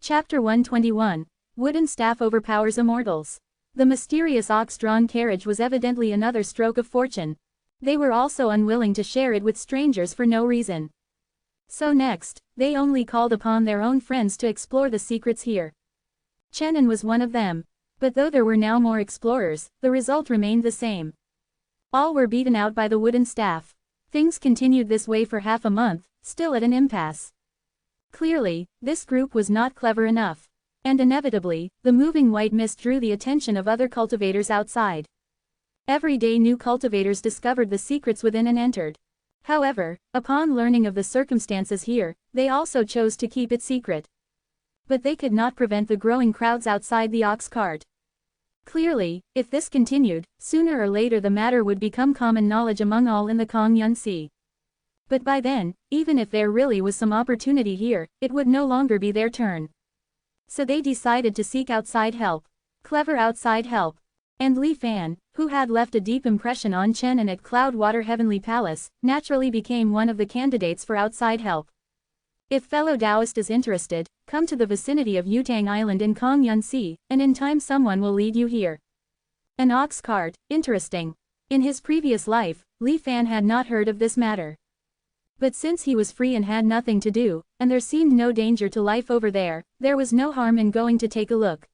Chapter 121. Wooden Staff Overpowers Immortals. The mysterious ox-drawn carriage was evidently another stroke of fortune. They were also unwilling to share it with strangers for no reason. So next, they only called upon their own friends to explore the secrets here. Chenin was one of them. But though there were now more explorers, the result remained the same. All were beaten out by the wooden staff. Things continued this way for half a month, still at an impasse. Clearly, this group was not clever enough. And inevitably, the moving white mist drew the attention of other cultivators outside. Every day new cultivators discovered the secrets within and entered. However, upon learning of the circumstances here, they also chose to keep it secret. But they could not prevent the growing crowds outside the ox cart. Clearly, if this continued, sooner or later the matter would become common knowledge among all in the Kongyun Sea. But by then, even if there really was some opportunity here, it would no longer be their turn. So they decided to seek outside help. Clever outside help. And Li Fan, who had left a deep impression on Chen and at Cloudwater Heavenly Palace, naturally became one of the candidates for outside help. If fellow Taoist is interested, come to the vicinity of Yutang Island in Kongyun Sea, and in time someone will lead you here. An ox cart, interesting. In his previous life, Li Fan had not heard of this matter. But since he was free and had nothing to do, and there seemed no danger to life over there was no harm in going to take a look.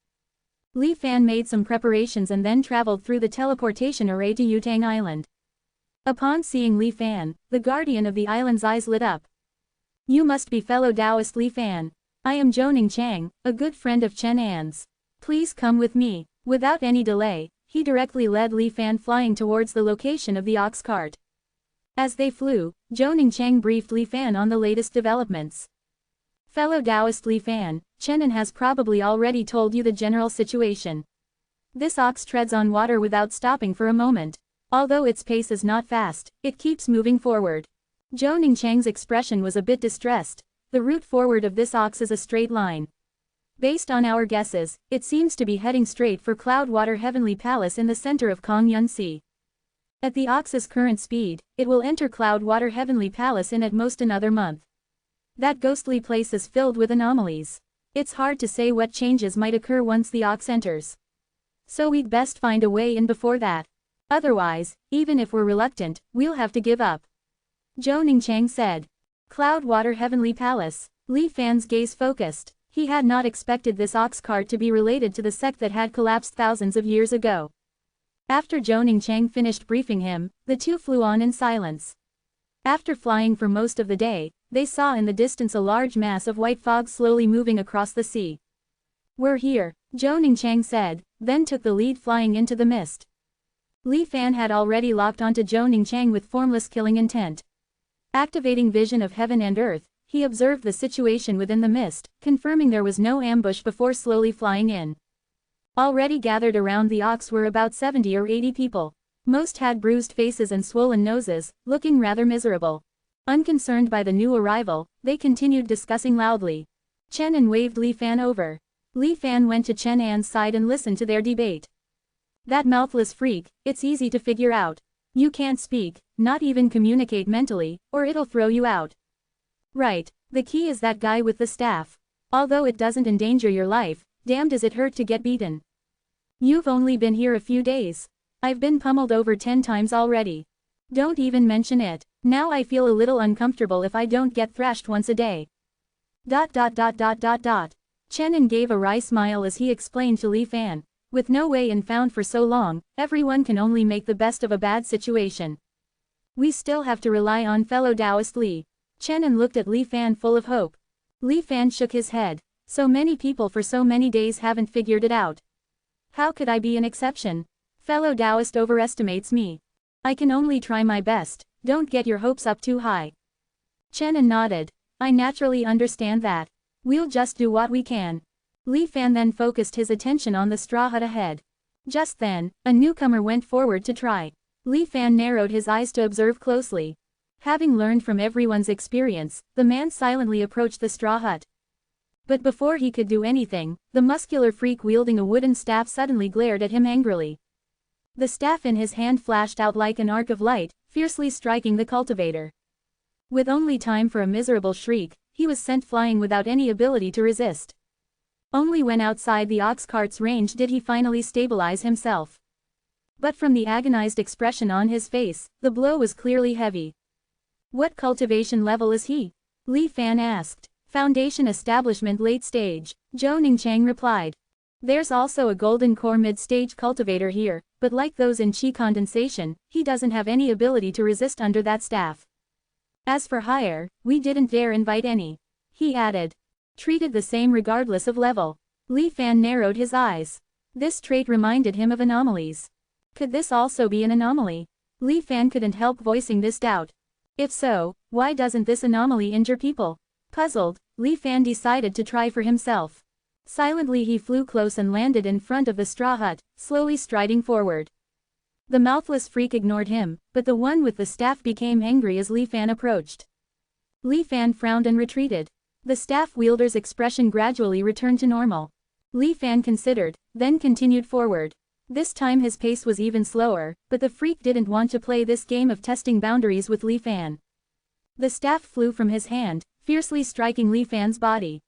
Li Fan made some preparations and then traveled through the teleportation array to Yutang Island. Upon seeing Li Fan, the guardian of the island's eyes lit up. You must be fellow Taoist Li Fan. I am Zhouning Chang, a good friend of Chen An's. Please come with me. Without any delay, he directly led Li Fan flying towards the location of the ox cart. As they flew, Zhouning Chang briefed Li Fan on the latest developments. Fellow Taoist Li Fan, Chenin has probably already told you the general situation. This ox treads on water without stopping for a moment. Although its pace is not fast, it keeps moving forward. Zhouning Chang's expression was a bit distressed. The route forward of this ox is a straight line. Based on our guesses, it seems to be heading straight for Cloudwater Heavenly Palace in the center of Kongyun Sea. At the ox's current speed, it will enter Cloudwater Heavenly Palace in at most another month. That ghostly place is filled with anomalies. It's hard to say what changes might occur once the ox enters. So we'd best find a way in before that. Otherwise, even if we're reluctant, we'll have to give up. Zhouning Chang said. Cloudwater Heavenly Palace. Li Fan's gaze focused. He had not expected this ox cart to be related to the sect that had collapsed thousands of years ago. After Zhouning Chang finished briefing him, the two flew on in silence. After flying for most of the day, they saw in the distance a large mass of white fog slowly moving across the sea. We're here, Zhouning Chang said, then took the lead flying into the mist. Li Fan had already locked onto Zhouning Chang with formless killing intent. Activating vision of heaven and earth, he observed the situation within the mist, confirming there was no ambush before slowly flying in. Already gathered around the ox were about 70 or 80 people. Most had bruised faces and swollen noses, looking rather miserable. Unconcerned by the new arrival, they continued discussing loudly. Chen An waved Li Fan over. Li Fan went to Chen An's side and listened to their debate. That mouthless freak, it's easy to figure out. You can't speak, not even communicate mentally, or it'll throw you out. Right, the key is that guy with the staff. Although it doesn't endanger your life, damned does it hurt to get beaten. You've only been here a few days. I've been pummeled over 10 times already. Don't even mention it. Now I feel a little uncomfortable if I don't get thrashed once a day. Chen An gave a wry smile as he explained to Li Fan. With no way in found for so long, everyone can only make the best of a bad situation. We still have to rely on fellow Taoist Li. Chen An looked at Li Fan full of hope. Li Fan shook his head. So many people for so many days haven't figured it out. How could I be an exception? Fellow Taoist overestimates me. I can only try my best, don't get your hopes up too high. Chen An nodded. I naturally understand that. We'll just do what we can. Li Fan then focused his attention on the straw hut ahead. Just then, a newcomer went forward to try. Li Fan narrowed his eyes to observe closely. Having learned from everyone's experience, the man silently approached the straw hut. But before he could do anything, the muscular freak wielding a wooden staff suddenly glared at him angrily. The staff in his hand flashed out like an arc of light, fiercely striking the cultivator. With only time for a miserable shriek, he was sent flying without any ability to resist. Only when outside the ox cart's range did he finally stabilize himself. But from the agonized expression on his face, the blow was clearly heavy. "What cultivation level is he?" Li Fan asked. "Foundation establishment late stage," Zhou Ningchang replied. "There's also a golden core mid-stage cultivator here, but like those in qi condensation, he doesn't have any ability to resist under that staff. As for higher, we didn't dare invite any," he added. "Treated the same regardless of level." Li Fan narrowed his eyes. This trait reminded him of anomalies. Could this also be an anomaly? Li Fan couldn't help voicing this doubt. If so, why doesn't this anomaly injure people? Puzzled, Li Fan decided to try for himself. Silently he flew close and landed in front of the straw hut, slowly striding forward. The mouthless freak ignored him, but the one with the staff became angry as Li Fan approached. Li Fan frowned and retreated. The staff wielder's expression gradually returned to normal. Li Fan considered, then continued forward. This time his pace was even slower, but the freak didn't want to play this game of testing boundaries with Li Fan. The staff flew from his hand, fiercely striking Li Fan's body.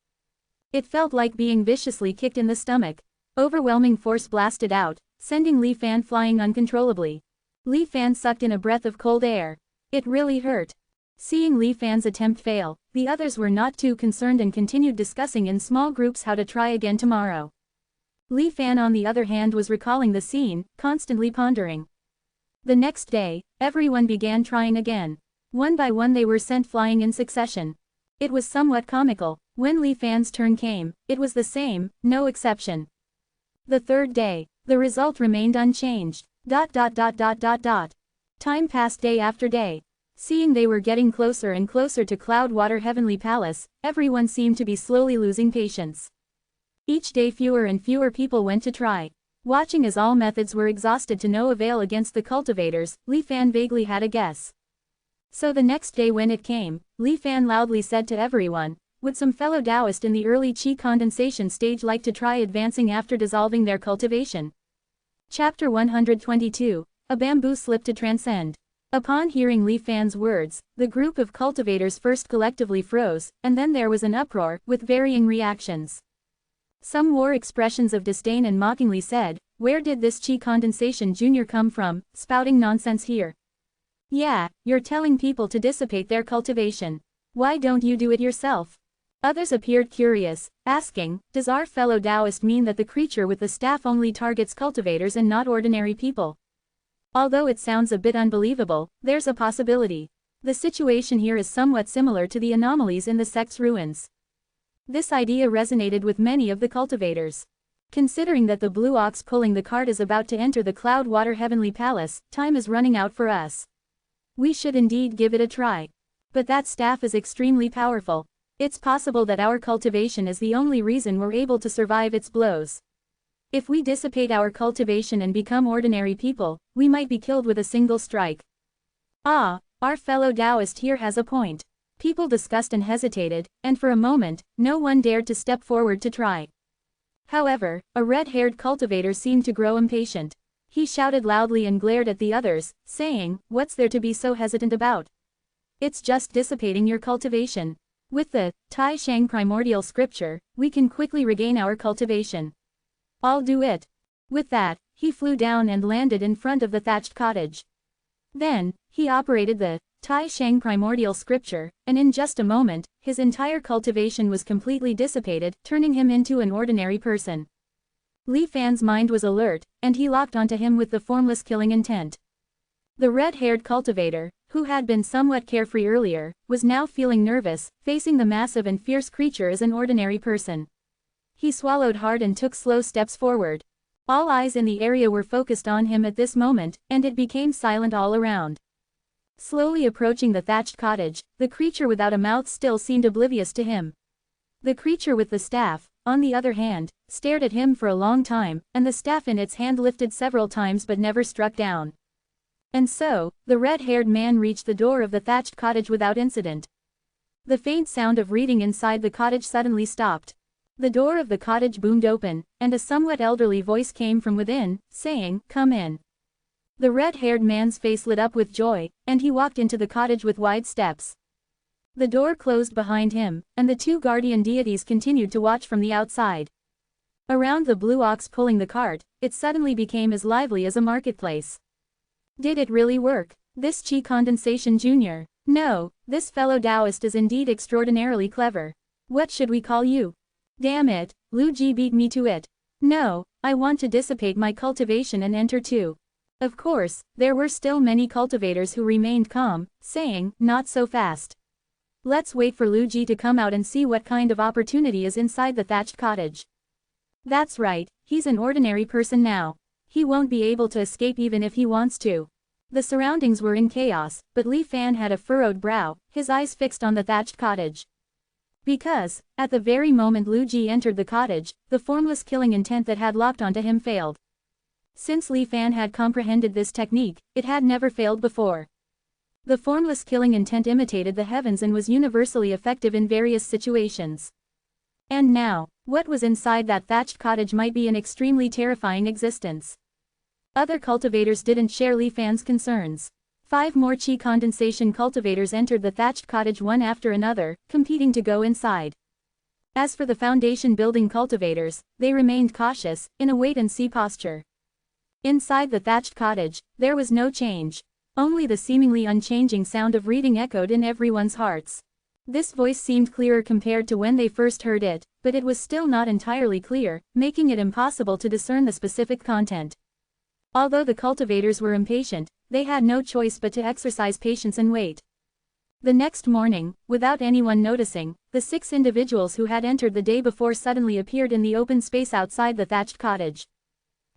It felt like being viciously kicked in the stomach. Overwhelming force blasted out, sending Li Fan flying uncontrollably. Li Fan sucked in a breath of cold air. It really hurt. Seeing Li Fan's attempt fail, the others were not too concerned and continued discussing in small groups how to try again tomorrow. Li Fan on the other hand was recalling the scene, constantly pondering. The next day, everyone began trying again. One by one they were sent flying in succession. It was somewhat comical. When Li Fan's turn came, it was the same, no exception. The third day, the result remained unchanged. Time passed day after day. Seeing they were getting closer and closer to Cloudwater Heavenly Palace, everyone seemed to be slowly losing patience. Each day fewer and fewer people went to try. Watching as all methods were exhausted to no avail against the cultivators, Li Fan vaguely had a guess. So the next day when it came, Li Fan loudly said to everyone, "Would some fellow Taoist in the early qi condensation stage like to try advancing after dissolving their cultivation?" Chapter 122, A Bamboo Slip to Transcend. Upon hearing Li Fan's words, the group of cultivators first collectively froze, and then there was an uproar, with varying reactions. Some wore expressions of disdain and mockingly said, "Where did this qi condensation junior come from, spouting nonsense here? Yeah, you're telling people to dissipate their cultivation. Why don't you do it yourself?" Others appeared curious, asking, "Does our fellow Taoist mean that the creature with the staff only targets cultivators and not ordinary people?" Although it sounds a bit unbelievable, there's a possibility. The situation here is somewhat similar to the anomalies in the sect's ruins. This idea resonated with many of the cultivators. Considering that the blue ox pulling the cart is about to enter the Cloudwater Heavenly Palace, time is running out for us. We should indeed give it a try. But that staff is extremely powerful. It's possible that our cultivation is the only reason we're able to survive its blows. If we dissipate our cultivation and become ordinary people, we might be killed with a single strike. Ah, our fellow Taoist here has a point. People discussed and hesitated, and for a moment, no one dared to step forward to try. However, a red-haired cultivator seemed to grow impatient. He shouted loudly and glared at the others, saying, "What's there to be so hesitant about? It's just dissipating your cultivation. With the Tai Shang primordial scripture, we can quickly regain our cultivation. I'll do it." With that, he flew down and landed in front of the thatched cottage. Then, he operated the Tai Shang primordial scripture, and in just a moment, his entire cultivation was completely dissipated, turning him into an ordinary person. Li Fan's mind was alert, and he locked onto him with the formless killing intent. The red-haired cultivator, who had been somewhat carefree earlier, was now feeling nervous, facing the massive and fierce creature as an ordinary person. He swallowed hard and took slow steps forward. All eyes in the area were focused on him at this moment, and it became silent all around. Slowly approaching the thatched cottage, the creature without a mouth still seemed oblivious to him. The creature with the staff, on the other hand, stared at him for a long time, and the staff in its hand lifted several times but never struck down. And so, the red-haired man reached the door of the thatched cottage without incident. The faint sound of reading inside the cottage suddenly stopped. The door of the cottage boomed open, and a somewhat elderly voice came from within, saying, "Come in." The red-haired man's face lit up with joy, and he walked into the cottage with wide steps. The door closed behind him, and the two guardian deities continued to watch from the outside. Around the blue ox pulling the cart, it suddenly became as lively as a marketplace. Did it really work? This chi condensation junior? No, this fellow Taoist is indeed extraordinarily clever. What should we call you? Damn it, Lu Ji beat me to it. No, I want to dissipate my cultivation and enter too. Of course, there were still many cultivators who remained calm, saying, not so fast. Let's wait for Lu Ji to come out and see what kind of opportunity is inside the thatched cottage. That's right, he's an ordinary person now. He won't be able to escape even if he wants to. The surroundings were in chaos, but Li Fan had a furrowed brow, his eyes fixed on the thatched cottage. Because, at the very moment Lu Ji entered the cottage, the formless killing intent that had locked onto him failed. Since Li Fan had comprehended this technique, it had never failed before. The formless killing intent imitated the heavens and was universally effective in various situations. And now, what was inside that thatched cottage might be an extremely terrifying existence. Other cultivators didn't share Li Fan's concerns. 5 more chi condensation cultivators entered the thatched cottage one after another, competing to go inside. As for the foundation building cultivators, they remained cautious, in a wait-and-see posture. Inside the thatched cottage, there was no change. Only the seemingly unchanging sound of reading echoed in everyone's hearts. This voice seemed clearer compared to when they first heard it, but it was still not entirely clear, making it impossible to discern the specific content. Although the cultivators were impatient, they had no choice but to exercise patience and wait. The next morning, without anyone noticing, the 6 individuals who had entered the day before suddenly appeared in the open space outside the thatched cottage.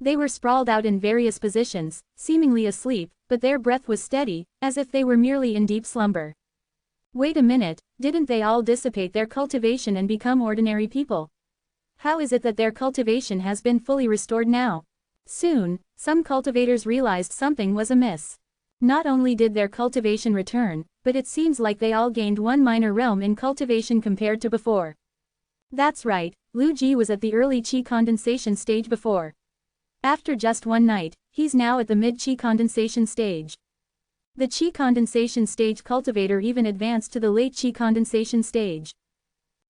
They were sprawled out in various positions, seemingly asleep, but their breath was steady, as if they were merely in deep slumber. Wait a minute, didn't they all dissipate their cultivation and become ordinary people? How is it that their cultivation has been fully restored now? Soon, some cultivators realized something was amiss. Not only did their cultivation return, but it seems like they all gained 1 minor realm in cultivation compared to before. That's right, Lu Ji was at the early chi condensation stage before. After just 1 night, he's now at the mid-chi condensation stage. The chi condensation stage cultivator even advanced to the late chi condensation stage.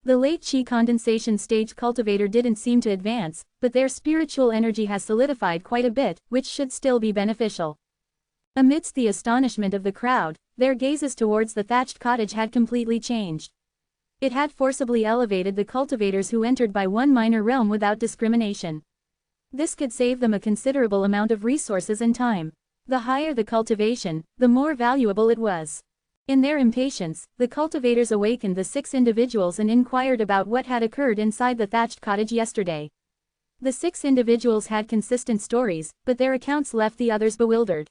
The late chi condensation stage cultivator didn't seem to advance, but their spiritual energy has solidified quite a bit, which should still be beneficial. Amidst the astonishment of the crowd, their gazes towards the thatched cottage had completely changed. It had forcibly elevated the cultivators who entered by 1 minor realm without discrimination. This could save them a considerable amount of resources and time. The higher the cultivation, the more valuable it was. In their impatience, the cultivators awakened the 6 individuals and inquired about what had occurred inside the thatched cottage yesterday. The 6 individuals had consistent stories, but their accounts left the others bewildered.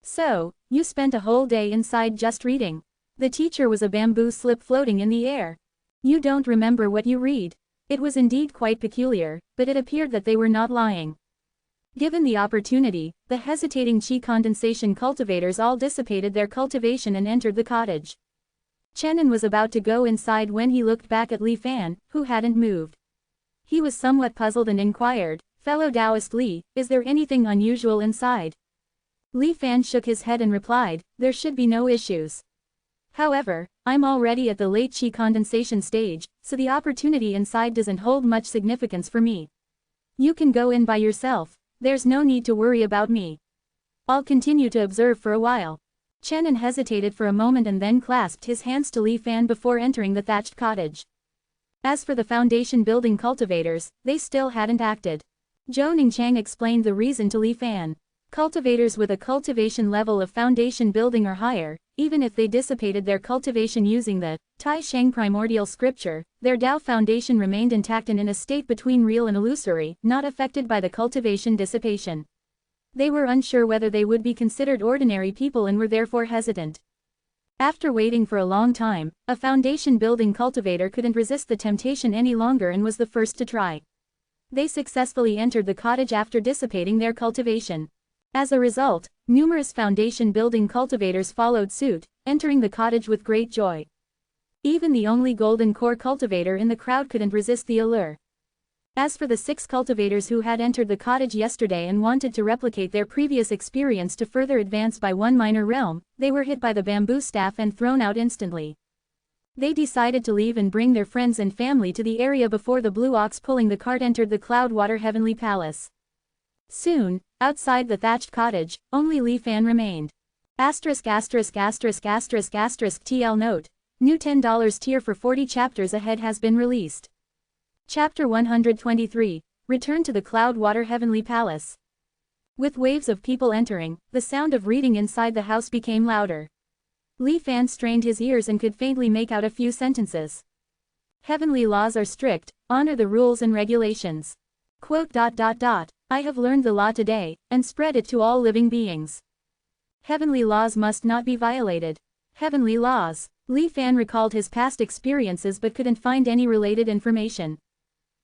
So, you spent a whole day inside just reading. The teacher was a bamboo slip floating in the air. You don't remember what you read. It was indeed quite peculiar, but it appeared that they were not lying. Given the opportunity, the hesitating chi condensation cultivators all dissipated their cultivation and entered the cottage. Chenin was about to go inside when he looked back at Li Fan, who hadn't moved. He was somewhat puzzled and inquired, "Fellow Taoist Li, is there anything unusual inside?" Li Fan shook his head and replied, "There should be no issues. However, I'm already at the late chi condensation stage, so the opportunity inside doesn't hold much significance for me. You can go in by yourself. There's no need to worry about me. I'll continue to observe for a while." Chenin hesitated for a moment and then clasped his hands to Li Fan before entering the thatched cottage. As for the foundation building cultivators, they still hadn't acted. Zhou Ningqiang explained the reason to Li Fan. Cultivators with a cultivation level of foundation building or higher, even if they dissipated their cultivation using the Tai Sheng primordial scripture, their Tao foundation remained intact and in a state between real and illusory, not affected by the cultivation dissipation. They were unsure whether they would be considered ordinary people and were therefore hesitant. After waiting for a long time, a foundation building cultivator couldn't resist the temptation any longer and was the first to try. They successfully entered the cottage after dissipating their cultivation. As a result, numerous foundation building cultivators followed suit, entering the cottage with great joy. Even the only golden core cultivator in the crowd couldn't resist the allure. As for the 6 cultivators who had entered the cottage yesterday and wanted to replicate their previous experience to further advance by 1 minor realm, they were hit by the bamboo staff and thrown out instantly. They decided to leave and bring their friends and family to the area before the blue ox pulling the cart entered the Cloudwater Heavenly Palace. Soon, outside the thatched cottage, only Li Fan remained. TL note. New $10 tier for 40 chapters ahead has been released. Chapter 123. Return to the Cloudwater Heavenly Palace. With waves of people entering, the sound of reading inside the house became louder. Li Fan strained his ears and could faintly make out a few sentences. Heavenly laws are strict, honor the rules and regulations. I have learned the law today, and spread it to all living beings. Heavenly laws must not be violated. Heavenly laws. Li Fan recalled his past experiences but couldn't find any related information.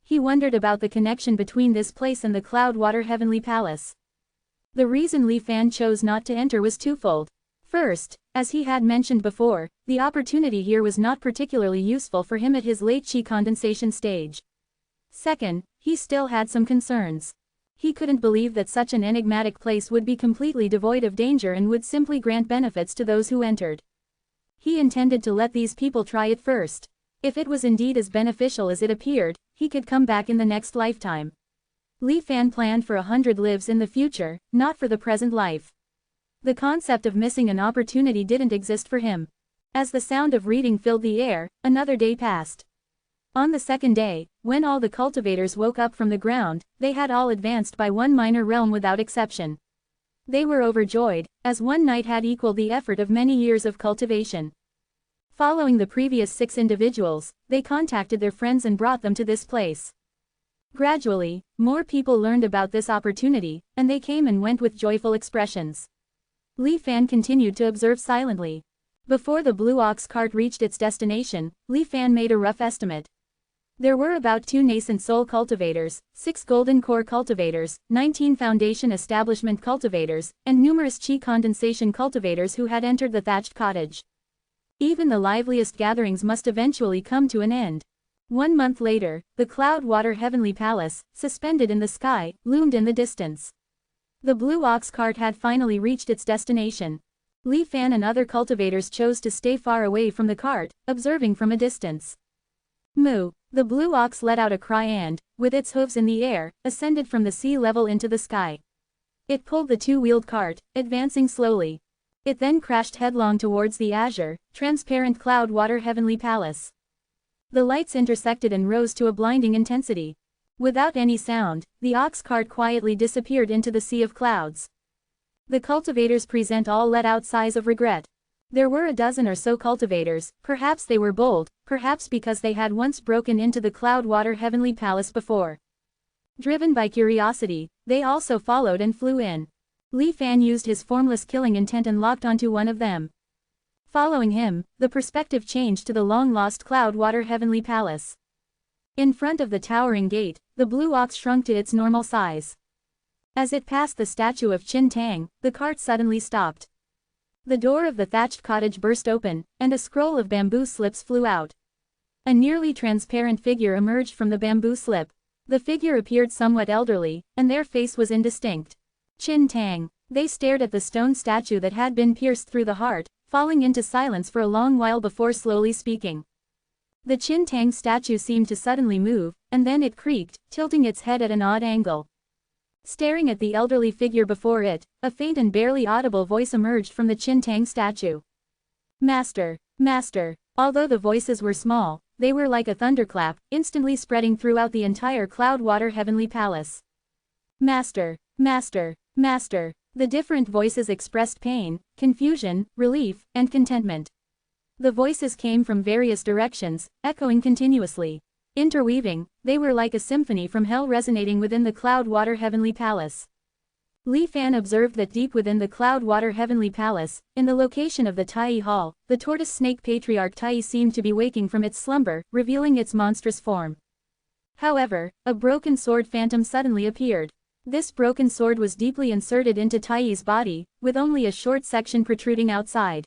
He wondered about the connection between this place and the Cloudwater Heavenly Palace. The reason Li Fan chose not to enter was twofold. First, as he had mentioned before, the opportunity here was not particularly useful for him at his late chi condensation stage. Second, he still had some concerns. He couldn't believe that such an enigmatic place would be completely devoid of danger and would simply grant benefits to those who entered. He intended to let these people try it first. If it was indeed as beneficial as it appeared, he could come back in the next lifetime. Li Fan planned for 100 lives in the future, not for the present life. The concept of missing an opportunity didn't exist for him. As the sound of reading filled the air, another day passed. On the second day, when all the cultivators woke up from the ground, they had all advanced by one minor realm without exception. They were overjoyed, as one night had equaled the effort of many years of cultivation. Following the previous 6 individuals, they contacted their friends and brought them to this place. Gradually, more people learned about this opportunity, and they came and went with joyful expressions. Li Fan continued to observe silently. Before the blue ox cart reached its destination, Li Fan made a rough estimate. There were about 2 nascent soul cultivators, 6 golden core cultivators, 19 foundation establishment cultivators, and numerous chi condensation cultivators who had entered the thatched cottage. Even the liveliest gatherings must eventually come to an end. 1 month later, the Cloudwater Heavenly Palace, suspended in the sky, loomed in the distance. The blue ox cart had finally reached its destination. Li Fan and other cultivators chose to stay far away from the cart, observing from a distance. Moo! The blue ox let out a cry and, with its hooves in the air, ascended from the sea level into the sky. It pulled the 2-wheeled cart, advancing slowly. It then crashed headlong towards the azure, transparent Cloudwater Heavenly Palace. The lights intersected and rose to a blinding intensity. Without any sound, the ox cart quietly disappeared into the sea of clouds. The cultivators present all let out sighs of regret. There were a dozen or so cultivators, perhaps they were bold, perhaps because they had once broken into the Cloudwater Heavenly Palace before. Driven by curiosity, they also followed and flew in. Li Fan used his formless killing intent and locked onto one of them. Following him, the perspective changed to the long-lost Cloudwater Heavenly Palace. In front of the towering gate, the blue ox shrunk to its normal size. As it passed the statue of Qin Tang, the cart suddenly stopped. The door of the thatched cottage burst open, and a scroll of bamboo slips flew out. A nearly transparent figure emerged from the bamboo slip. The figure appeared somewhat elderly, and their face was indistinct. Qin Tang. They stared at the stone statue that had been pierced through the heart, falling into silence for a long while before slowly speaking. The Qin Tang statue seemed to suddenly move, and then it creaked, tilting its head at an odd angle. Staring at the elderly figure before it, a faint and barely audible voice emerged from the Qin Tang statue. Master, Master. Although the voices were small, they were like a thunderclap, instantly spreading throughout the entire Cloudwater Heavenly Palace. Master, Master, Master. The different voices expressed pain, confusion, relief, and contentment. The voices came from various directions, echoing continuously. Interweaving, they were like a symphony from hell resonating within the Cloudwater Heavenly Palace. Li Fan observed that deep within the Cloudwater Heavenly Palace, in the location of the Tai Hall, the tortoise snake patriarch Tai seemed to be waking from its slumber, revealing its monstrous form. However, a broken sword phantom suddenly appeared. This broken sword was deeply inserted into Tai's body, with only a short section protruding outside.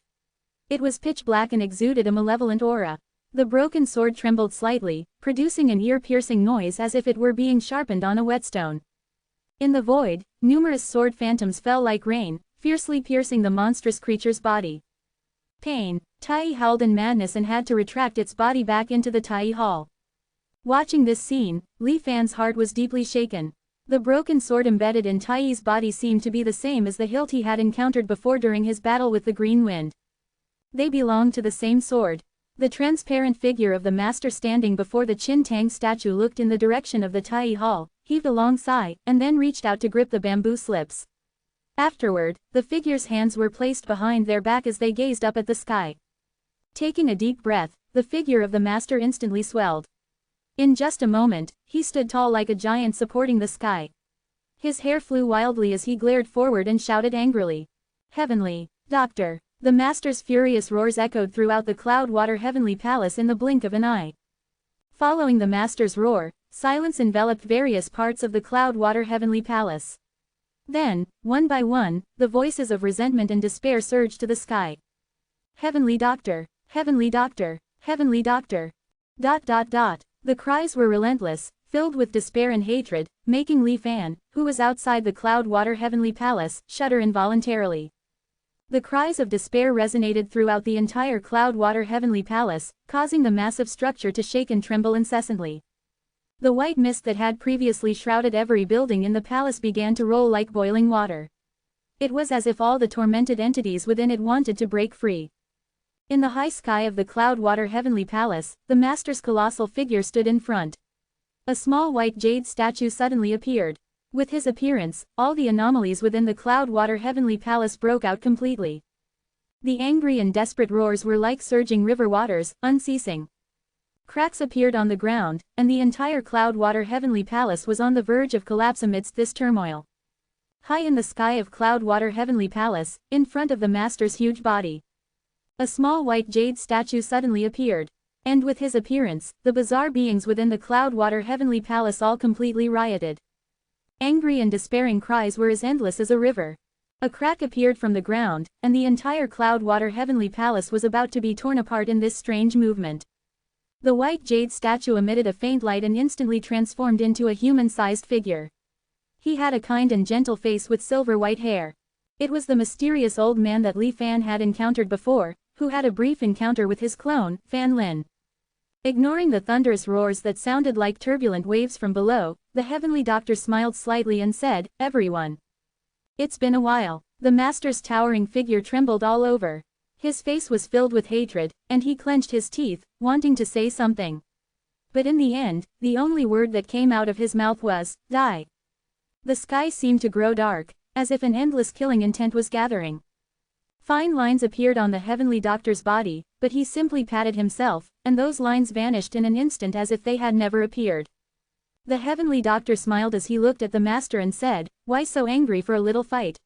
It was pitch black and exuded a malevolent aura. The broken sword trembled slightly, producing an ear-piercing noise as if it were being sharpened on a whetstone. In the void, numerous sword phantoms fell like rain, fiercely piercing the monstrous creature's body. Pain, Tai howled in madness and had to retract its body back into the Tai hall. Watching this scene, Li Fan's heart was deeply shaken. The broken sword embedded in Tai's body seemed to be the same as the hilt he had encountered before during his battle with the Green Wind. They belonged to the same sword. The transparent figure of the master standing before the Qin Tang statue looked in the direction of the Tai hall, heaved a long sigh, and then reached out to grip the bamboo slips. Afterward, the figure's hands were placed behind their back as they gazed up at the sky. Taking a deep breath, the figure of the master instantly swelled. In just a moment, he stood tall like a giant supporting the sky. His hair flew wildly as he glared forward and shouted angrily. "Heavenly Doctor!" The master's furious roars echoed throughout the Cloud-Water Heavenly Palace in the blink of an eye. Following the master's roar, silence enveloped various parts of the Cloud-Water Heavenly Palace. Then, one by one, the voices of resentment and despair surged to the sky. "Heavenly Doctor! Heavenly Doctor! Heavenly Doctor!" ... The cries were relentless, filled with despair and hatred, making Li Fan, who was outside the Cloud-Water Heavenly Palace, shudder involuntarily. The cries of despair resonated throughout the entire Cloud-Water Heavenly Palace, causing the massive structure to shake and tremble incessantly. The white mist that had previously shrouded every building in the palace began to roll like boiling water. It was as if all the tormented entities within it wanted to break free. In the high sky of the Cloud-Water Heavenly Palace, the master's colossal figure stood in front. A small white jade statue suddenly appeared. With his appearance, all the anomalies within the Cloud-Water Heavenly Palace broke out completely. The angry and desperate roars were like surging river waters, unceasing. Cracks appeared on the ground, and the entire Cloud-Water Heavenly Palace was on the verge of collapse amidst this turmoil. High in the sky of Cloud-Water Heavenly Palace, in front of the master's huge body, a small white jade statue suddenly appeared. And with his appearance, the bizarre beings within the Cloud-Water Heavenly Palace all completely rioted. Angry and despairing cries were as endless as a river. A crack appeared from the ground, and the entire Cloud-Water Heavenly Palace was about to be torn apart in this strange movement. The white jade statue emitted a faint light and instantly transformed into a human-sized figure. He had a kind and gentle face with silver white hair. It was the mysterious old man that Li Fan had encountered before, who had a brief encounter with his clone, Fan Lin. Ignoring the thunderous roars that sounded like turbulent waves from below, the Heavenly Doctor smiled slightly and said, "Everyone. It's been a while." The master's towering figure trembled all over. His face was filled with hatred, and he clenched his teeth, wanting to say something. But in the end, the only word that came out of his mouth was, "Die." The sky seemed to grow dark, as if an endless killing intent was gathering. Fine lines appeared on the Heavenly Doctor's body, but he simply patted himself, and those lines vanished in an instant as if they had never appeared. The Heavenly Doctor smiled as he looked at the master and said, "Why so angry for a little fight?"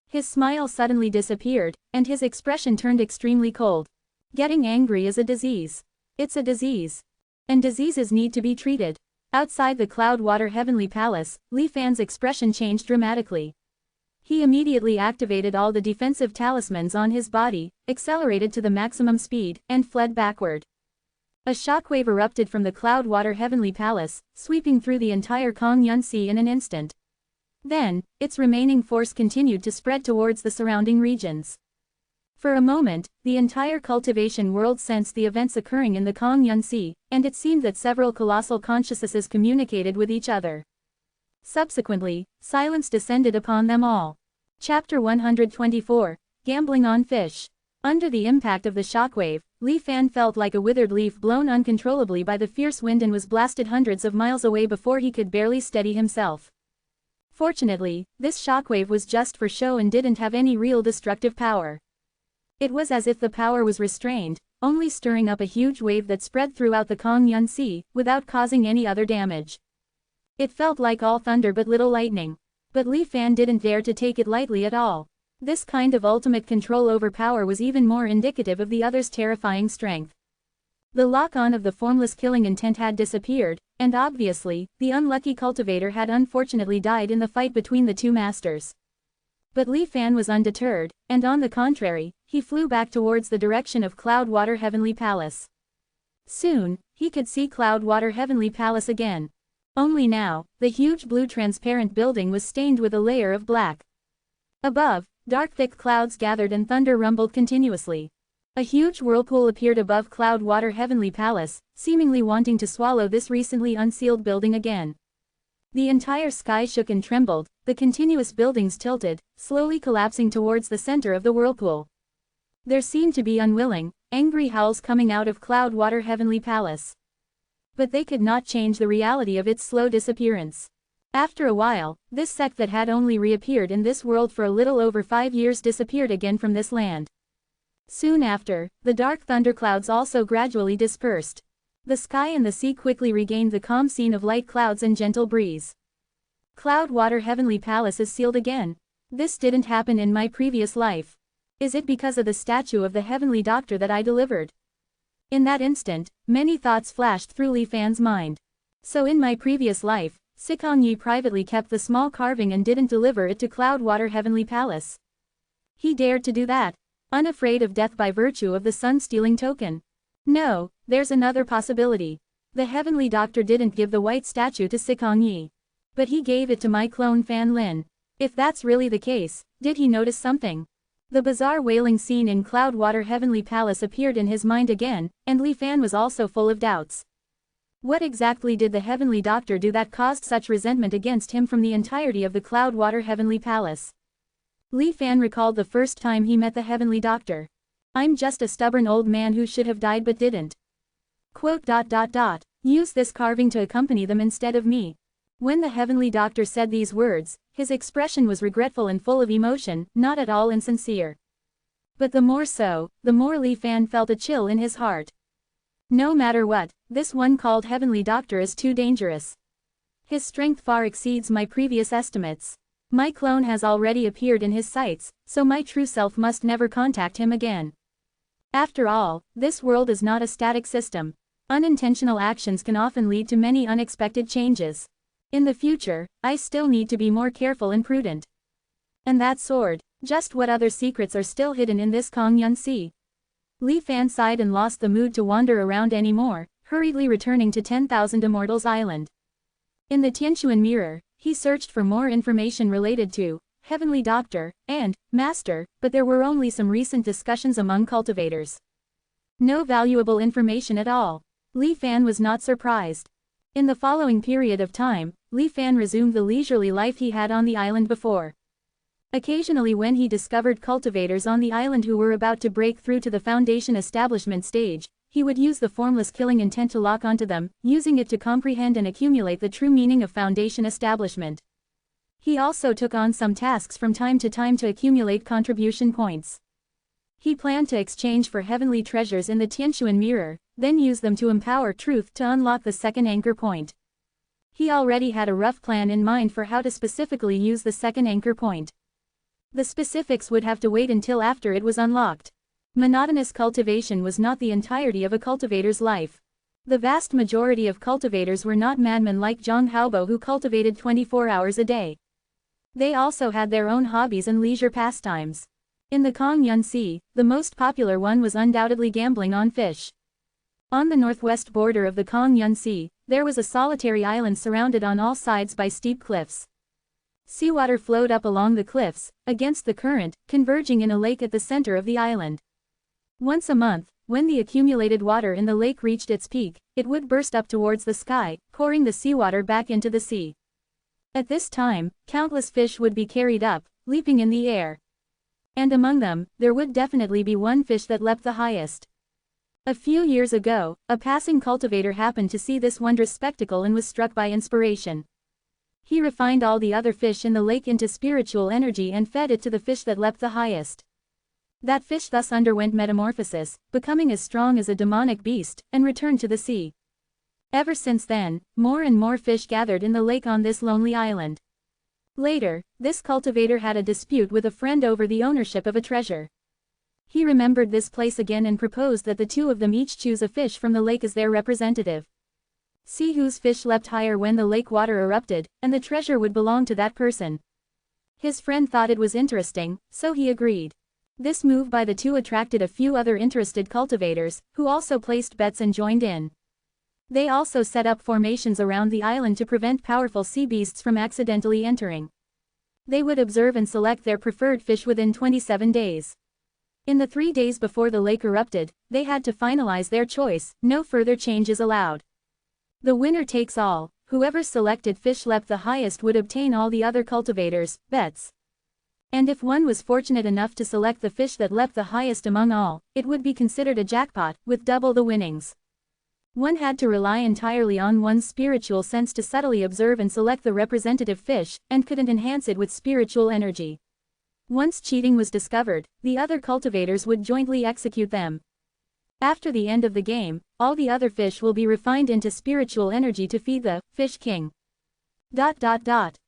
His smile suddenly disappeared, and his expression turned extremely cold. Getting angry is a disease. It's a disease. And diseases need to be treated. Outside the Cloud-Water Heavenly Palace, Li Fan's expression changed dramatically. He immediately activated all the defensive talismans on his body, accelerated to the maximum speed, and fled backward. A shockwave erupted from the Cloud-Water Heavenly Palace, sweeping through the entire Kongyun Sea in an instant. Then, its remaining force continued to spread towards the surrounding regions. For a moment, the entire cultivation world sensed the events occurring in the Kongyun Sea, and it seemed that several colossal consciousnesses communicated with each other. Subsequently, silence descended upon them all. Chapter 124, Gambling on Fish. Under the impact of the shockwave, Li Fan felt like a withered leaf blown uncontrollably by the fierce wind and was blasted hundreds of miles away before he could barely steady himself. Fortunately, this shockwave was just for show and didn't have any real destructive power. It was as if the power was restrained, only stirring up a huge wave that spread throughout the Kongyun Sea, without causing any other damage. It felt like all thunder but little lightning. But Li Fan didn't dare to take it lightly at all. This kind of ultimate control over power was even more indicative of the other's terrifying strength. The lock-on of the formless killing intent had disappeared, and obviously, the unlucky cultivator had unfortunately died in the fight between the two masters. But Li Fan was undeterred, and on the contrary, he flew back towards the direction of Cloud-Water Heavenly Palace. Soon, he could see Cloud-Water Heavenly Palace again. Only now, the huge blue transparent building was stained with a layer of black. Above, dark thick clouds gathered and thunder rumbled continuously. A huge whirlpool appeared above Cloudwater Heavenly Palace, seemingly wanting to swallow this recently unsealed building again. The entire sky shook and trembled, the continuous buildings tilted, slowly collapsing towards the center of the whirlpool. There seemed to be unwilling, angry howls coming out of Cloudwater Heavenly Palace. But they could not change the reality of its slow disappearance. After a while, this sect that had only reappeared in this world for a little over 5 years disappeared again from this land. Soon after, the dark thunderclouds also gradually dispersed. The sky and the sea quickly regained the calm scene of light clouds and gentle breeze. Cloudwater Heavenly Palace is sealed again. This didn't happen in my previous life. Is it because of the statue of the Heavenly Doctor that I delivered? In that instant, many thoughts flashed through Li Fan's mind. So in my previous life, Sikong Yi privately kept the small carving and didn't deliver it to Cloudwater Heavenly Palace. He dared to do that, unafraid of death by virtue of the sun-stealing token. No, there's another possibility. The Heavenly Doctor didn't give the white statue to Sikong Yi. But he gave it to my clone Fan Lin. If that's really the case, did he notice something? The bizarre wailing scene in Cloudwater Heavenly Palace appeared in his mind again, and Li Fan was also full of doubts. What exactly did the Heavenly Doctor do that caused such resentment against him from the entirety of the Cloudwater Heavenly Palace? Li Fan recalled the first time he met the Heavenly Doctor. I'm just a stubborn old man who should have died but didn't. Quote. Use this carving to accompany them instead of me. When the Heavenly Doctor said these words, his expression was regretful and full of emotion, not at all insincere. But the more so, the more Li Fan felt a chill in his heart. No matter what, this one called Heavenly Doctor is too dangerous. His strength far exceeds my previous estimates. My clone has already appeared in his sights, so my true self must never contact him again. After all, this world is not a static system. Unintentional actions can often lead to many unexpected changes. In the future, I still need to be more careful and prudent. And that sword, just what other secrets are still hidden in this Kongyun Sea? Li Fan sighed and lost the mood to wander around anymore, hurriedly returning to 10,000 Immortals Island. In the Tianquan Mirror, he searched for more information related to Heavenly Doctor and Master, but there were only some recent discussions among cultivators. No valuable information at all. Li Fan was not surprised. In the following period of time, Li Fan resumed the leisurely life he had on the island before. Occasionally when he discovered cultivators on the island who were about to break through to the Foundation establishment stage, he would use the formless killing intent to lock onto them, using it to comprehend and accumulate the true meaning of Foundation establishment. He also took on some tasks from time to time to accumulate contribution points. He planned to exchange for heavenly treasures in the Tianquan Mirror, then use them to empower truth to unlock the second anchor point. He already had a rough plan in mind for how to specifically use the second anchor point. The specifics would have to wait until after it was unlocked. Monotonous cultivation was not the entirety of a cultivator's life. The vast majority of cultivators were not madmen like Zhang Haobo who cultivated 24 hours a day. They also had their own hobbies and leisure pastimes. In the Kongyun Sea, the most popular one was undoubtedly gambling on fish. On the northwest border of the Kongyun Sea, there was a solitary island surrounded on all sides by steep cliffs. Seawater flowed up along the cliffs, against the current, converging in a lake at the center of the island. Once a month, when the accumulated water in the lake reached its peak, it would burst up towards the sky, pouring the seawater back into the sea. At this time, countless fish would be carried up, leaping in the air. And among them, there would definitely be one fish that leapt the highest. A few years ago, a passing cultivator happened to see this wondrous spectacle and was struck by inspiration. He refined all the other fish in the lake into spiritual energy and fed it to the fish that leapt the highest. That fish thus underwent metamorphosis, becoming as strong as a demonic beast, and returned to the sea. Ever since then, more and more fish gathered in the lake on this lonely island. Later, this cultivator had a dispute with a friend over the ownership of a treasure. He remembered this place again and proposed that the two of them each choose a fish from the lake as their representative. See whose fish leapt higher when the lake water erupted, and the treasure would belong to that person. His friend thought it was interesting, so he agreed. This move by the two attracted a few other interested cultivators, who also placed bets and joined in. They also set up formations around the island to prevent powerful sea beasts from accidentally entering. They would observe and select their preferred fish within 27 days. In the 3 days before the lake erupted, they had to finalize their choice, no further changes allowed. The winner takes all, whoever's selected fish leapt the highest would obtain all the other cultivators' bets. And if one was fortunate enough to select the fish that leapt the highest among all, it would be considered a jackpot, with double the winnings. One had to rely entirely on one's spiritual sense to subtly observe and select the representative fish, and couldn't enhance it with spiritual energy. Once cheating was discovered, the other cultivators would jointly execute them. After the end of the game, all the other fish will be refined into spiritual energy to feed the Fish King.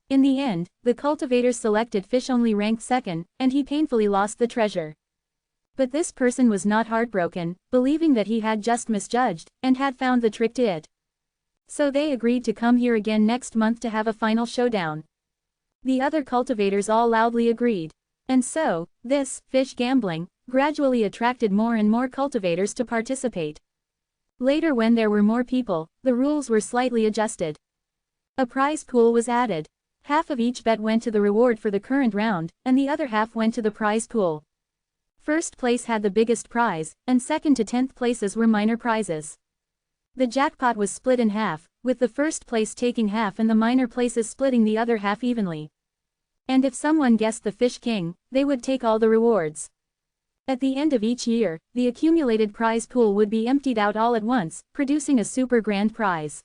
In the end, the cultivator's selected fish only ranked second, and he painfully lost the treasure. But this person was not heartbroken, believing that he had just misjudged, and had found the trick to it. So they agreed to come here again next month to have a final showdown. The other cultivators all loudly agreed. And so, this fish gambling gradually attracted more and more cultivators to participate. Later, when there were more people, the rules were slightly adjusted. A prize pool was added. Half of each bet went to the reward for the current round, and the other half went to the prize pool. First place had the biggest prize, and second to 10th places were minor prizes. The jackpot was split in half, with the first place taking half and the minor places splitting the other half evenly. And if someone guessed the Fish King, they would take all the rewards. At the end of each year, the accumulated prize pool would be emptied out all at once, producing a super grand prize.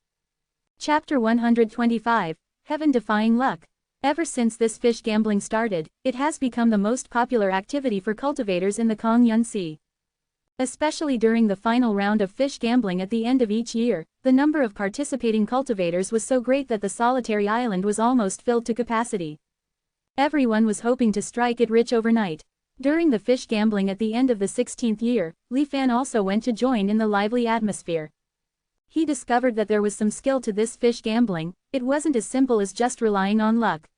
Chapter 125, Heaven-Defying Luck. Ever since this fish gambling started, it has become the most popular activity for cultivators in the Kongyun Sea. Especially during the final round of fish gambling at the end of each year, the number of participating cultivators was so great that the solitary island was almost filled to capacity. Everyone was hoping to strike it rich overnight. During the fish gambling at the end of the 16th year, Li Fan also went to join in the lively atmosphere. He discovered that there was some skill to this fish gambling. It wasn't as simple as just relying on luck.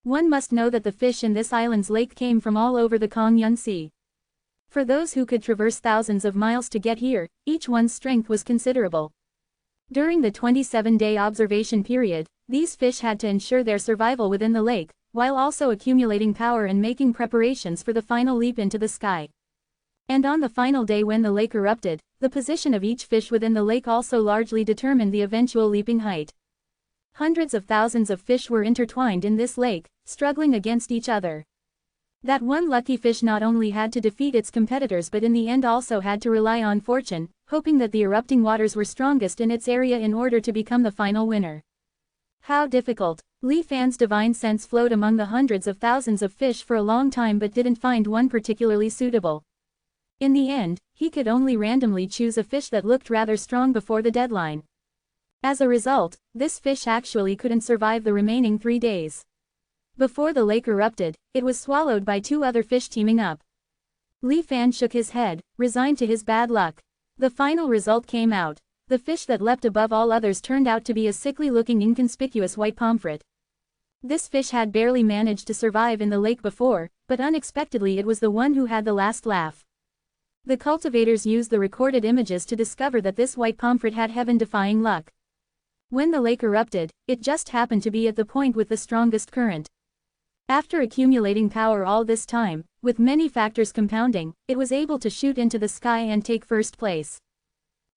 One must know that the fish in this island's lake came from all over the Kongyun Sea. For those who could traverse thousands of miles to get here, each one's strength was considerable. During the 27-day observation period, these fish had to ensure their survival within the lake, while also accumulating power and making preparations for the final leap into the sky. And on the final day when the lake erupted, the position of each fish within the lake also largely determined the eventual leaping height. Hundreds of thousands of fish were intertwined in this lake, struggling against each other. That one lucky fish not only had to defeat its competitors but in the end also had to rely on fortune, hoping that the erupting waters were strongest in its area in order to become the final winner. How difficult! Li Fan's divine sense flowed among the hundreds of thousands of fish for a long time but didn't find one particularly suitable. In the end, he could only randomly choose a fish that looked rather strong before the deadline. As a result, this fish actually couldn't survive the remaining 3 days. Before the lake erupted, it was swallowed by 2 other fish teaming up. Li Fan shook his head, resigned to his bad luck. The final result came out. The fish that leapt above all others turned out to be a sickly-looking inconspicuous white pomfret. This fish had barely managed to survive in the lake before, but unexpectedly it was the one who had the last laugh. The cultivators used the recorded images to discover that this white pomfret had heaven-defying luck. When the lake erupted, it just happened to be at the point with the strongest current. After accumulating power all this time, with many factors compounding, it was able to shoot into the sky and take first place.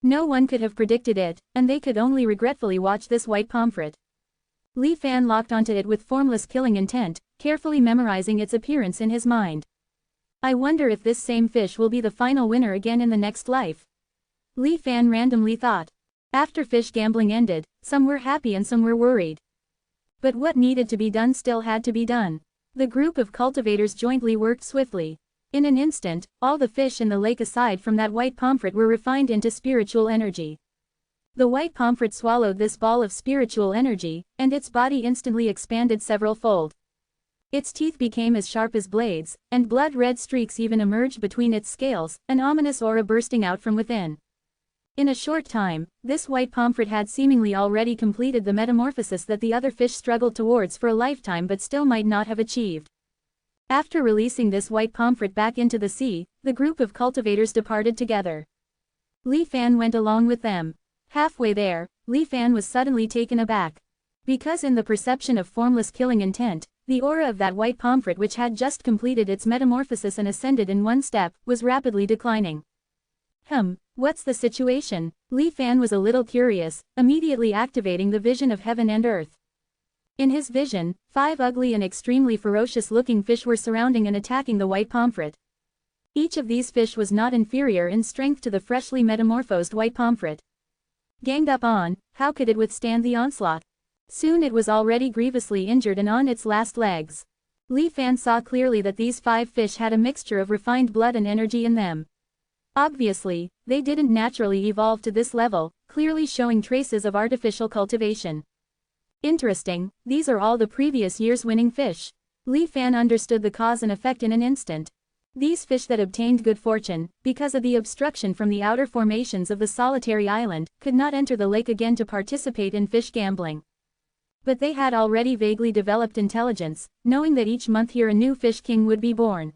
No one could have predicted it, and they could only regretfully watch this white pomfret. Li Fan locked onto it with formless killing intent, carefully memorizing its appearance in his mind. I wonder if this same fish will be the final winner again in the next life. Li Fan randomly thought. After fish gambling ended, some were happy and some were worried. But what needed to be done still had to be done. The group of cultivators jointly worked swiftly. In an instant, all the fish in the lake aside from that white pomfret were refined into spiritual energy. The white pomfret swallowed this ball of spiritual energy, and its body instantly expanded several-fold. Its teeth became as sharp as blades, and blood-red streaks even emerged between its scales, an ominous aura bursting out from within. In a short time, this white pomfret had seemingly already completed the metamorphosis that the other fish struggled towards for a lifetime but still might not have achieved. After releasing this white pomfret back into the sea, the group of cultivators departed together. Li Fan went along with them. Halfway there, Li Fan was suddenly taken aback. Because in the perception of formless killing intent, the aura of that white pomfret which had just completed its metamorphosis and ascended in one step, was rapidly declining. What's the situation? Li Fan was a little curious, immediately activating the vision of heaven and earth. In his vision, 5 ugly and extremely ferocious-looking fish were surrounding and attacking the white pomfret. Each of these fish was not inferior in strength to the freshly metamorphosed white pomfret. Ganged up on, how could it withstand the onslaught? Soon it was already grievously injured and on its last legs. Li Fan saw clearly that these 5 fish had a mixture of refined blood and energy in them. Obviously, they didn't naturally evolve to this level, clearly showing traces of artificial cultivation. Interesting, these are all the previous year's winning fish. Li Fan understood the cause and effect in an instant. These fish that obtained good fortune, because of the obstruction from the outer formations of the solitary island, could not enter the lake again to participate in fish gambling. But they had already vaguely developed intelligence, knowing that each month here a new fish king would be born.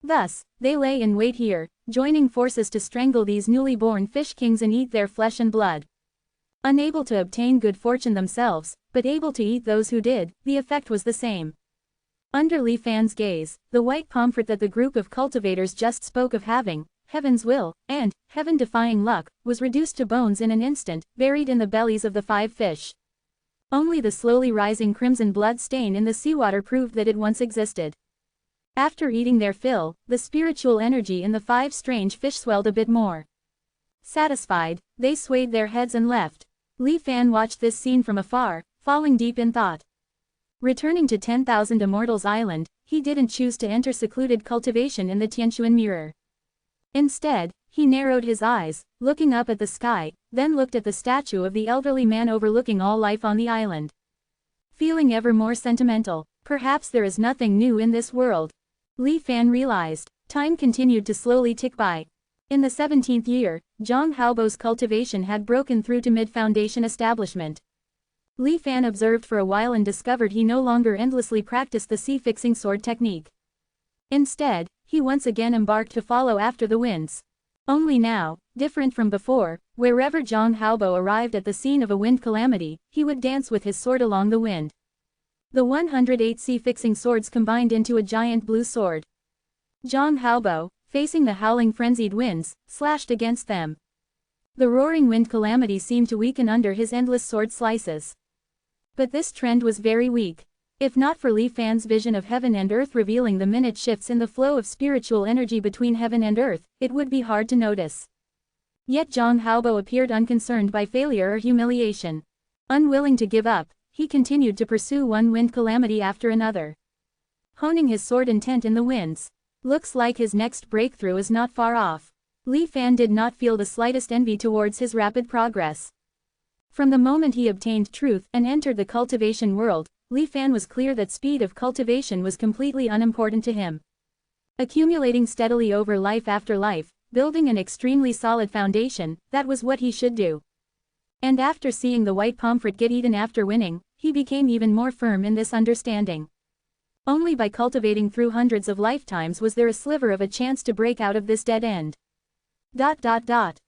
Thus, they lay in wait here, joining forces to strangle these newly born fish kings and eat their flesh and blood. Unable to obtain good fortune themselves, but able to eat those who did, the effect was the same. Under Li Fan's gaze, the white pomfret that the group of cultivators just spoke of having, heaven's will, and, heaven-defying luck, was reduced to bones in an instant, buried in the bellies of the 5 fish. Only the slowly rising crimson blood stain in the seawater proved that it once existed. After eating their fill, the spiritual energy in the 5 strange fish swelled a bit more. Satisfied, they swayed their heads and left. Li Fan watched this scene from afar, falling deep in thought. Returning to 10,000 Immortals Island, he didn't choose to enter secluded cultivation in the Tianquan mirror. Instead, he narrowed his eyes, looking up at the sky, then looked at the statue of the elderly man overlooking all life on the island. Feeling ever more sentimental, perhaps there is nothing new in this world. Li Fan realized. Time continued to slowly tick by. In the 17th year, Zhang Haobo's cultivation had broken through to mid-foundation establishment. Li Fan observed for a while and discovered he no longer endlessly practiced the sea-fixing sword technique. Instead, he once again embarked to follow after the winds. Only now, different from before, wherever Zhang Haobo arrived at the scene of a wind calamity, he would dance with his sword along the wind. The 108 sea-fixing swords combined into a giant blue sword. Zhang Haobo, facing the howling frenzied winds, slashed against them. The roaring wind calamity seemed to weaken under his endless sword slices. But this trend was very weak. If not for Li Fan's vision of heaven and earth revealing the minute shifts in the flow of spiritual energy between heaven and earth, it would be hard to notice. Yet Zhang Haobo appeared unconcerned by failure or humiliation. Unwilling to give up, he continued to pursue one wind calamity after another. Honing his sword intent in the winds. Looks like his next breakthrough is not far off. Li Fan did not feel the slightest envy towards his rapid progress. From the moment he obtained truth and entered the cultivation world, Li Fan was clear that speed of cultivation was completely unimportant to him. Accumulating steadily over life after life, building an extremely solid foundation, that was what he should do. And after seeing the white pomfret get eaten after winning, he became even more firm in this understanding. Only by cultivating through hundreds of lifetimes was there a sliver of a chance to break out of this dead end.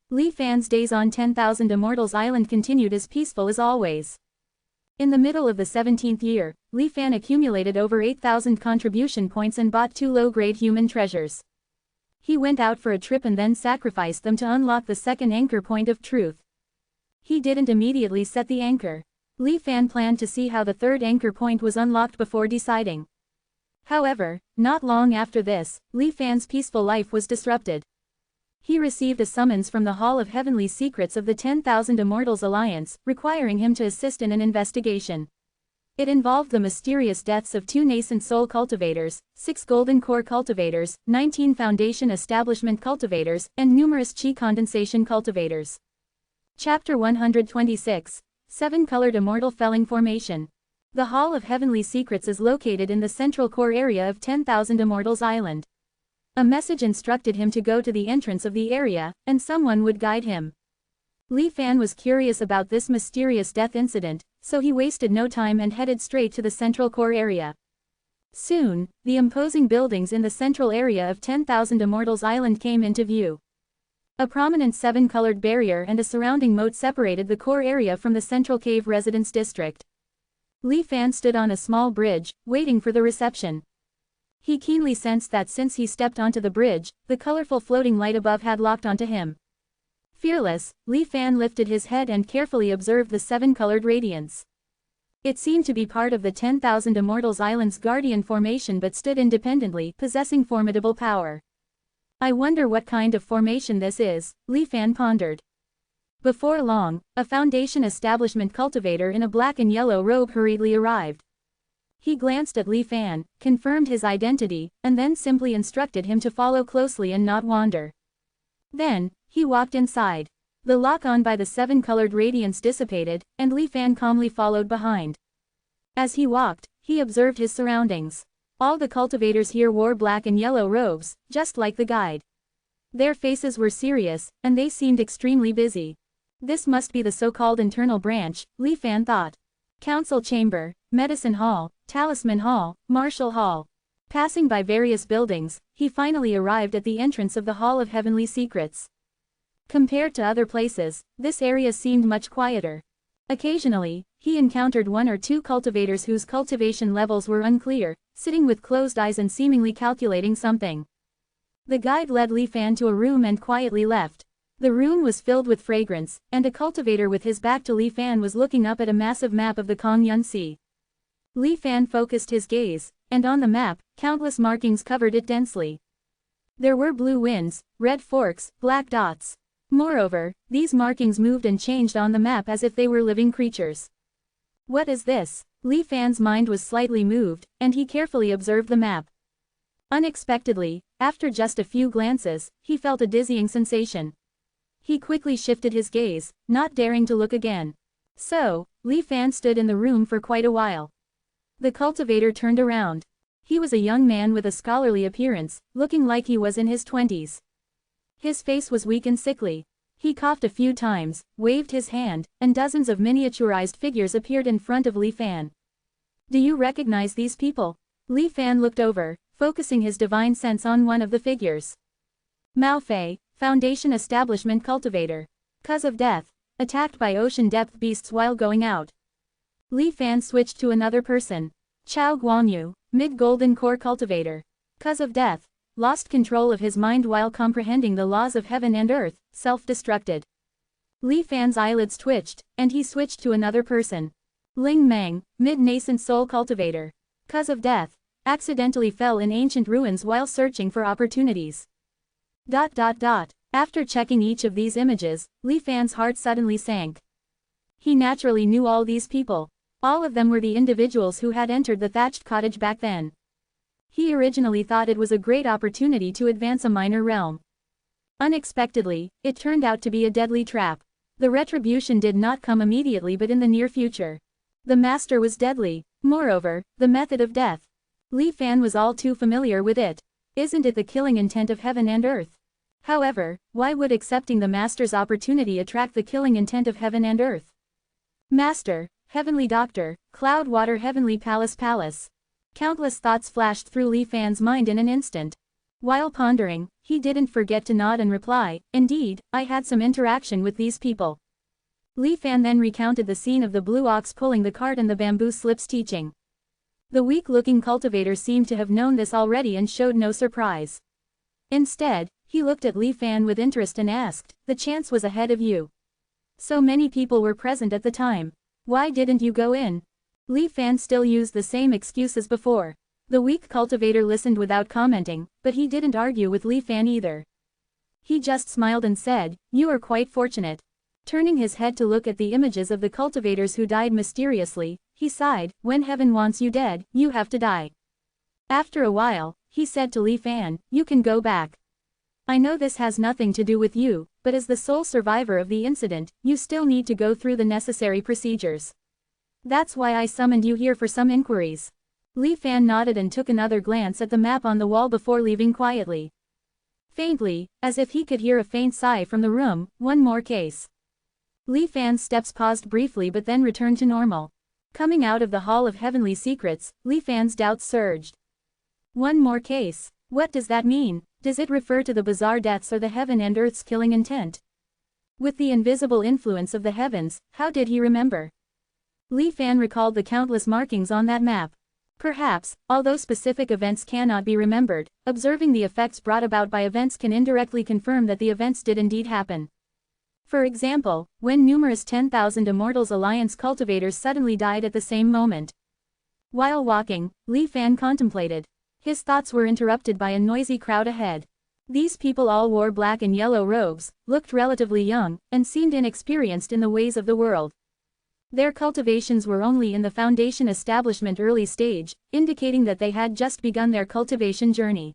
Li Fan's days on 10,000 Immortals Island continued as peaceful as always. In the middle of the 17th year, Li Fan accumulated over 8,000 contribution points and bought 2 low-grade human treasures. He went out for a trip and then sacrificed them to unlock the second anchor point of truth. He didn't immediately set the anchor. Li Fan planned to see how the third anchor point was unlocked before deciding. However, not long after this, Li Fan's peaceful life was disrupted. He received a summons from the Hall of Heavenly Secrets of the 10,000 Immortals Alliance, requiring him to assist in an investigation. It involved the mysterious deaths of 2 nascent soul cultivators, 6 golden core cultivators, 19 foundation establishment cultivators, and numerous chi condensation cultivators. Chapter 126. 7-Colored Immortal Felling Formation. The Hall of Heavenly Secrets is located in the central core area of 10,000 Immortals Island. A message instructed him to go to the entrance of the area, and someone would guide him. Li Fan was curious about this mysterious death incident, so he wasted no time and headed straight to the central core area. Soon, the imposing buildings in the central area of 10,000 Immortals Island came into view. A prominent 7-colored barrier and a surrounding moat separated the core area from the central cave residence district. Li Fan stood on a small bridge, waiting for the reception. He keenly sensed that since he stepped onto the bridge, the colorful floating light above had locked onto him. Fearless, Li Fan lifted his head and carefully observed the seven-colored radiance. It seemed to be part of the 10,000 Immortals Island's guardian formation but stood independently, possessing formidable power. I wonder what kind of formation this is, Li Fan pondered. Before long, a Foundation establishment cultivator in a black and yellow robe hurriedly arrived. He glanced at Li Fan, confirmed his identity, and then simply instructed him to follow closely and not wander. Then, he walked inside. The lock on by the seven-colored radiance dissipated, and Li Fan calmly followed behind. As he walked, he observed his surroundings. All the cultivators here wore black and yellow robes, just like the guide. Their faces were serious, and they seemed extremely busy. This must be the so-called internal branch, Li Fan thought. Council Chamber, Medicine Hall, Talisman Hall, Martial Hall. Passing by various buildings, he finally arrived at the entrance of the Hall of Heavenly Secrets. Compared to other places, this area seemed much quieter. Occasionally, he encountered one or two cultivators whose cultivation levels were unclear, sitting with closed eyes and seemingly calculating something. The guide led Li Fan to a room and quietly left. The room was filled with fragrance, and a cultivator with his back to Li Fan was looking up at a massive map of the Kongyun Sea. Li Fan focused his gaze, and on the map, countless markings covered it densely. There were blue winds, red forks, black dots. Moreover, these markings moved and changed on the map as if they were living creatures. What is this? Li Fan's mind was slightly moved, and he carefully observed the map. Unexpectedly, after just a few glances, he felt a dizzying sensation. He quickly shifted his gaze, not daring to look again. So, Li Fan stood in the room for quite a while. The cultivator turned around. He was a young man with a scholarly appearance, looking like he was in his 20s. His face was weak and sickly. He coughed a few times, waved his hand, and dozens of miniaturized figures appeared in front of Li Fan. Do you recognize these people? Li Fan looked over, focusing his divine sense on one of the figures. Mao Fei, Foundation Establishment Cultivator. Cause of death. Attacked by ocean depth beasts while going out. Li Fan switched to another person. Chao Guanyu, Mid-Golden Core Cultivator. Cause of death. Lost control of his mind while comprehending the laws of heaven and earth, self-destructed. Li Fan's eyelids twitched, and he switched to another person. Ling Meng, Mid-Nascent Soul Cultivator. Cause of death. Accidentally fell in ancient ruins while searching for opportunities. After checking each of these images, Li Fan's heart suddenly sank. He naturally knew all these people. All of them were the individuals who had entered the thatched cottage back then. He originally thought it was a great opportunity to advance a minor realm. Unexpectedly, it turned out to be a deadly trap. The retribution did not come immediately but in the near future. The master was deadly. Moreover, the method of death. Li Fan was all too familiar with it. Isn't it the killing intent of heaven and earth? However, why would accepting the master's opportunity attract the killing intent of heaven and earth? Master, Heavenly Doctor, Cloud Water Heavenly Palace. Countless thoughts flashed through Li Fan's mind in an instant. While pondering, he didn't forget to nod and reply, indeed, I had some interaction with these people. Li Fan then recounted the scene of the blue ox pulling the cart and the bamboo slips teaching. The weak-looking cultivator seemed to have known this already and showed no surprise. Instead, he looked at Li Fan with interest and asked, the chance was ahead of you. So many people were present at the time. Why didn't you go in? Li Fan still used the same excuse as before. The weak cultivator listened without commenting, but he didn't argue with Li Fan either. He just smiled and said, you are quite fortunate. Turning his head to look at the images of the cultivators who died mysteriously, he sighed, when heaven wants you dead, you have to die. After a while, he said to Li Fan, you can go back. I know this has nothing to do with you, but as the sole survivor of the incident, you still need to go through the necessary procedures. That's why I summoned you here for some inquiries. Li Fan nodded and took another glance at the map on the wall before leaving quietly. Faintly, as if he could hear a faint sigh from the room, one more case. Li Fan's steps paused briefly but then returned to normal. Coming out of the Hall of Heavenly Secrets, Li Fan's doubts surged. One more case. What does that mean? Does it refer to the bizarre deaths or the heaven and earth's killing intent? With the invisible influence of the heavens, how did he remember? Li Fan recalled the countless markings on that map. Perhaps, although specific events cannot be remembered, observing the effects brought about by events can indirectly confirm that the events did indeed happen. For example, when numerous 10,000 Immortals Alliance cultivators suddenly died at the same moment. While walking, Li Fan contemplated. His thoughts were interrupted by a noisy crowd ahead. These people all wore black and yellow robes, looked relatively young, and seemed inexperienced in the ways of the world. Their cultivations were only in the foundation establishment early stage, indicating that they had just begun their cultivation journey.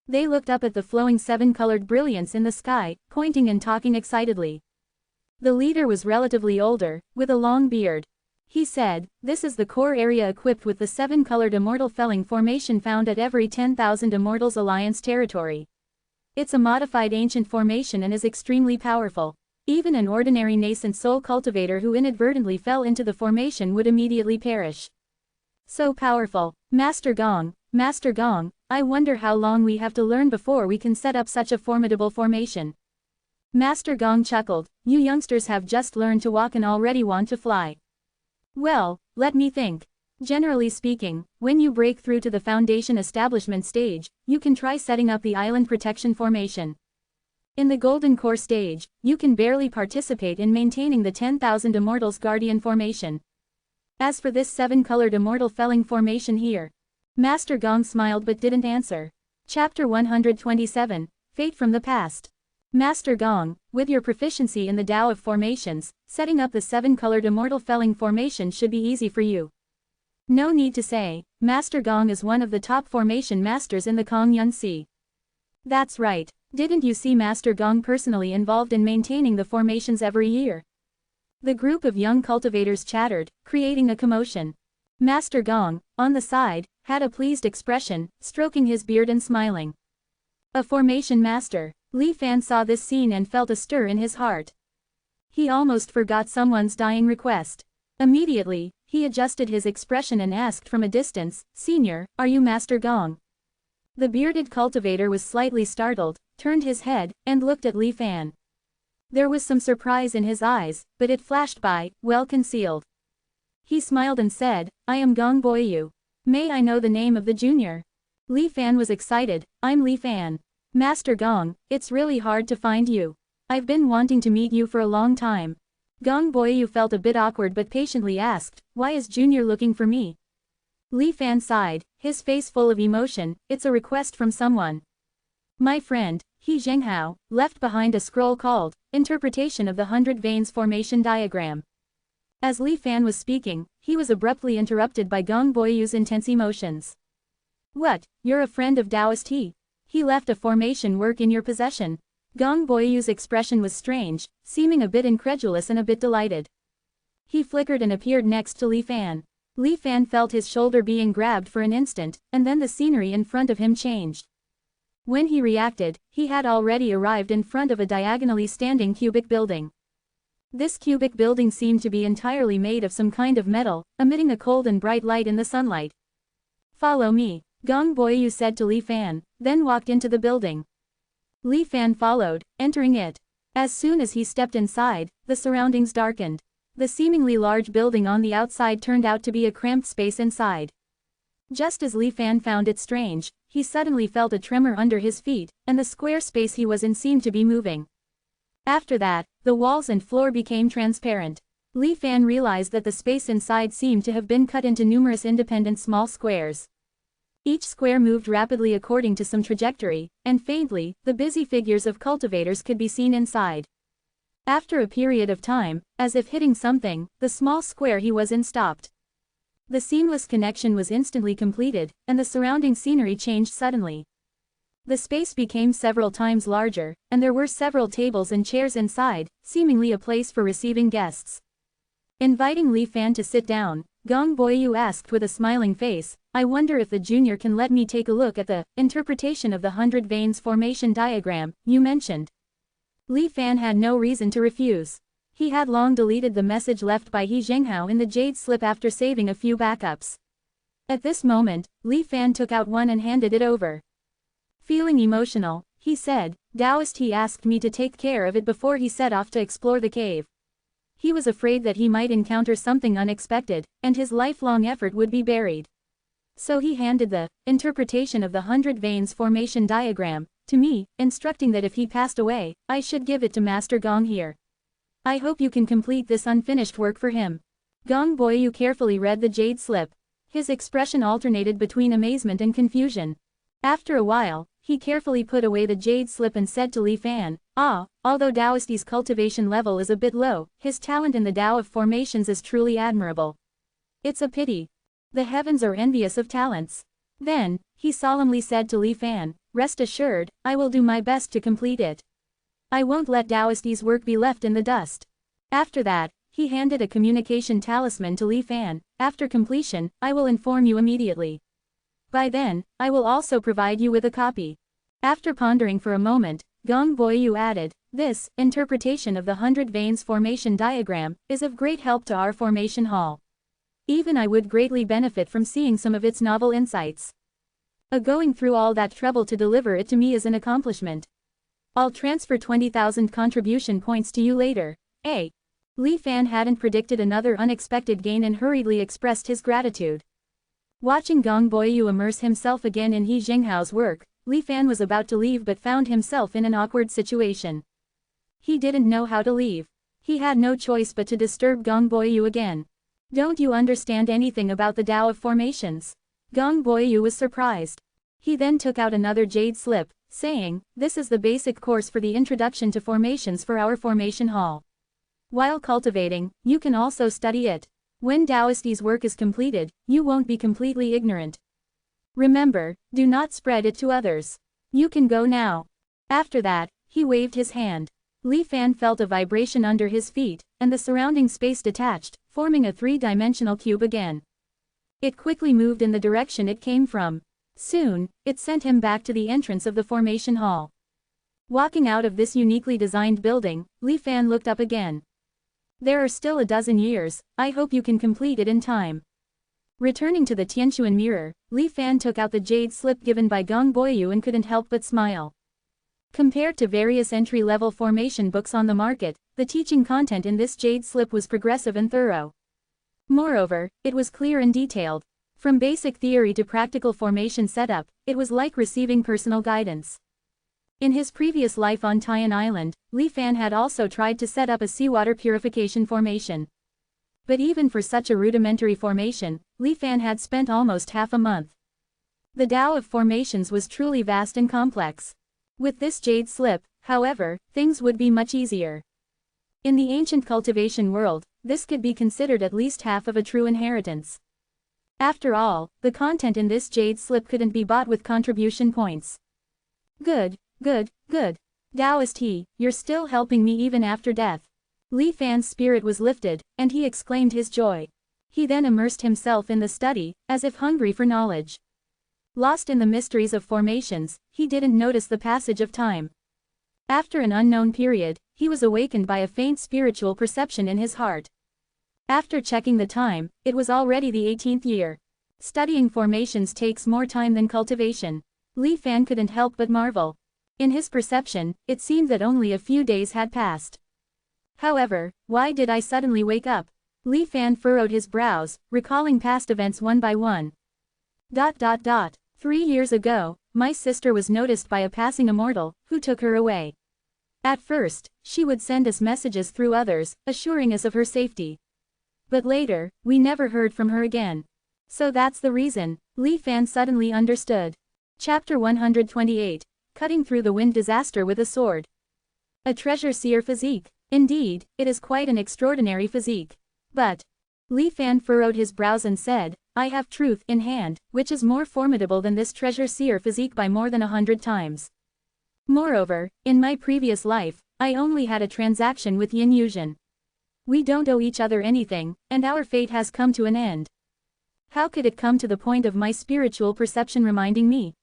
They looked up at the flowing seven-colored brilliance in the sky, pointing and talking excitedly. The leader was relatively older, with a long beard. He said, "This is the core area equipped with the seven-colored Immortal Felling formation found at every 10,000 Immortals Alliance territory. It's a modified ancient formation and is extremely powerful. Even an ordinary nascent soul cultivator who inadvertently fell into the formation would immediately perish. So powerful. Master Gong, I wonder how long we have to learn before we can set up such a formidable formation." Master Gong chuckled, "You youngsters have just learned to walk and already want to fly. Well, let me think. Generally speaking, when you break through to the foundation establishment stage, you can try setting up the island protection formation. In the Golden Core stage, you can barely participate in maintaining the 10,000 Immortals Guardian formation. As for this seven-colored Immortal Felling formation here." Master Gong smiled but didn't answer. Chapter 127, Fate from the Past. Master Gong, with your proficiency in the Tao of formations, setting up the seven-colored Immortal Felling formation should be easy for you. No need to say, Master Gong is one of the top formation masters in the Kongyun Sea. That's right. Didn't you see Master Gong personally involved in maintaining the formations every year? The group of young cultivators chattered, creating a commotion. Master Gong, on the side, had a pleased expression, stroking his beard and smiling. A formation master. Li Fan saw this scene and felt a stir in his heart. He almost forgot someone's dying request. Immediately, he adjusted his expression and asked from a distance, "Senior, are you Master Gong?" The bearded cultivator was slightly startled, turned his head, and looked at Li Fan. There was some surprise in his eyes, but it flashed by, well concealed. He smiled and said, "I am Gong Boyu. May I know the name of the junior?" Li Fan was excited, "I'm Li Fan. Master Gong, it's really hard to find you. I've been wanting to meet you for a long time." Gong Boyu felt a bit awkward but patiently asked, "Why is Junior looking for me?" Li Fan sighed, his face full of emotion, "It's a request from someone. My friend, He Zhenghao, left behind a scroll called, Interpretation of the 100 Veins Formation Diagram." As Li Fan was speaking, he was abruptly interrupted by Gong Boyu's intense emotions. "What, you're a friend of Taoist He? He left a formation work in your possession?" Gong Boyu's expression was strange, seeming a bit incredulous and a bit delighted. He flickered and appeared next to Li Fan. Li Fan felt his shoulder being grabbed for an instant, and then the scenery in front of him changed. When he reacted, he had already arrived in front of a diagonally standing cubic building. This cubic building seemed to be entirely made of some kind of metal, emitting a cold and bright light in the sunlight. "Follow me," Gong Boyu said to Li Fan, then walked into the building. Li Fan followed, entering it. As soon as he stepped inside, the surroundings darkened. The seemingly large building on the outside turned out to be a cramped space inside. Just as Li Fan found it strange, he suddenly felt a tremor under his feet, and the square space he was in seemed to be moving. After that, the walls and floor became transparent. Li Fan realized that the space inside seemed to have been cut into numerous independent small squares. Each square moved rapidly according to some trajectory, and faintly, the busy figures of cultivators could be seen inside. After a period of time, as if hitting something, the small square he was in stopped. The seamless connection was instantly completed, and the surrounding scenery changed suddenly. The space became several times larger, and there were several tables and chairs inside, seemingly a place for receiving guests. Inviting Li Fan to sit down, Gong Boyu asked with a smiling face, "I wonder if the junior can let me take a look at the interpretation of the 100 Veins Formation Diagram you mentioned." Li Fan had no reason to refuse. He had long deleted the message left by He Zhenghao in the jade slip after saving a few backups. At this moment, Li Fan took out one and handed it over. Feeling emotional, he said, "Taoist He asked me to take care of it before he set off to explore the cave." He was afraid that he might encounter something unexpected, and his lifelong effort would be buried. So he handed the interpretation of the 100 veins formation diagram to me, instructing that if he passed away, I should give it to Master Gong here. I hope you can complete this unfinished work for him. Gong Boyu carefully read the jade slip. His expression alternated between amazement and confusion. After a while, he carefully put away the jade slip and said to Li Fan, although Taoisti's cultivation level is a bit low, his talent in the Tao of formations is truly admirable. It's a pity. The heavens are envious of talents. Then, he solemnly said to Li Fan, rest assured, I will do my best to complete it. I won't let Taoisti's work be left in the dust. After that, he handed a communication talisman to Li Fan. After completion, I will inform you immediately. By then, I will also provide you with a copy. After pondering for a moment, Gong Boyu added, this interpretation of the 100 veins formation diagram is of great help to our formation hall. Even I would greatly benefit from seeing some of its novel insights. Going through all that trouble to deliver it to me is an accomplishment. I'll transfer 20,000 contribution points to you later. Li Fan hadn't predicted another unexpected gain and hurriedly expressed his gratitude. Watching Gong Boyu immerse himself again in He Jinghao's work, Li Fan was about to leave but found himself in an awkward situation. He didn't know how to leave. He had no choice but to disturb Gong Boyu again. Don't you understand anything about the Tao of formations? Gong Boyu was surprised. He then took out another jade slip, saying, this is the basic course for the introduction to formations for our formation hall. While cultivating, you can also study it. When Taoisti's work is completed, you won't be completely ignorant. Remember, do not spread it to others. You can go now. After that, he waved his hand. Li Fan felt a vibration under his feet, and the surrounding space detached, forming a three-dimensional cube again. It quickly moved in the direction it came from. Soon, it sent him back to the entrance of the formation hall. Walking out of this uniquely designed building, Li Fan looked up again. There are still a dozen years, I hope you can complete it in time. Returning to the Tianquan mirror, Li Fan took out the jade slip given by Gong Boyu and couldn't help but smile. Compared to various entry-level formation books on the market, the teaching content in this jade slip was progressive and thorough. Moreover, it was clear and detailed. From basic theory to practical formation setup, it was like receiving personal guidance. In his previous life on Tian Island, Li Fan had also tried to set up a seawater purification formation. But even for such a rudimentary formation, Li Fan had spent almost half a month. The Tao of formations was truly vast and complex. With this jade slip, however, things would be much easier. In the ancient cultivation world, this could be considered at least half of a true inheritance. After all, the content in this jade slip couldn't be bought with contribution points. Good. Taoist he, you're still helping me even after death. Li Fan's spirit was lifted, and he exclaimed his joy. He then immersed himself in the study, as if hungry for knowledge. Lost in the mysteries of formations, he didn't notice the passage of time. After an unknown period, he was awakened by a faint spiritual perception in his heart. After checking the time, it was already the 18th year. Studying formations takes more time than cultivation. Li Fan couldn't help but marvel. In his perception, it seemed that only a few days had passed. However, why did I suddenly wake up? Li Fan furrowed his brows, recalling past events one by one. 3 years ago, my sister was noticed by a passing immortal, who took her away. At first, she would send us messages through others, assuring us of her safety. But later, we never heard from her again. So that's the reason. Li Fan suddenly understood. Chapter 128. Cutting Through the Wind Disaster with a Sword. A treasure seer physique. Indeed, it is quite an extraordinary physique. But Li Fan furrowed his brows and said, I have truth in hand, which is more formidable than this treasure seer physique by more than 100 times. Moreover, in my previous life, I only had a transaction with Yin Yuzhen. We don't owe each other anything, and our fate has come to an end. How could it come to the point of my spiritual perception reminding me?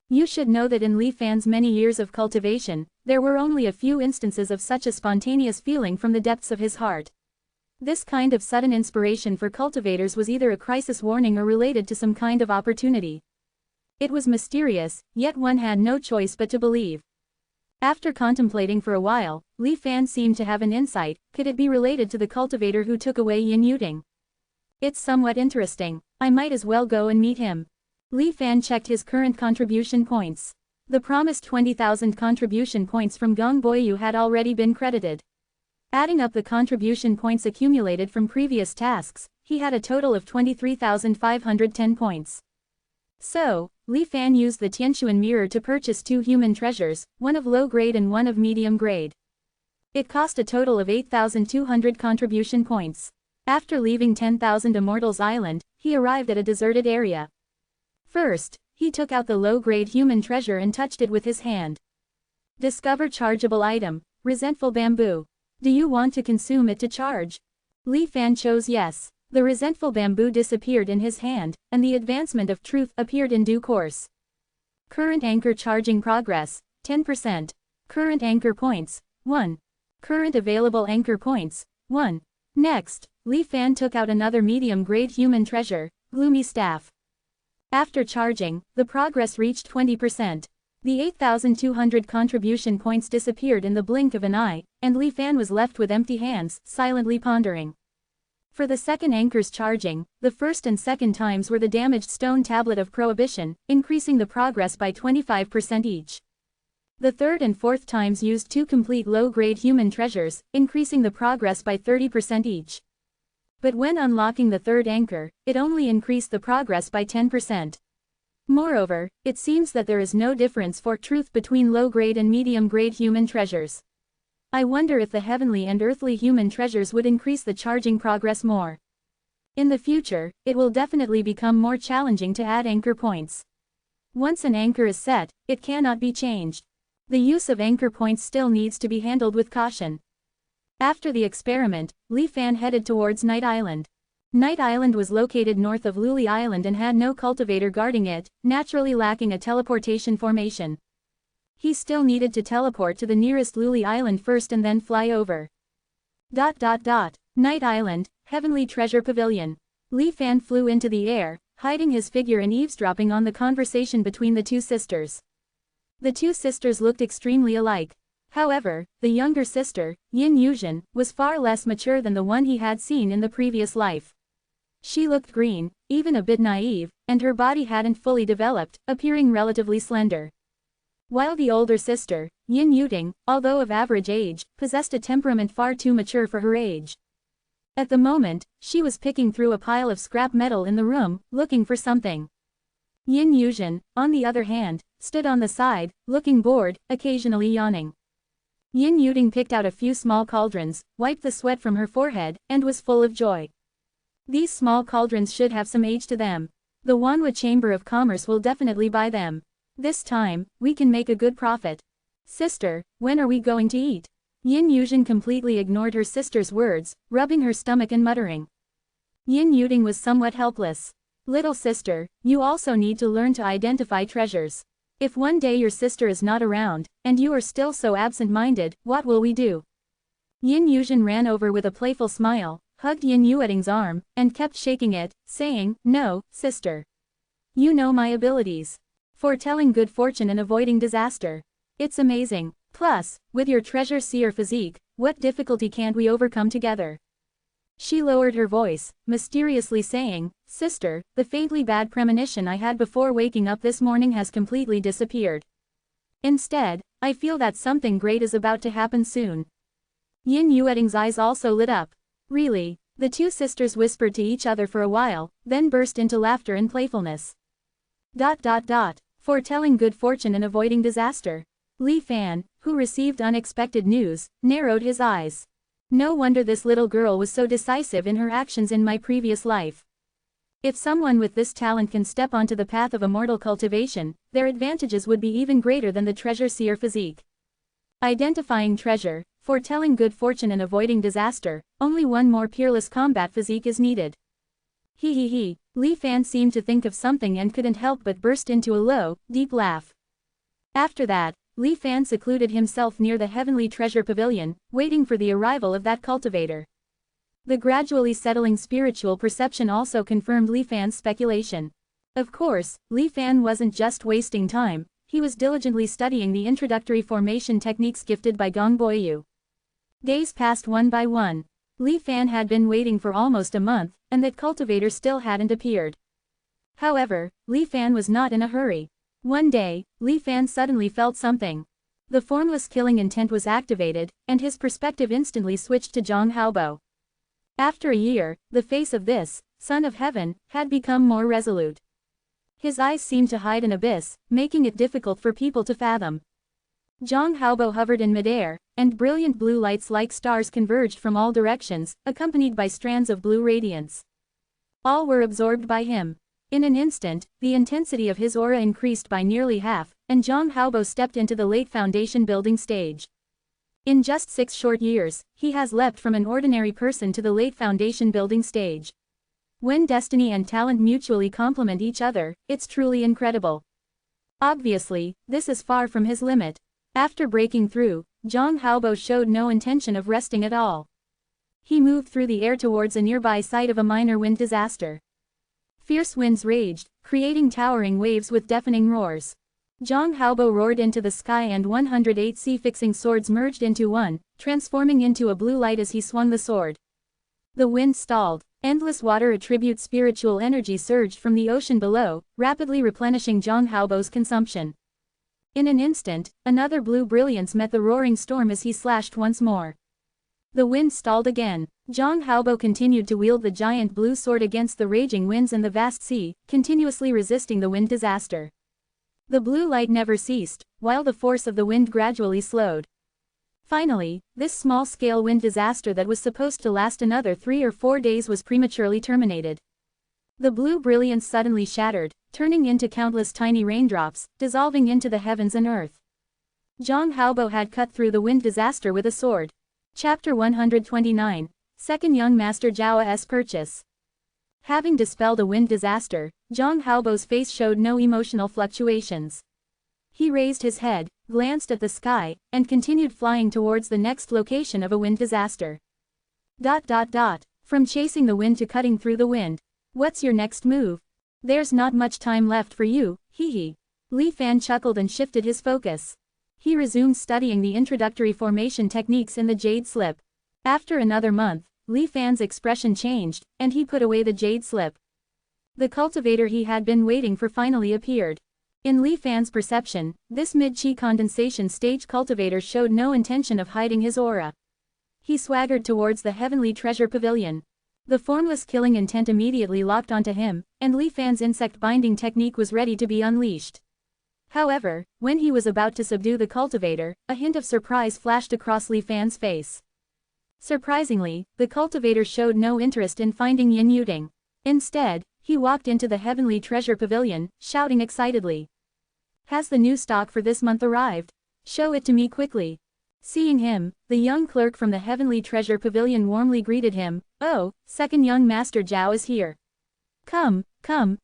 You should know that in Li Fan's many years of cultivation, there were only a few instances of such a spontaneous feeling from the depths of his heart. This kind of sudden inspiration for cultivators was either a crisis warning or related to some kind of opportunity. It was mysterious, yet one had no choice but to believe. After contemplating for a while, Li Fan seemed to have an insight. Could it be related to the cultivator who took away Yin Yuting? It's somewhat interesting. I might as well go and meet him. Li Fan checked his current contribution points. The promised 20,000 contribution points from Gong Boyu had already been credited. Adding up the contribution points accumulated from previous tasks, he had a total of 23,510 points. So, Li Fan used the Tianquan mirror to purchase 2 human treasures, one of low grade and one of medium grade. It cost a total of 8,200 contribution points. After leaving 10,000 Immortals Island, he arrived at a deserted area. First, he took out the low-grade human treasure and touched it with his hand. Discover chargeable item, resentful bamboo. Do you want to consume it to charge? Li Fan chose yes. The resentful bamboo disappeared in his hand, and the advancement of truth appeared in due course. Current anchor charging progress, 10%. Current anchor points, 1. Current available anchor points, 1. Next, Li Fan took out another medium-grade human treasure, gloomy staff. After charging, the progress reached 20%. The 8,200 contribution points disappeared in the blink of an eye, and Li Fan was left with empty hands, silently pondering. For the second anchor's charging, the first and second times were the damaged stone tablet of prohibition, increasing the progress by 25% each. The third and fourth times used 2 complete low-grade human treasures, increasing the progress by 30% each. But when unlocking the third anchor, it only increased the progress by 10%. Moreover, it seems that there is no difference for truth between low-grade and medium-grade human treasures. I wonder if the heavenly and earthly human treasures would increase the charging progress more. In the future, it will definitely become more challenging to add anchor points. Once an anchor is set, it cannot be changed. The use of anchor points still needs to be handled with caution. After the experiment, Li Fan headed towards Night Island. Night Island was located north of Luli Island and had no cultivator guarding it, naturally lacking a teleportation formation. He still needed to teleport to the nearest Luli Island first and then fly over. Night Island, Heavenly Treasure Pavilion. Li Fan flew into the air, hiding his figure and eavesdropping on the conversation between the 2 sisters. The 2 sisters looked extremely alike. However, the younger sister, Yin Yuzhen, was far less mature than the one he had seen in the previous life. She looked green, even a bit naive, and her body hadn't fully developed, appearing relatively slender. While the older sister, Yin Yuting, although of average age, possessed a temperament far too mature for her age. At the moment, she was picking through a pile of scrap metal in the room, looking for something. Yin Yuzhen, on the other hand, stood on the side, looking bored, occasionally yawning. Yin Yuting picked out a few small cauldrons, wiped the sweat from her forehead, and was full of joy. These small cauldrons should have some age to them. The Wanhua Chamber of Commerce will definitely buy them. This time, we can make a good profit. Sister, when are we going to eat? Yin Yuzhen completely ignored her sister's words, rubbing her stomach and muttering. Yin Yuting was somewhat helpless. Little sister, you also need to learn to identify treasures. If one day your sister is not around, and you are still so absent-minded, what will we do? Yin Yuzhen ran over with a playful smile, hugged Yin Yueting's arm, and kept shaking it, saying, "No, sister. You know my abilities. Foretelling good fortune and avoiding disaster. It's amazing. Plus, with your treasure seer physique, what difficulty can't we overcome together?" She lowered her voice, mysteriously saying, "Sister, the faintly bad premonition I had before waking up this morning has completely disappeared. Instead, I feel that something great is about to happen soon." Yin Yueting's eyes also lit up. Really? The 2 sisters whispered to each other for a while, then burst into laughter and playfulness. Foretelling good fortune and avoiding disaster. Li Fan, who received unexpected news, narrowed his eyes. No wonder this little girl was so decisive in her actions in my previous life. If someone with this talent can step onto the path of immortal cultivation, their advantages would be even greater than the treasure seer physique. Identifying treasure, foretelling good fortune and avoiding disaster, only one more peerless combat physique is needed. He. Li Fan seemed to think of something and couldn't help but burst into a low, deep laugh. After that, Li Fan secluded himself near the Heavenly Treasure Pavilion, waiting for the arrival of that cultivator. The gradually settling spiritual perception also confirmed Li Fan's speculation. Of course, Li Fan wasn't just wasting time, he was diligently studying the introductory formation techniques gifted by Gong Boyu. Days passed one by one. Li Fan had been waiting for almost a month, and that cultivator still hadn't appeared. However, Li Fan was not in a hurry. One day, Li Fan suddenly felt something. The formless killing intent was activated, and his perspective instantly switched to Zhang Haobo. After a year, the face of this son of heaven had become more resolute. His eyes seemed to hide an abyss, making it difficult for people to fathom. Zhang Haobo hovered in midair, and brilliant blue lights like stars converged from all directions, accompanied by strands of blue radiance. All were absorbed by him. In an instant, the intensity of his aura increased by nearly half, and Zhang Haobo stepped into the late foundation building stage. In just 6 short years, he has leapt from an ordinary person to the late foundation building stage. When destiny and talent mutually complement each other, it's truly incredible. Obviously, this is far from his limit. After breaking through, Zhang Haobo showed no intention of resting at all. He moved through the air towards a nearby site of a minor wind disaster. Fierce winds raged, creating towering waves with deafening roars. Zhang Haobo roared into the sky and 108 sea-fixing swords merged into one, transforming into a blue light as he swung the sword. The wind stalled. Endless water attribute spiritual energy surged from the ocean below, rapidly replenishing Zhang Haobo's consumption. In an instant, another blue brilliance met the roaring storm as he slashed once more. The wind stalled again. Zhang Haobo continued to wield the giant blue sword against the raging winds and the vast sea, continuously resisting the wind disaster. The blue light never ceased, while the force of the wind gradually slowed. Finally, this small-scale wind disaster that was supposed to last another 3 or 4 days was prematurely terminated. The blue brilliance suddenly shattered, turning into countless tiny raindrops, dissolving into the heavens and earth. Zhang Haobo had cut through the wind disaster with a sword. Chapter 129, Second Young Master Zhao's Purchase. Having dispelled a wind disaster, Zhang Haobo's face showed no emotional fluctuations. He raised his head, glanced at the sky, and continued flying towards the next location of a wind disaster. From chasing the wind to cutting through the wind. What's your next move? There's not much time left for you, hee. Li Fan chuckled and shifted his focus. He resumed studying the introductory formation techniques in the jade slip. After another month, Li Fan's expression changed, and he put away the jade slip. The cultivator he had been waiting for finally appeared. In Li Fan's perception, this mid-chi condensation stage cultivator showed no intention of hiding his aura. He swaggered towards the heavenly treasure pavilion. The formless killing intent immediately locked onto him, and Li Fan's insect binding technique was ready to be unleashed. However, when he was about to subdue the cultivator, a hint of surprise flashed across Li Fan's face. Surprisingly, the cultivator showed no interest in finding Yin Yuding. Instead, he walked into the heavenly treasure pavilion, shouting excitedly. Has the new stock for this month arrived? Show it to me quickly. Seeing him, the young clerk from the heavenly treasure pavilion warmly greeted him. Oh, second young master Zhao is here. Come,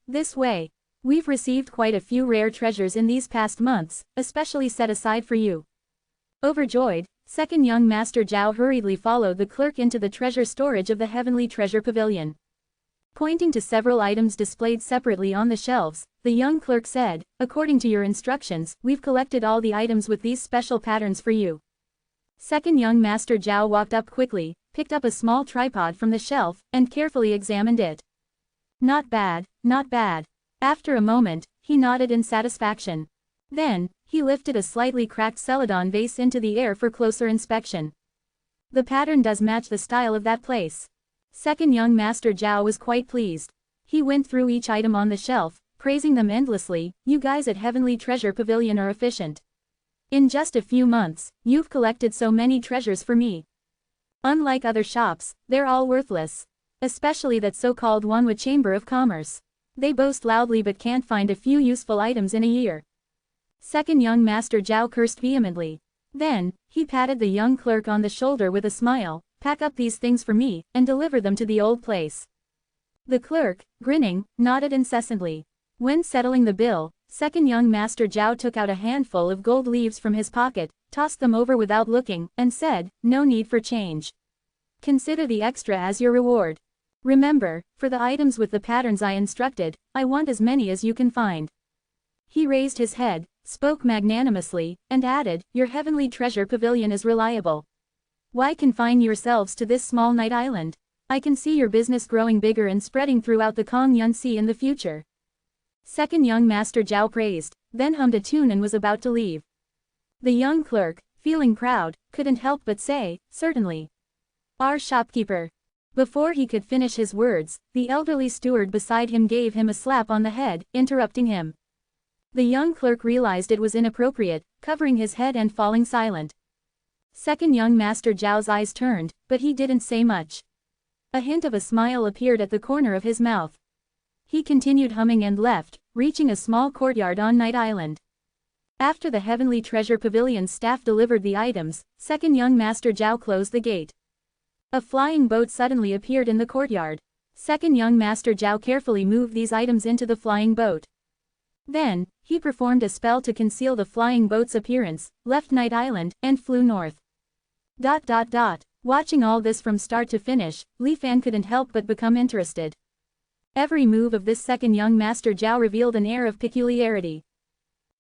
this way. We've received quite a few rare treasures in these past months, especially set aside for you. Overjoyed, second young master Zhao hurriedly followed the clerk into the treasure storage of the heavenly treasure pavilion. Pointing to several items displayed separately on the shelves, the young clerk said, according to your instructions, we've collected all the items with these special patterns for you. Second young master Zhao walked up quickly, picked up a small tripod from the shelf, and carefully examined it. Not bad. After a moment, he nodded in satisfaction. Then, he lifted a slightly cracked celadon vase into the air for closer inspection. The pattern does match the style of that place. Second young master Zhao was quite pleased. He went through each item on the shelf, praising them endlessly. You guys at Heavenly Treasure Pavilion are efficient. In just a few months, you've collected so many treasures for me. Unlike other shops, they're all worthless. Especially that so-called Wanhua Chamber of Commerce. They boast loudly but can't find a few useful items in a year. Second young master Zhao cursed vehemently. Then, he patted the young clerk on the shoulder with a smile. Pack up these things for me, and deliver them to the old place. The clerk, grinning, nodded incessantly. When settling the bill, second young master Zhao took out a handful of gold leaves from his pocket, tossed them over without looking, and said, no need for change. Consider the extra as your reward. Remember, for the items with the patterns I instructed, I want as many as you can find. He raised his head, spoke magnanimously, and added, "Your heavenly treasure pavilion is reliable. Why confine yourselves to this small night island? I can see your business growing bigger and spreading throughout the Kong Yun Sea in the future." Second young master Zhao praised, then hummed a tune and was about to leave. The young clerk, feeling proud, couldn't help but say, "Certainly. Our shopkeeper." Before he could finish his words, the elderly steward beside him gave him a slap on the head, interrupting him. The young clerk realized it was inappropriate, covering his head and falling silent. Second young master Zhao's eyes turned, but he didn't say much. A hint of a smile appeared at the corner of his mouth. He continued humming and left, reaching a small courtyard on Night Island. After the Heavenly Treasure Pavilion's staff delivered the items, second young master Zhao closed the gate. A flying boat suddenly appeared in the courtyard. Second young master Zhao carefully moved these items into the flying boat. Then, he performed a spell to conceal the flying boat's appearance, left Night Island, and flew north. Watching all this from start to finish, Li Fan couldn't help but become interested. Every move of this second young master Zhao revealed an air of peculiarity.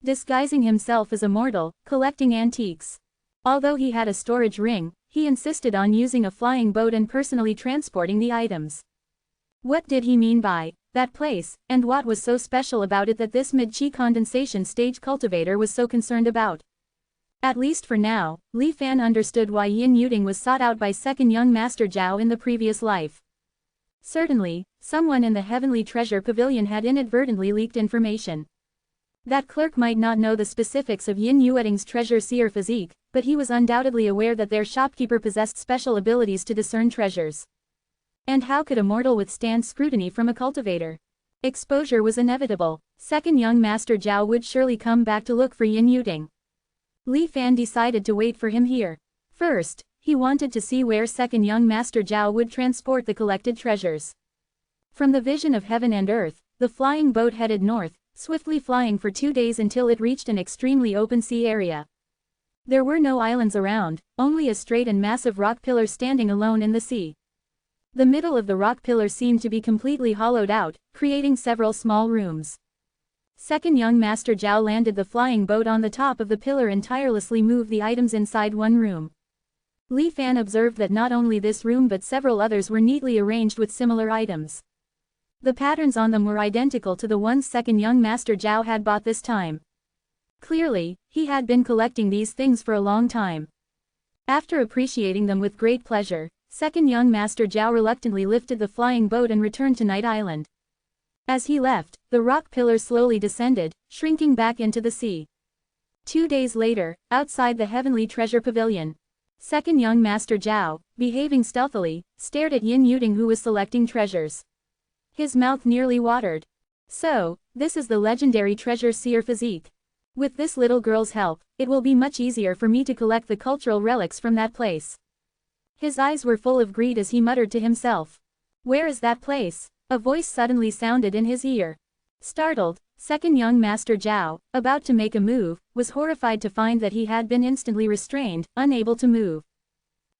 Disguising himself as a mortal, collecting antiques. Although he had a storage ring, he insisted on using a flying boat and personally transporting the items. What did he mean by that place, and what was so special about it that this mid-chi condensation stage cultivator was so concerned about? At least for now, Li Fan understood why Yin Yuding was sought out by second young master Zhao in the previous life. Certainly, someone in the Heavenly Treasure Pavilion had inadvertently leaked information. That clerk might not know the specifics of Yin Yuding's treasure seer physique, but he was undoubtedly aware that their shopkeeper possessed special abilities to discern treasures. And how could a mortal withstand scrutiny from a cultivator? Exposure was inevitable. Second young master Zhao would surely come back to look for Yin Yuding. Li Fan decided to wait for him here. First, he wanted to see where second young master Zhao would transport the collected treasures. From the vision of heaven and earth, the flying boat headed north, swiftly flying for 2 days until it reached an extremely open sea area. There were no islands around, only a straight and massive rock pillar standing alone in the sea. The middle of the rock pillar seemed to be completely hollowed out, creating several small rooms. Second young master Zhao landed the flying boat on the top of the pillar and tirelessly moved the items inside one room. Li Fan observed that not only this room but several others were neatly arranged with similar items. The patterns on them were identical to the ones second young master Zhao had bought this time. Clearly, he had been collecting these things for a long time. After appreciating them with great pleasure, second young master Zhao reluctantly lifted the flying boat and returned to Night Island. As he left, the rock pillar slowly descended, shrinking back into the sea. 2 days later, outside the Heavenly Treasure Pavilion, second young master Zhao, behaving stealthily, stared at Yin Yuding who was selecting treasures. His mouth nearly watered. "So, this is the legendary treasure seer physique. With this little girl's help, it will be much easier for me to collect the cultural relics from that place." His eyes were full of greed as he muttered to himself. "Where is that place?" A voice suddenly sounded in his ear. Startled, second young master Zhao, about to make a move, was horrified to find that he had been instantly restrained, unable to move.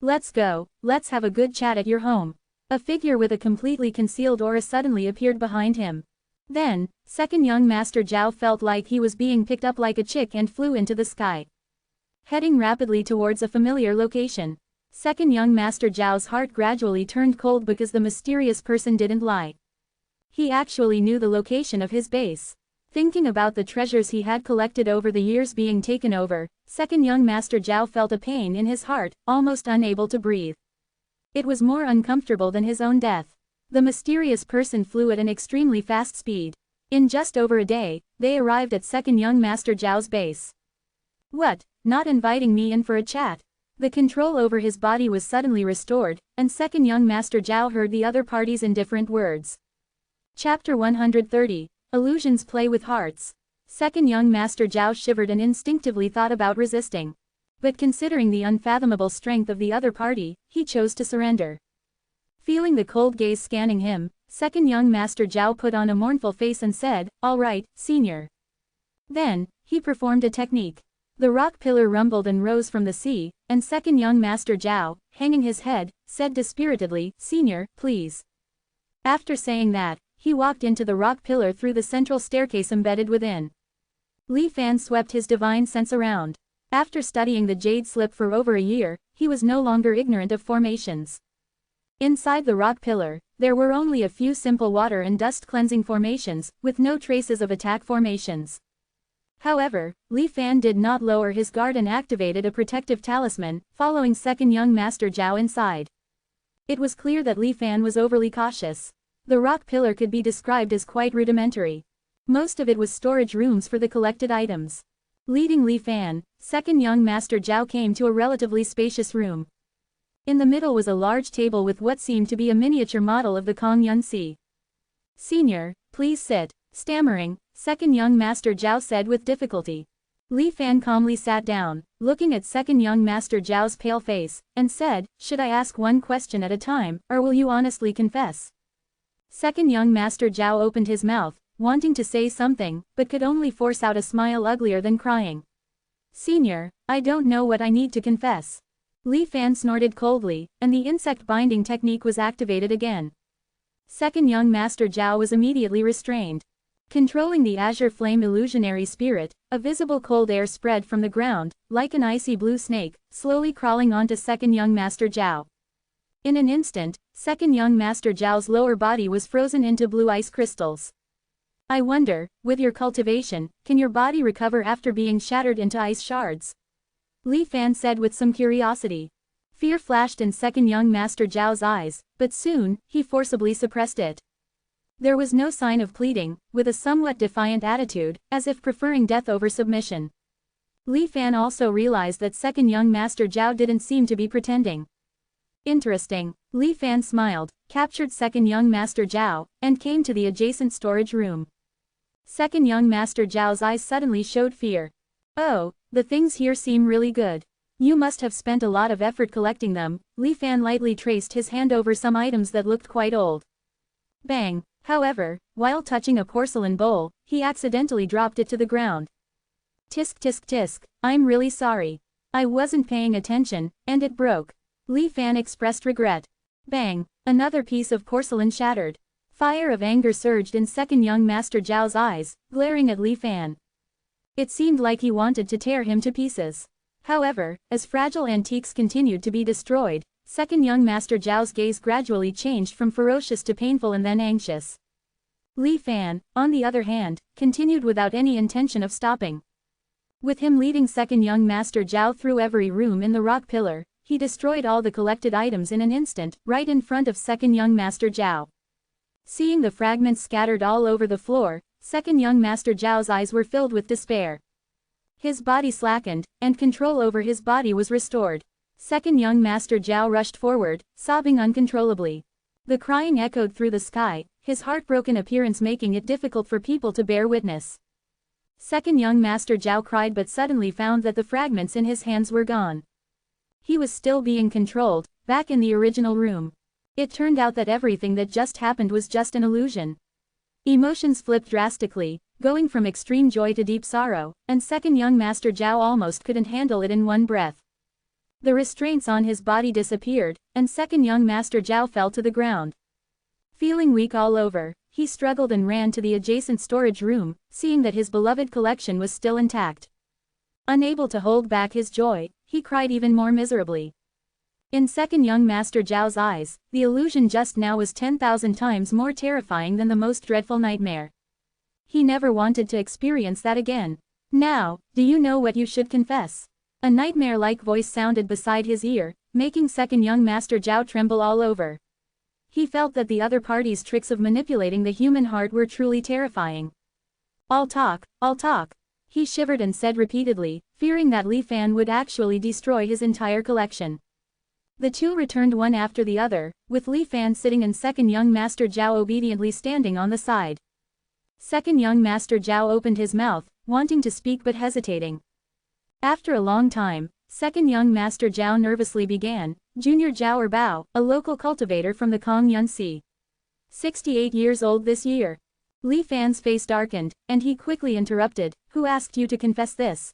"Let's go, let's have a good chat at your home." A figure with a completely concealed aura suddenly appeared behind him. Then, second young master Zhao felt like he was being picked up like a chick and flew into the sky. Heading rapidly towards a familiar location. Second young master Zhao's heart gradually turned cold because the mysterious person didn't lie. He actually knew the location of his base. Thinking about the treasures he had collected over the years being taken over, second young master Zhao felt a pain in his heart, almost unable to breathe. It was more uncomfortable than his own death. The mysterious person flew at an extremely fast speed. In just over a day, they arrived at second young master Zhao's base. "What, not inviting me in for a chat?" The control over his body was suddenly restored, and second young master Zhao heard the other party's indifferent words. Chapter 130. Illusions Play with Hearts. Second young master Zhao shivered and instinctively thought about resisting. But considering the unfathomable strength of the other party, he chose to surrender. Feeling the cold gaze scanning him, second young master Zhao put on a mournful face and said, "All right, senior." Then, he performed a technique. The rock pillar rumbled and rose from the sea, and second young master Zhao, hanging his head, said dispiritedly, "Senior, please." After saying that, he walked into the rock pillar through the central staircase embedded within. Li Fan swept his divine sense around. After studying the jade slip for over a year, he was no longer ignorant of formations. Inside the rock pillar, there were only a few simple water and dust cleansing formations, with no traces of attack formations. However, Li Fan did not lower his guard and activated a protective talisman, following second young Master Zhao inside. It was clear that Li Fan was overly cautious. The rock pillar could be described as quite rudimentary. Most of it was storage rooms for the collected items. Leading Li Fan, second young Master Zhao came to a relatively spacious room. In the middle was a large table with what seemed to be a miniature model of the Kong Yunxi. "Senior, please sit," stammering, second young Master Zhao said with difficulty. Li Fan calmly sat down, looking at second young Master Zhao's pale face, and said, "Should I ask one question at a time, or will you honestly confess?" Second young Master Zhao opened his mouth, wanting to say something, but could only force out a smile uglier than crying. "Senior, I don't know what I need to confess." Li Fan snorted coldly, and the insect binding technique was activated again. Second young Master Zhao was immediately restrained. Controlling the azure flame illusionary spirit, a visible cold air spread from the ground, like an icy blue snake, slowly crawling onto second young Master Zhao. In an instant, second young Master Zhao's lower body was frozen into blue ice crystals. "I wonder, with your cultivation, can your body recover after being shattered into ice shards?" Li Fan said with some curiosity. Fear flashed in second young Master Zhao's eyes, but soon, he forcibly suppressed it. There was no sign of pleading, with a somewhat defiant attitude, as if preferring death over submission. Li Fan also realized that second young Master Zhao didn't seem to be pretending. Interesting. Li Fan smiled, captured second young Master Zhao, and came to the adjacent storage room. Second young Master Zhao's eyes suddenly showed fear. "Oh, the things here seem really good. You must have spent a lot of effort collecting them." Li Fan lightly traced his hand over some items that looked quite old. Bang! However, while touching a porcelain bowl, he accidentally dropped it to the ground. "Tisk tisk tisk, I'm really sorry. I wasn't paying attention, and it broke." Li Fan expressed regret. Bang! Another piece of porcelain shattered. Fire of anger surged in second young Master Zhao's eyes, glaring at Li Fan. It seemed like he wanted to tear him to pieces. However, as fragile antiques continued to be destroyed, second young Master Zhao's gaze gradually changed from ferocious to painful and then anxious. Li Fan, on the other hand, continued without any intention of stopping. With him leading second young Master Zhao through every room in the rock pillar, he destroyed all the collected items in an instant, right in front of second young Master Zhao. Seeing the fragments scattered all over the floor, second young Master Zhao's eyes were filled with despair. His body slackened, and control over his body was restored. Second young Master Zhao rushed forward, sobbing uncontrollably. The crying echoed through the sky, his heartbroken appearance making it difficult for people to bear witness. Second young Master Zhao cried but suddenly found that the fragments in his hands were gone. He was still being controlled, back in the original room. It turned out that everything that just happened was just an illusion. Emotions flipped drastically, going from extreme joy to deep sorrow, and second young Master Zhao almost couldn't handle it in one breath. The restraints on his body disappeared, and second young Master Zhao fell to the ground. Feeling weak all over, he struggled and ran to the adjacent storage room, seeing that his beloved collection was still intact. Unable to hold back his joy, he cried even more miserably. In second young Master Zhao's eyes, the illusion just now was 10,000 times more terrifying than the most dreadful nightmare. He never wanted to experience that again. "Now, do you know what you should confess?" A nightmare-like voice sounded beside his ear, making second young Master Zhao tremble all over. He felt that the other party's tricks of manipulating the human heart were truly terrifying. I'll talk," he shivered and said repeatedly, fearing that Li Fan would actually destroy his entire collection. The two returned one after the other, with Li Fan sitting and second young Master Zhao obediently standing on the side. Second young Master Zhao opened his mouth, wanting to speak but hesitating. After a long time, second young Master Zhao nervously began, "Junior Zhao Bao, a local cultivator from the Kong Yunxi. 68 years old this year." Li Fan's face darkened, and he quickly interrupted, "Who asked you to confess this?"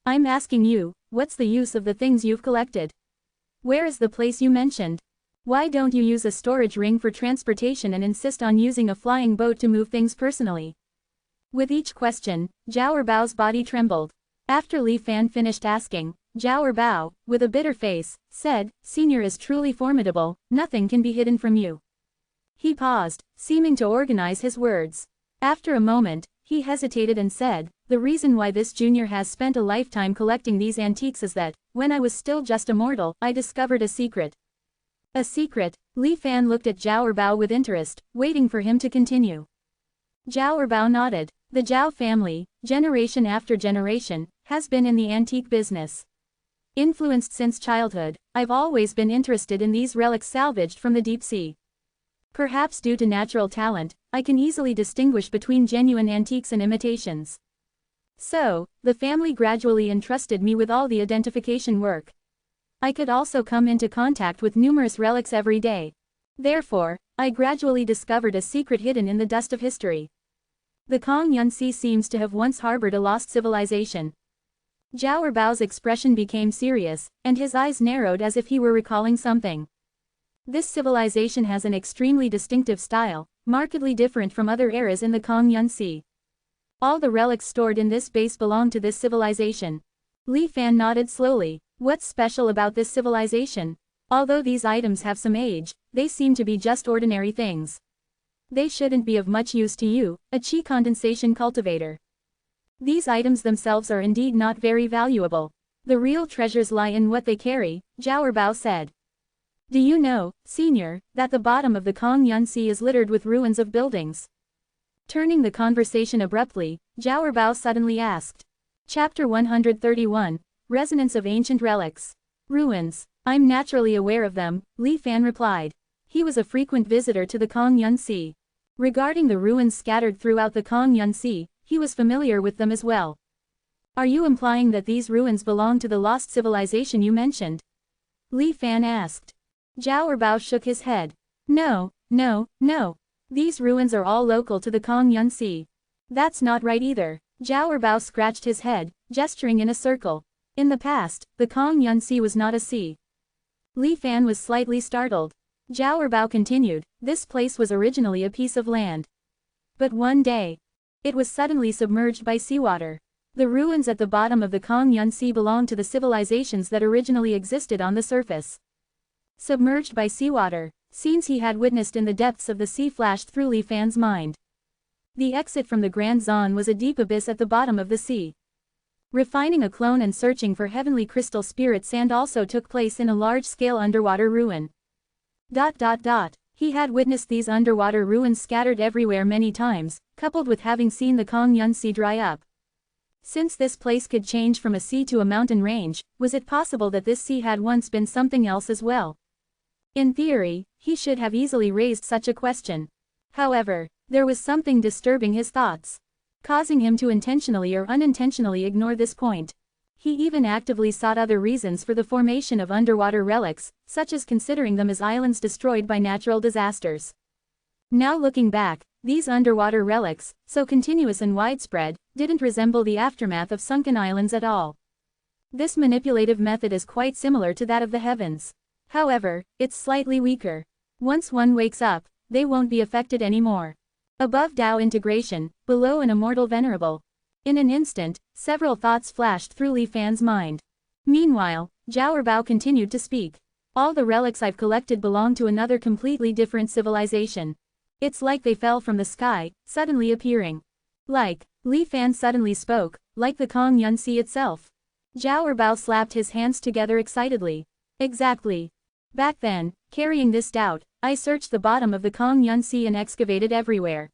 "I'm asking you, what's the use of the things you've collected? Where is the place you mentioned? Why don't you use a storage ring for transportation and insist on using a flying boat to move things personally? With each question, Zhao Bao's body trembled. After Li Fan finished asking, Zhao Bao, with a bitter face, said, "Senior is truly formidable, nothing can be hidden from you." He paused, seeming to organize his words. After a moment, he hesitated and said, "The reason why this junior has spent a lifetime collecting these antiques is that, when I was still just a mortal, I discovered a secret." "A secret?" Li Fan looked at Zhao Bao with interest, waiting for him to continue. Zhao Bao nodded. The Zhao family, generation after generation, has been in the antique business. Influenced since childhood, I've always been interested in these relics salvaged from the deep sea. Perhaps due to natural talent, I can easily distinguish between genuine antiques and imitations. So, the family gradually entrusted me with all the identification work. I could also come into contact with numerous relics every day. Therefore, I gradually discovered a secret hidden in the dust of history. The Kongyun Sea seems to have once harbored a lost civilization. Zhao Bao's expression became serious, and his eyes narrowed as if he were recalling something. This civilization has an extremely distinctive style, markedly different from other eras in the Kongyun Sea. All the relics stored in this base belong to this civilization. Li Fan nodded slowly. What's special about this civilization? Although these items have some age, they seem to be just ordinary things. They shouldn't be of much use to you, a chi condensation cultivator. These items themselves are indeed not very valuable. The real treasures lie in what they carry, Zhao Bao said. Do you know, Senior, that the bottom of the Kongyun Sea is littered with ruins of buildings? Turning the conversation abruptly, Zhao Bao suddenly asked. Chapter 131, Resonance of Ancient Relics. Ruins. I'm naturally aware of them, Li Fan replied. He was a frequent visitor to the Kongyun Sea. Regarding the ruins scattered throughout the Kongyun Sea, he was familiar with them as well. Are you implying that these ruins belong to the lost civilization you mentioned? Li Fan asked. Zhao Bao shook his head. No. These ruins are all local to the Kongyun Sea. That's not right either. Zhao Bao scratched his head, gesturing in a circle. In the past, the Kongyun Sea was not a sea. Li Fan was slightly startled. Zhao Bao continued, this place was originally a piece of land. But one day, it was suddenly submerged by seawater. The ruins at the bottom of the Kongyun Sea belong to the civilizations that originally existed on the surface. Submerged by seawater, scenes he had witnessed in the depths of the sea flashed through Li Fan's mind. The exit from the Grand Zone was a deep abyss at the bottom of the sea. Refining a clone and searching for heavenly crystal spirit sand also took place in a large-scale underwater ruin. He had witnessed these underwater ruins scattered everywhere many times, coupled with having seen the Kongyun Sea dry up. Since this place could change from a sea to a mountain range, was it possible that this sea had once been something else as well? In theory, he should have easily raised such a question. However, there was something disturbing his thoughts, causing him to intentionally or unintentionally ignore this point. He even actively sought other reasons for the formation of underwater relics, such as considering them as islands destroyed by natural disasters. Now looking back, these underwater relics, so continuous and widespread, didn't resemble the aftermath of sunken islands at all. This manipulative method is quite similar to that of the heavens. However, it's slightly weaker. Once one wakes up, they won't be affected anymore. Above Dao integration, below an immortal Venerable. In an instant, several thoughts flashed through Li Fan's mind. Meanwhile, Zhao Bao continued to speak. All the relics I've collected belong to another completely different civilization. It's like they fell from the sky, suddenly appearing. Li Fan suddenly spoke, like the Kongyun Sea itself. Zhao Bao slapped his hands together excitedly. Exactly. Back then, carrying this doubt, I searched the bottom of the Kongyun Sea and excavated everywhere.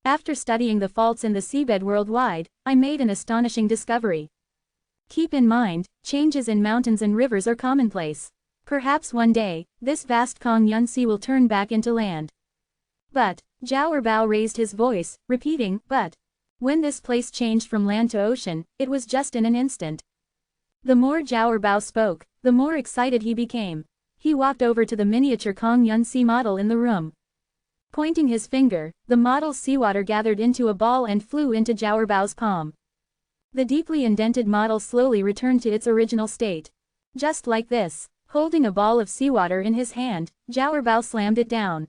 After studying the faults in the seabed worldwide, I made an astonishing discovery. Keep in mind, changes in mountains and rivers are commonplace. Perhaps one day, this vast Kongyun Sea will turn back into land. But, Zhao Bao raised his voice, repeating, but. When this place changed from land to ocean, it was just in an instant. The more Zhao Bao spoke, the more excited he became. He walked over to the miniature Kongyun Sea model in the room. Pointing his finger, the model's seawater gathered into a ball and flew into Zhao Bao's palm. The deeply indented model slowly returned to its original state. Just like this, holding a ball of seawater in his hand, Zhao Bao slammed it down.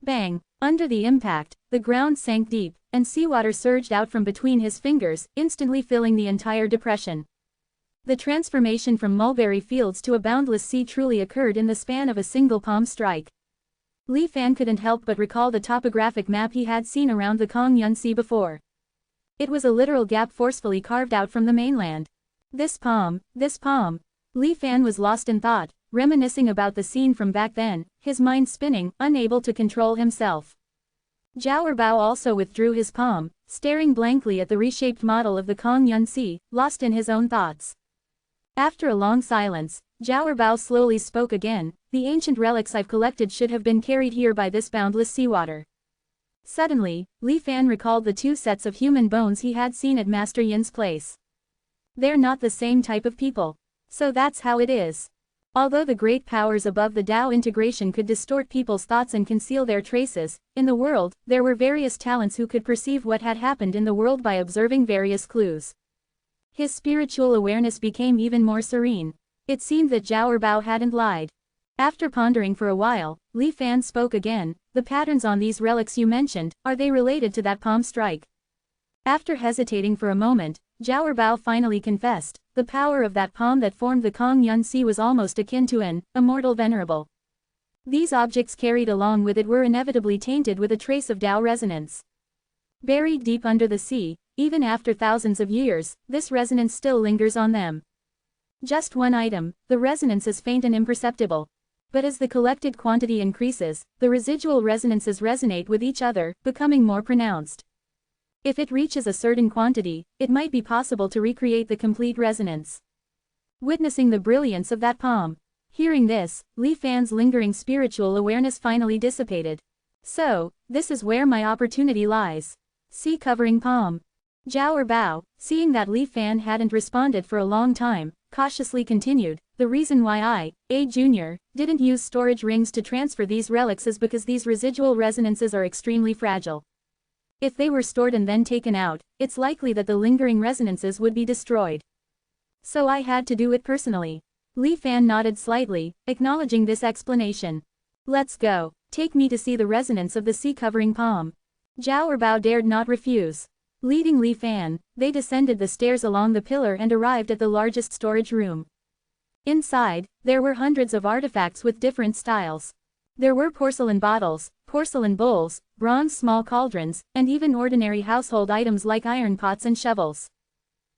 Bang! Under the impact, the ground sank deep, and seawater surged out from between his fingers, instantly filling the entire depression. The transformation from mulberry fields to a boundless sea truly occurred in the span of a single palm strike. Li Fan couldn't help but recall the topographic map he had seen around the Kongyun Sea before. It was a literal gap forcefully carved out from the mainland. This palm. Li Fan was lost in thought, reminiscing about the scene from back then, his mind spinning, unable to control himself. Zhao Erbao also withdrew his palm, staring blankly at the reshaped model of the Kongyun Sea, lost in his own thoughts. After a long silence, Zhao Erbao slowly spoke again. The ancient relics I've collected should have been carried here by this boundless seawater. Suddenly, Li Fan recalled the 2 sets of human bones he had seen at Master Yin's place. They're not the same type of people. So that's how it is. Although the great powers above the Tao integration could distort people's thoughts and conceal their traces, in the world, there were various talents who could perceive what had happened in the world by observing various clues. His spiritual awareness became even more serene. It seemed that Zhao Erbao hadn't lied. After pondering for a while, Li Fan spoke again. The patterns on these relics you mentioned, are they related to that palm strike? After hesitating for a moment, Zhao Erbao finally confessed, the power of that palm that formed the Kongyun Sea was almost akin to an immortal venerable. These objects carried along with it were inevitably tainted with a trace of Tao resonance. Buried deep under the sea, even after thousands of years, this resonance still lingers on them. Just one item, the resonance is faint and imperceptible. But as the collected quantity increases, the residual resonances resonate with each other, becoming more pronounced. If it reaches a certain quantity, it might be possible to recreate the complete resonance. Witnessing the brilliance of that palm. Hearing this, Li Fan's lingering spiritual awareness finally dissipated. So, this is where my opportunity lies. Sea covering palm. Zhao Erbao, seeing that Li Fan hadn't responded for a long time, cautiously continued, the reason why I, Jr., didn't use storage rings to transfer these relics is because these residual resonances are extremely fragile. If they were stored and then taken out, it's likely that the lingering resonances would be destroyed. So I had to do it personally. Li Fan nodded slightly, acknowledging this explanation. Let's go. Take me to see the resonance of the sea covering palm. Zhao Erbao dared not refuse. Leading Li Fan, they descended the stairs along the pillar and arrived at the largest storage room. Inside, there were hundreds of artifacts with different styles. There were porcelain bottles, porcelain bowls, bronze small cauldrons, and even ordinary household items like iron pots and shovels.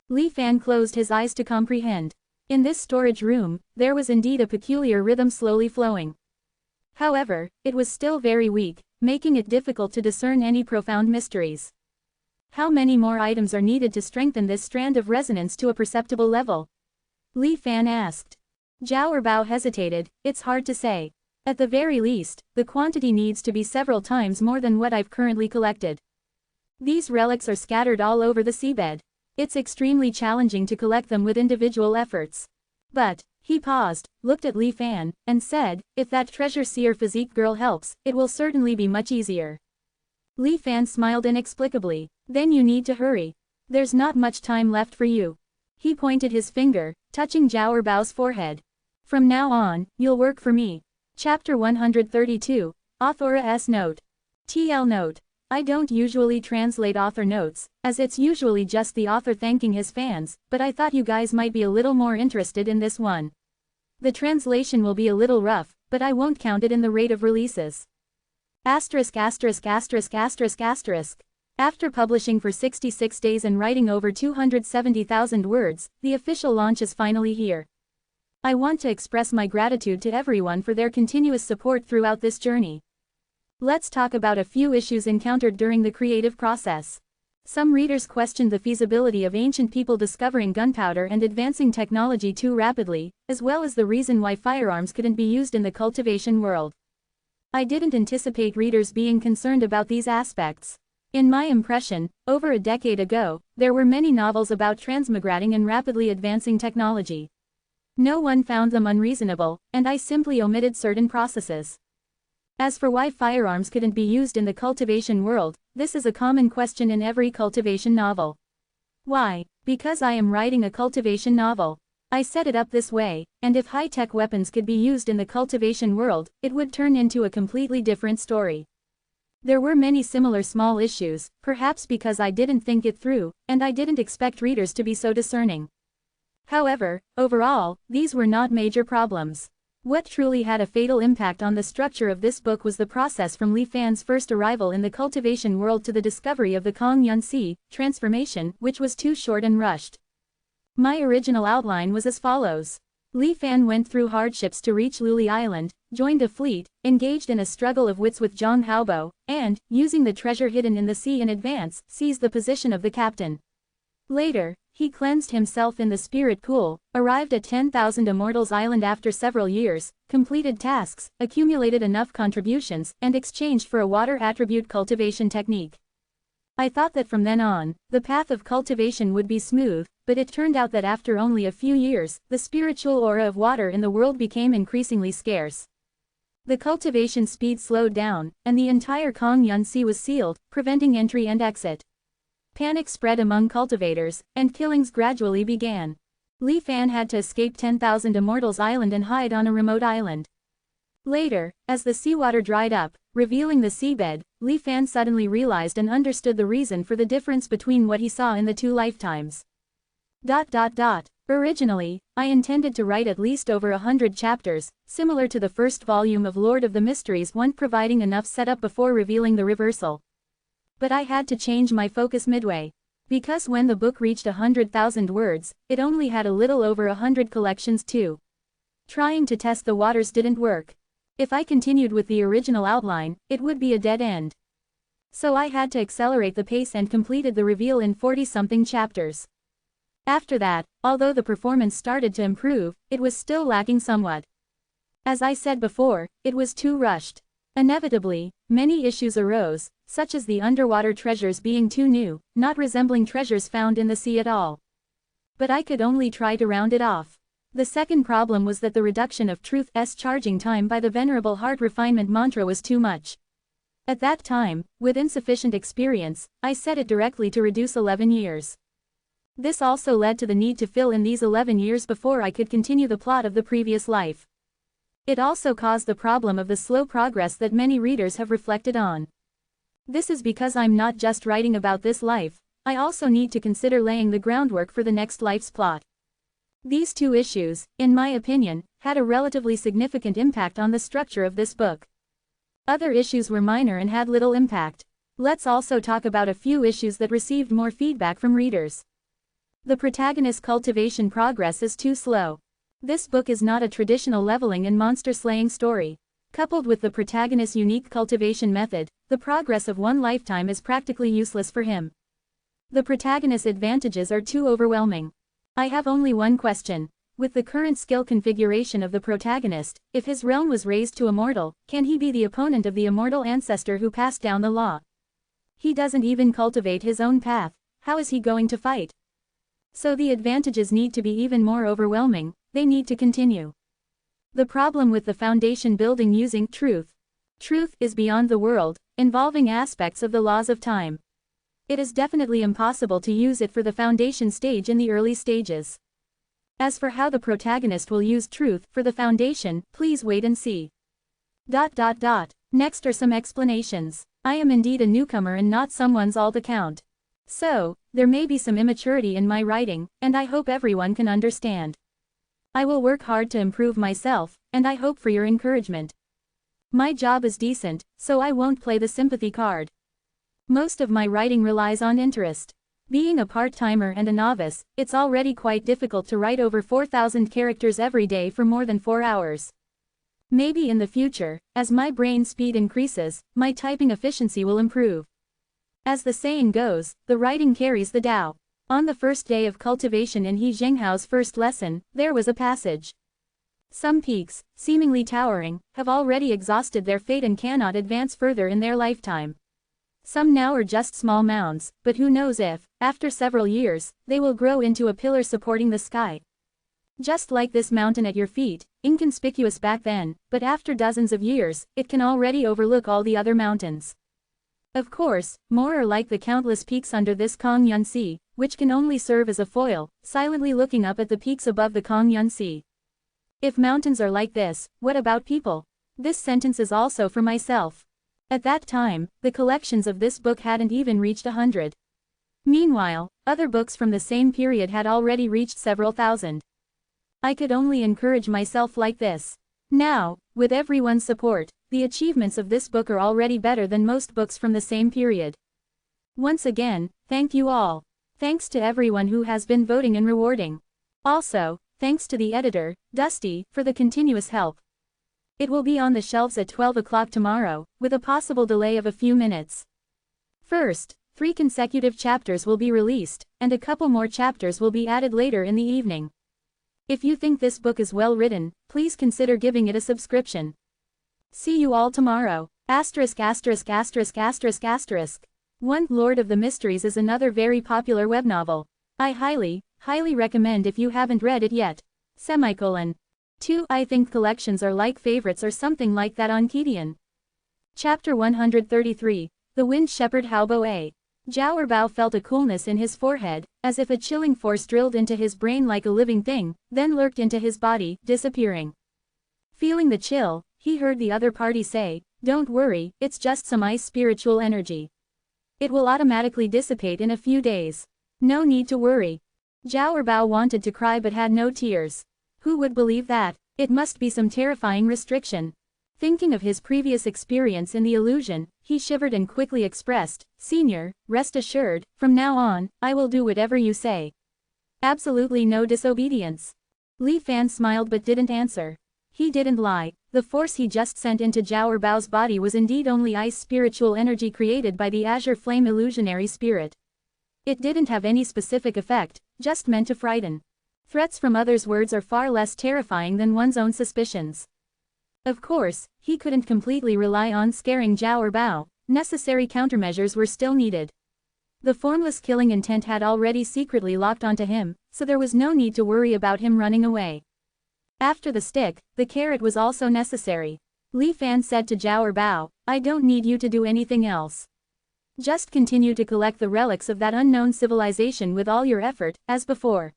Li Fan closed his eyes to comprehend. In this storage room, there was indeed a peculiar rhythm slowly flowing. However, it was still very weak, making it difficult to discern any profound mysteries. How many more items are needed to strengthen this strand of resonance to a perceptible level? Li Fan asked. Zhao Erbao hesitated, it's hard to say. At the very least, the quantity needs to be several times more than what I've currently collected. These relics are scattered all over the seabed. It's extremely challenging to collect them with individual efforts. But, he paused, looked at Li Fan, and said, if that treasure seer physique girl helps, it will certainly be much easier. Li Fan smiled inexplicably. Then you need to hurry. There's not much time left for you. He pointed his finger, touching Zhao Erbao's forehead. From now on, you'll work for me. Chapter 132, Author's Note. TL Note. I don't usually translate author notes, as it's usually just the author thanking his fans, but I thought you guys might be a little more interested in this one. The translation will be a little rough, but I won't count it in the rate of releases. Asterisk asterisk asterisk asterisk asterisk. After publishing for 66 days and writing over 270,000 words, the official launch is finally here. I want to express my gratitude to everyone for their continuous support throughout this journey. Let's talk about a few issues encountered during the creative process. Some readers questioned the feasibility of ancient people discovering gunpowder and advancing technology too rapidly, as well as the reason why firearms couldn't be used in the cultivation world. I didn't anticipate readers being concerned about these aspects. In my impression, over a decade ago, there were many novels about transmigrating and rapidly advancing technology. No one found them unreasonable, and I simply omitted certain processes. As for why firearms couldn't be used in the cultivation world, this is a common question in every cultivation novel. Why? Because I am writing a cultivation novel. I set it up this way, and if high-tech weapons could be used in the cultivation world, it would turn into a completely different story. There were many similar small issues, perhaps because I didn't think it through, and I didn't expect readers to be so discerning. However, overall, these were not major problems. What truly had a fatal impact on the structure of this book was the process from Li Fan's first arrival in the cultivation world to the discovery of the Kong Yunxi transformation, which was too short and rushed. My original outline was as follows. Li Fan went through hardships to reach Luli Island, joined a fleet, engaged in a struggle of wits with Zhang Haobo, and, using the treasure hidden in the sea in advance, seized the position of the captain. Later, he cleansed himself in the spirit pool, arrived at 10,000 Immortals Island after several years, completed tasks, accumulated enough contributions, and exchanged for a water attribute cultivation technique. I thought that from then on, the path of cultivation would be smooth, but it turned out that after only a few years, the spiritual aura of water in the world became increasingly scarce. The cultivation speed slowed down, and the entire Kong Yunxi was sealed, preventing entry and exit. Panic spread among cultivators, and killings gradually began. Li Fan had to escape 10,000 Immortals Island and hide on a remote island. Later, as the seawater dried up, revealing the seabed, Li Fan suddenly realized and understood the reason for the difference between what he saw in the two lifetimes. Originally, I intended to write at least over 100 chapters, similar to the first volume of Lord of the Mysteries, one providing enough setup before revealing the reversal. But I had to change my focus midway. Because when the book reached 100,000 words, it only had a little over 100 collections too. Trying to test the waters didn't work. If I continued with the original outline, it would be a dead end. So I had to accelerate the pace and completed the reveal in 40-something chapters. After that, although the performance started to improve, it was still lacking somewhat. As I said before, it was too rushed. Inevitably, many issues arose, such as the underwater treasures being too new, not resembling treasures found in the sea at all. But I could only try to round it off. The second problem was that the reduction of Truth's charging time by the Venerable heart refinement mantra was too much. At that time, with insufficient experience, I set it directly to reduce 11 years. This also led to the need to fill in these 11 years before I could continue the plot of the previous life. It also caused the problem of the slow progress that many readers have reflected on. This is because I'm not just writing about this life, I also need to consider laying the groundwork for the next life's plot. These two issues, in my opinion, had a relatively significant impact on the structure of this book. Other issues were minor and had little impact. Let's also talk about a few issues that received more feedback from readers. The protagonist's cultivation progress is too slow. This book is not a traditional leveling and monster-slaying story. Coupled with the protagonist's unique cultivation method, the progress of one lifetime is practically useless for him. The protagonist's advantages are too overwhelming. I have only one question. With the current skill configuration of the protagonist, if his realm was raised to immortal, can he be the opponent of the immortal ancestor who passed down the law? He doesn't even cultivate his own path, how is he going to fight? So the advantages need to be even more overwhelming, they need to continue. The problem with the foundation building using truth is beyond the world, involving aspects of the laws of time. It is definitely impossible to use it for the foundation stage in the early stages. As for how the protagonist will use truth for the foundation, please wait and see. Next are some explanations. I am indeed a newcomer and not someone's old account. So, there may be some immaturity in my writing, and I hope everyone can understand. I will work hard to improve myself, and I hope for your encouragement. My job is decent, so I won't play the sympathy card. Most of my writing relies on interest. Being a part-timer and a novice, it's already quite difficult to write over 4,000 characters every day for more than 4 hours. Maybe in the future, as my brain speed increases, my typing efficiency will improve. As the saying goes, the writing carries the Tao. On the first day of cultivation in He Zhenghao's first lesson, there was a passage. Some peaks, seemingly towering, have already exhausted their fate and cannot advance further in their lifetime. Some now are just small mounds, but who knows if, after several years, they will grow into a pillar supporting the sky. Just like this mountain at your feet, inconspicuous back then, but after dozens of years, it can already overlook all the other mountains. Of course, more are like the countless peaks under this Kong Yunxi, which can only serve as a foil, silently looking up at the peaks above the Kong Yunxi. If mountains are like this, what about people? This sentence is also for myself. At that time, the collections of this book hadn't even reached 100. Meanwhile, other books from the same period had already reached several thousand. I could only encourage myself like this. Now, with everyone's support, the achievements of this book are already better than most books from the same period. Once again, thank you all. Thanks to everyone who has been voting and rewarding. Also, thanks to the editor, Dusty, for the continuous help. It will be on the shelves at 12 o'clock tomorrow, with a possible delay of a few minutes. First, 3 consecutive chapters will be released, and a couple more chapters will be added later in the evening. If you think this book is well written, please consider giving it a subscription. See you all tomorrow. Asterisk asterisk asterisk asterisk asterisk. 1. Lord of the Mysteries is another very popular web novel. I highly recommend if you haven't read it yet. 2. I think collections are like favorites or something like that on Kidian. Chapter 133. The Wind Shepherd Haobo A. Zhao Erbao felt a coolness in his forehead, as if a chilling force drilled into his brain like a living thing, then lurked into his body, disappearing. Feeling the chill, he heard the other party say, "Don't worry, it's just some ice spiritual energy. It will automatically dissipate in a few days. No need to worry." Zhao Erbao wanted to cry but had no tears. Who would believe that? It must be some terrifying restriction. Thinking of his previous experience in the illusion, he shivered and quickly expressed, "Senior, rest assured, from now on, I will do whatever you say. Absolutely no disobedience." Li Fan smiled but didn't answer. He didn't lie. The force he just sent into Zhao Erbao's body was indeed only ice spiritual energy created by the azure flame illusionary spirit. It didn't have any specific effect, just meant to frighten. Threats from others' words are far less terrifying than one's own suspicions. Of course, he couldn't completely rely on scaring Zhao Erbao. Necessary countermeasures were still needed. The formless killing intent had already secretly locked onto him, so there was no need to worry about him running away. After the stick, the carrot was also necessary. Li Fan said to Zhao Erbao, "I don't need you to do anything else. Just continue to collect the relics of that unknown civilization with all your effort, as before.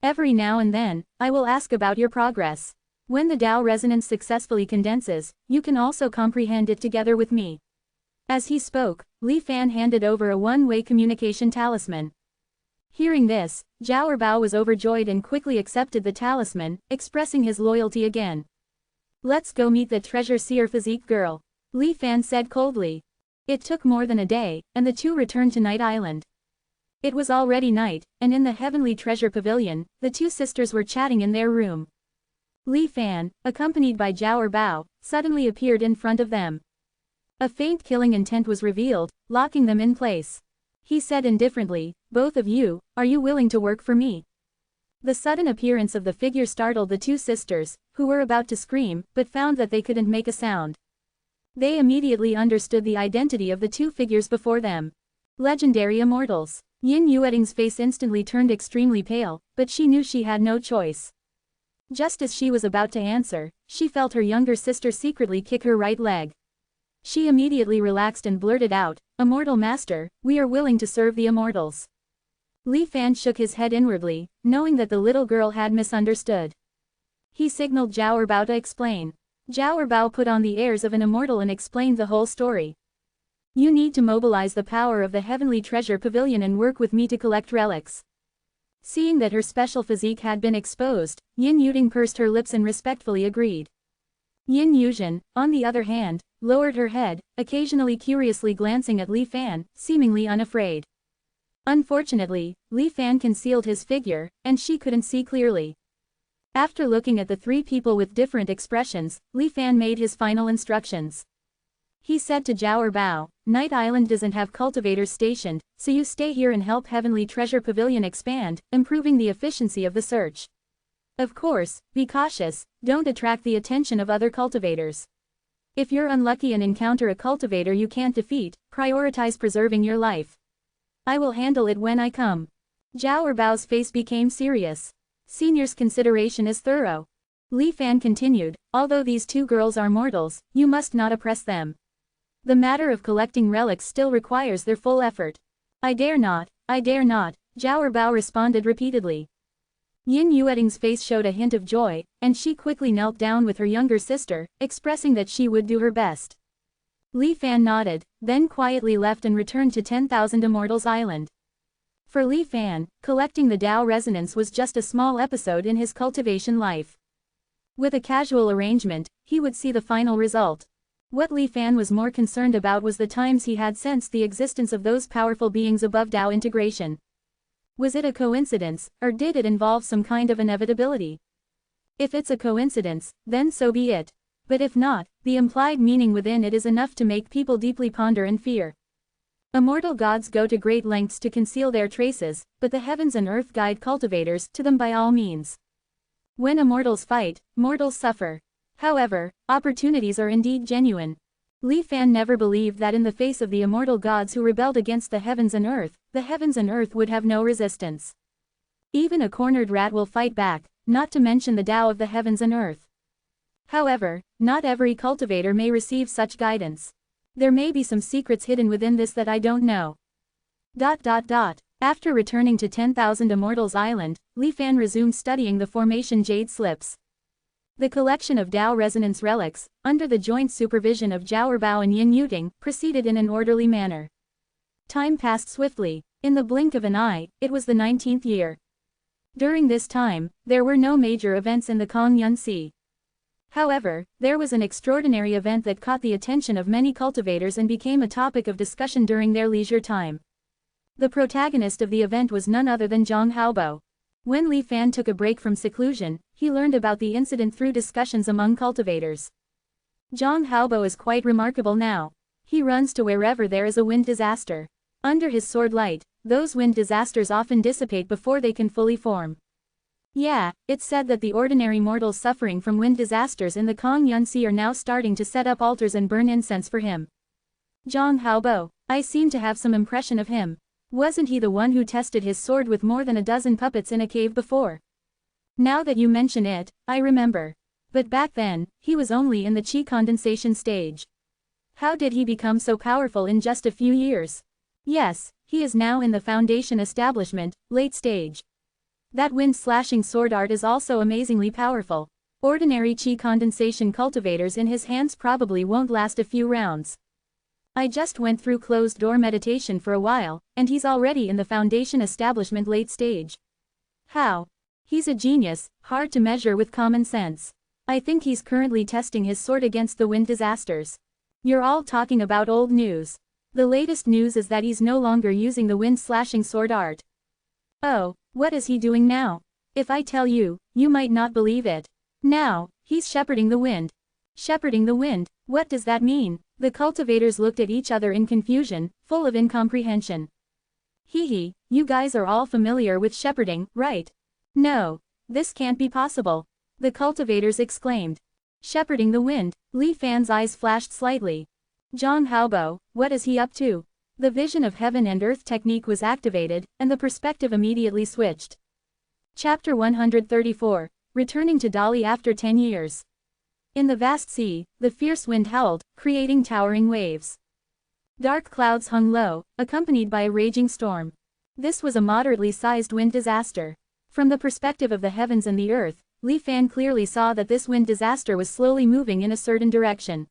Every now and then, I will ask about your progress. When the Tao resonance successfully condenses, you can also comprehend it together with me." As he spoke, Li Fan handed over a one-way communication talisman. Hearing this, Zhao Erbao was overjoyed and quickly accepted the talisman, expressing his loyalty again. "Let's go meet the treasure seer physique girl," Li Fan said coldly. It took more than a day, and the two returned to Night Island. It was already night, and in the Heavenly Treasure Pavilion, the two sisters were chatting in their room. Li Fan, accompanied by Zhao Erbao, suddenly appeared in front of them. A faint killing intent was revealed, locking them in place. He said indifferently, "Both of you, are you willing to work for me?" The sudden appearance of the figure startled the two sisters, who were about to scream, but found that they couldn't make a sound. They immediately understood the identity of the two figures before them. Legendary immortals. Yin Yueting's face instantly turned extremely pale, but she knew she had no choice. Just as she was about to answer, she felt her younger sister secretly kick her right leg. She immediately relaxed and blurted out, "Immortal Master, we are willing to serve the immortals." Li Fan shook his head inwardly, knowing that the little girl had misunderstood. He signaled Zhao Erbao to explain. Zhao Erbao put on the airs of an immortal and explained the whole story. "You need to mobilize the power of the Heavenly Treasure Pavilion and work with me to collect relics." Seeing that her special physique had been exposed, Yin Yuting pursed her lips and respectfully agreed. Yin Yuzhen, on the other hand, lowered her head, occasionally curiously glancing at Li Fan, seemingly unafraid. Unfortunately, Li Fan concealed his figure, and she couldn't see clearly. After looking at the three people with different expressions, Li Fan made his final instructions. He said to Zhao Erbao, "Night Island doesn't have cultivators stationed, so you stay here and help Heavenly Treasure Pavilion expand, improving the efficiency of the search. Of course, be cautious, don't attract the attention of other cultivators. If you're unlucky and encounter a cultivator you can't defeat, prioritize preserving your life. I will handle it when I come." Zhao Erbao's face became serious. Senior's consideration is thorough. Li Fan continued, "Although these two girls are mortals, you must not oppress them. The matter of collecting relics still requires their full effort." I dare not, Zhao Erbao responded repeatedly. Yin Yueting's face showed a hint of joy, and she quickly knelt down with her younger sister, expressing that she would do her best. Li Fan nodded, then quietly left and returned to 10,000 Immortals Island. For Li Fan, collecting the Tao resonance was just a small episode in his cultivation life. With a casual arrangement, he would see the final result. What Li Fan was more concerned about was the times he had sensed the existence of those powerful beings above Tao integration. Was it a coincidence, or did it involve some kind of inevitability? If it's a coincidence, then so be it. But if not, the implied meaning within it is enough to make people deeply ponder and fear. Immortal gods go to great lengths to conceal their traces, but the heavens and earth guide cultivators to them by all means. When immortals fight, mortals suffer. However, opportunities are indeed genuine. Li Fan never believed that in the face of the immortal gods who rebelled against the heavens and earth would have no resistance. Even a cornered rat will fight back, not to mention the Tao of the heavens and earth. However, not every cultivator may receive such guidance. There may be some secrets hidden within this that I don't know. After returning to 10,000 Immortals Island, Li Fan resumed studying the formation jade slips. The collection of Tao resonance relics, under the joint supervision of Zhao Erbao and Yin Yuting, proceeded in an orderly manner. Time passed swiftly. In the blink of an eye, it was the 19th year. During this time, there were no major events in the Kongyun Sea. However, there was an extraordinary event that caught the attention of many cultivators and became a topic of discussion during their leisure time. The protagonist of the event was none other than Zhang Haobo. When Li Fan took a break from seclusion, he learned about the incident through discussions among cultivators. Zhang Haobo is quite remarkable now. He runs to wherever there is a wind disaster. Under his sword light, those wind disasters often dissipate before they can fully form. Yeah, it's said that the ordinary mortals suffering from wind disasters in the Kongyun Sea are now starting to set up altars and burn incense for him. Zhang Haobo, I seem to have some impression of him. Wasn't he the one who tested his sword with more than a dozen puppets in a cave before? Now that you mention it, I remember. But back then, he was only in the qi condensation stage. How did he become so powerful in just a few years? Yes, he is now in the foundation establishment, late stage. That wind-slashing sword art is also amazingly powerful. Ordinary qi condensation cultivators in his hands probably won't last a few rounds. I just went through closed-door meditation for a while, and he's already in the foundation establishment late stage. How? He's a genius, hard to measure with common sense. I think he's currently testing his sword against the wind disasters. You're all talking about old news. The latest news is that he's no longer using the wind-slashing sword art. Oh, what is he doing now? If I tell you, you might not believe it. Now, he's shepherding the wind. Shepherding the wind, what does that mean? The cultivators looked at each other in confusion, full of incomprehension. Hee, you guys are all familiar with shepherding, right? No, this can't be possible. The cultivators exclaimed. Shepherding the wind, Li Fan's eyes flashed slightly. Zhang Haobo, what is he up to? The vision of heaven and earth technique was activated, and the perspective immediately switched. Chapter 134, Returning to Dali after 10 years. In the vast sea, the fierce wind howled, creating towering waves. Dark clouds hung low, accompanied by a raging storm. This was a moderately sized wind disaster. From the perspective of the heavens and the earth, Li Fan clearly saw that this wind disaster was slowly moving in a certain direction.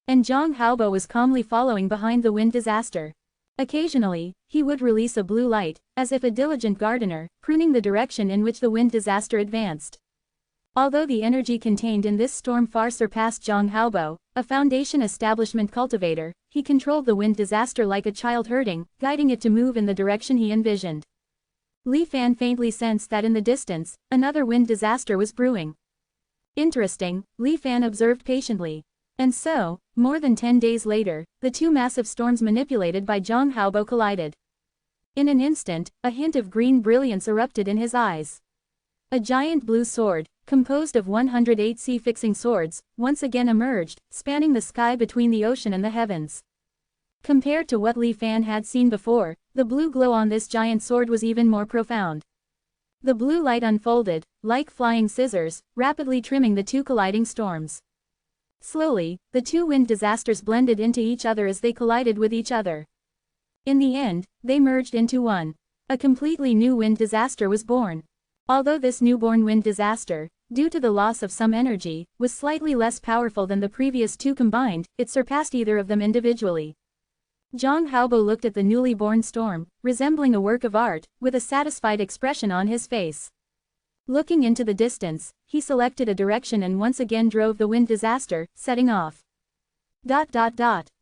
And Zhang Haobo was calmly following behind the wind disaster. Occasionally, he would release a blue light, as if a diligent gardener, pruning the direction in which the wind disaster advanced. Although the energy contained in this storm far surpassed Zhang Haobo, a foundation establishment cultivator, he controlled the wind disaster like a child herding, guiding it to move in the direction he envisioned. Li Fan faintly sensed that in the distance, another wind disaster was brewing. Interesting, Li Fan observed patiently. And so, more than 10 days later, the two massive storms manipulated by Zhang Haobo collided. In an instant, a hint of green brilliance erupted in his eyes. A giant blue sword, composed of 108 sea-fixing swords, once again emerged, spanning the sky between the ocean and the heavens. Compared to what Li Fan had seen before, the blue glow on this giant sword was even more profound. The blue light unfolded, like flying scissors, rapidly trimming the two colliding storms. Slowly, the two wind disasters blended into each other as they collided with each other. In the end, they merged into one. A completely new wind disaster was born. Although this newborn wind disaster, due to the loss of some energy, was slightly less powerful than the previous two combined. It surpassed either of them individually. Zhang Haobo looked at the newly born storm, resembling a work of art, with a satisfied expression on his face. Looking into the distance, he selected a direction and once again drove the wind disaster, setting off.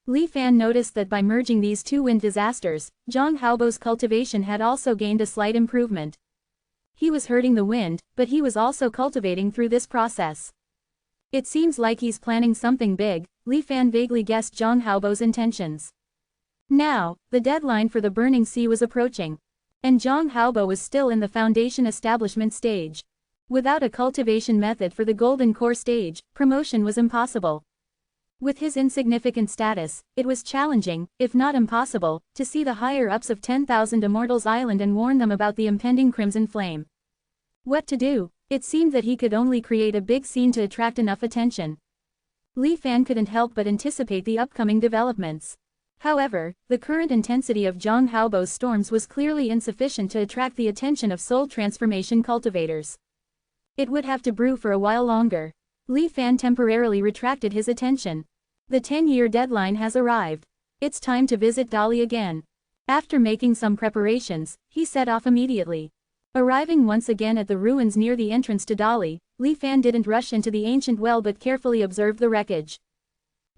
Li Fan noticed that by merging these two wind disasters, Zhang Haobo's cultivation had also gained a slight improvement. He was hurting the wind, but he was also cultivating through this process. It seems like he's planning something big, Li Fan vaguely guessed Zhang Haobo's intentions. Now, the deadline for the Burning Sea was approaching. And Zhang Haobo was still in the foundation establishment stage. Without a cultivation method for the Golden Core stage, promotion was impossible. With his insignificant status, it was challenging, if not impossible, to see the higher-ups of 10,000 Immortals Island and warn them about the impending Crimson Flame. What to do? It seemed that he could only create a big scene to attract enough attention. Li Fan couldn't help but anticipate the upcoming developments. However, the current intensity of Zhang Haobo's storms was clearly insufficient to attract the attention of soul transformation cultivators. It would have to brew for a while longer. Li Fan temporarily retracted his attention. The 10-year deadline has arrived. It's time to visit Dali again. After making some preparations, he set off immediately. Arriving once again at the ruins near the entrance to Dali, Li Fan didn't rush into the ancient well but carefully observed the wreckage.